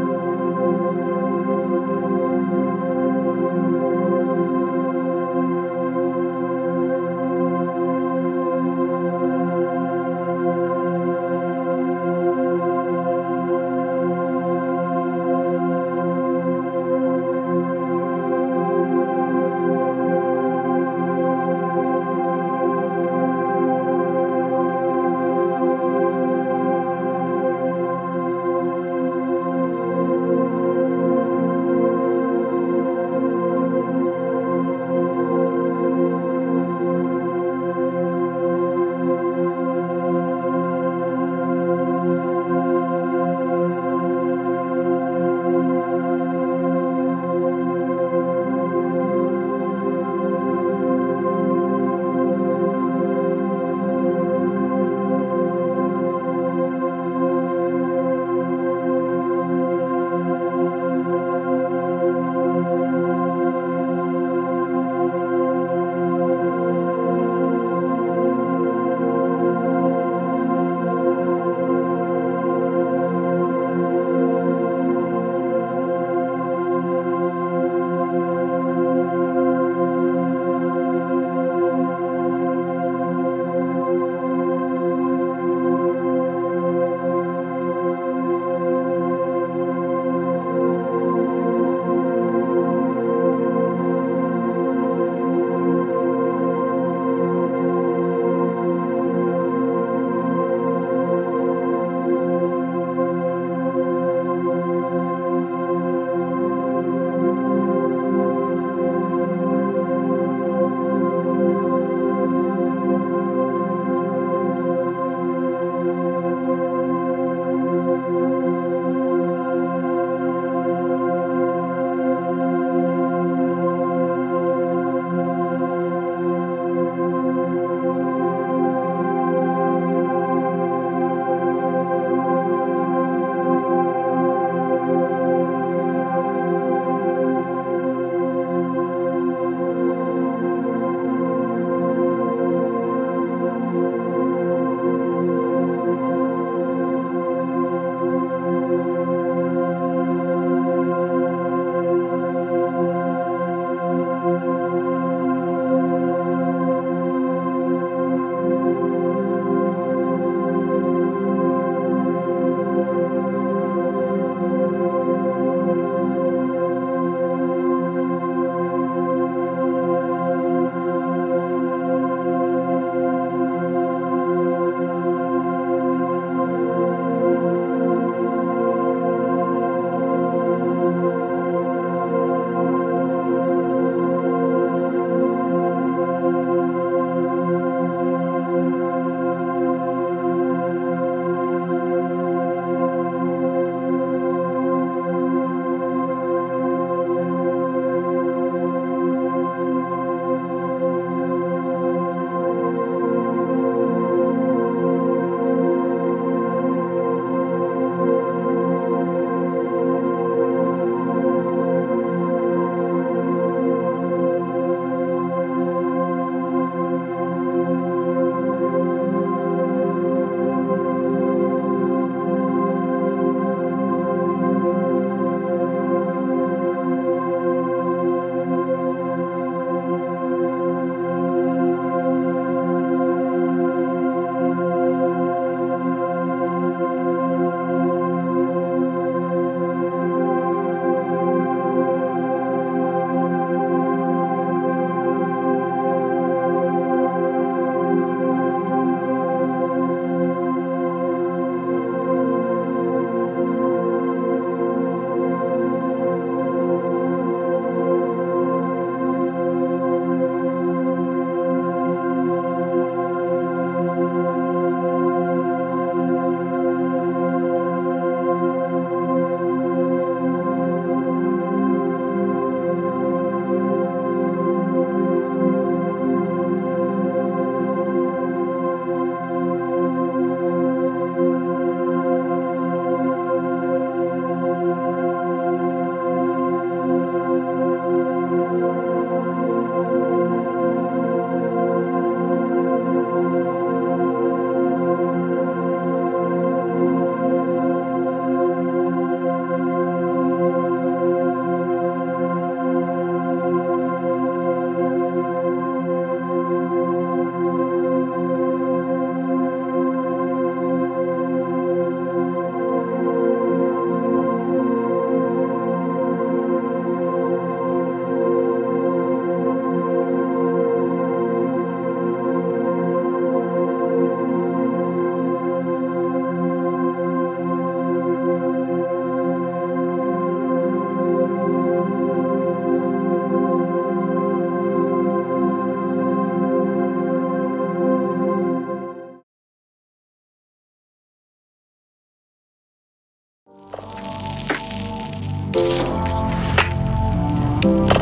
స్తోత్రం.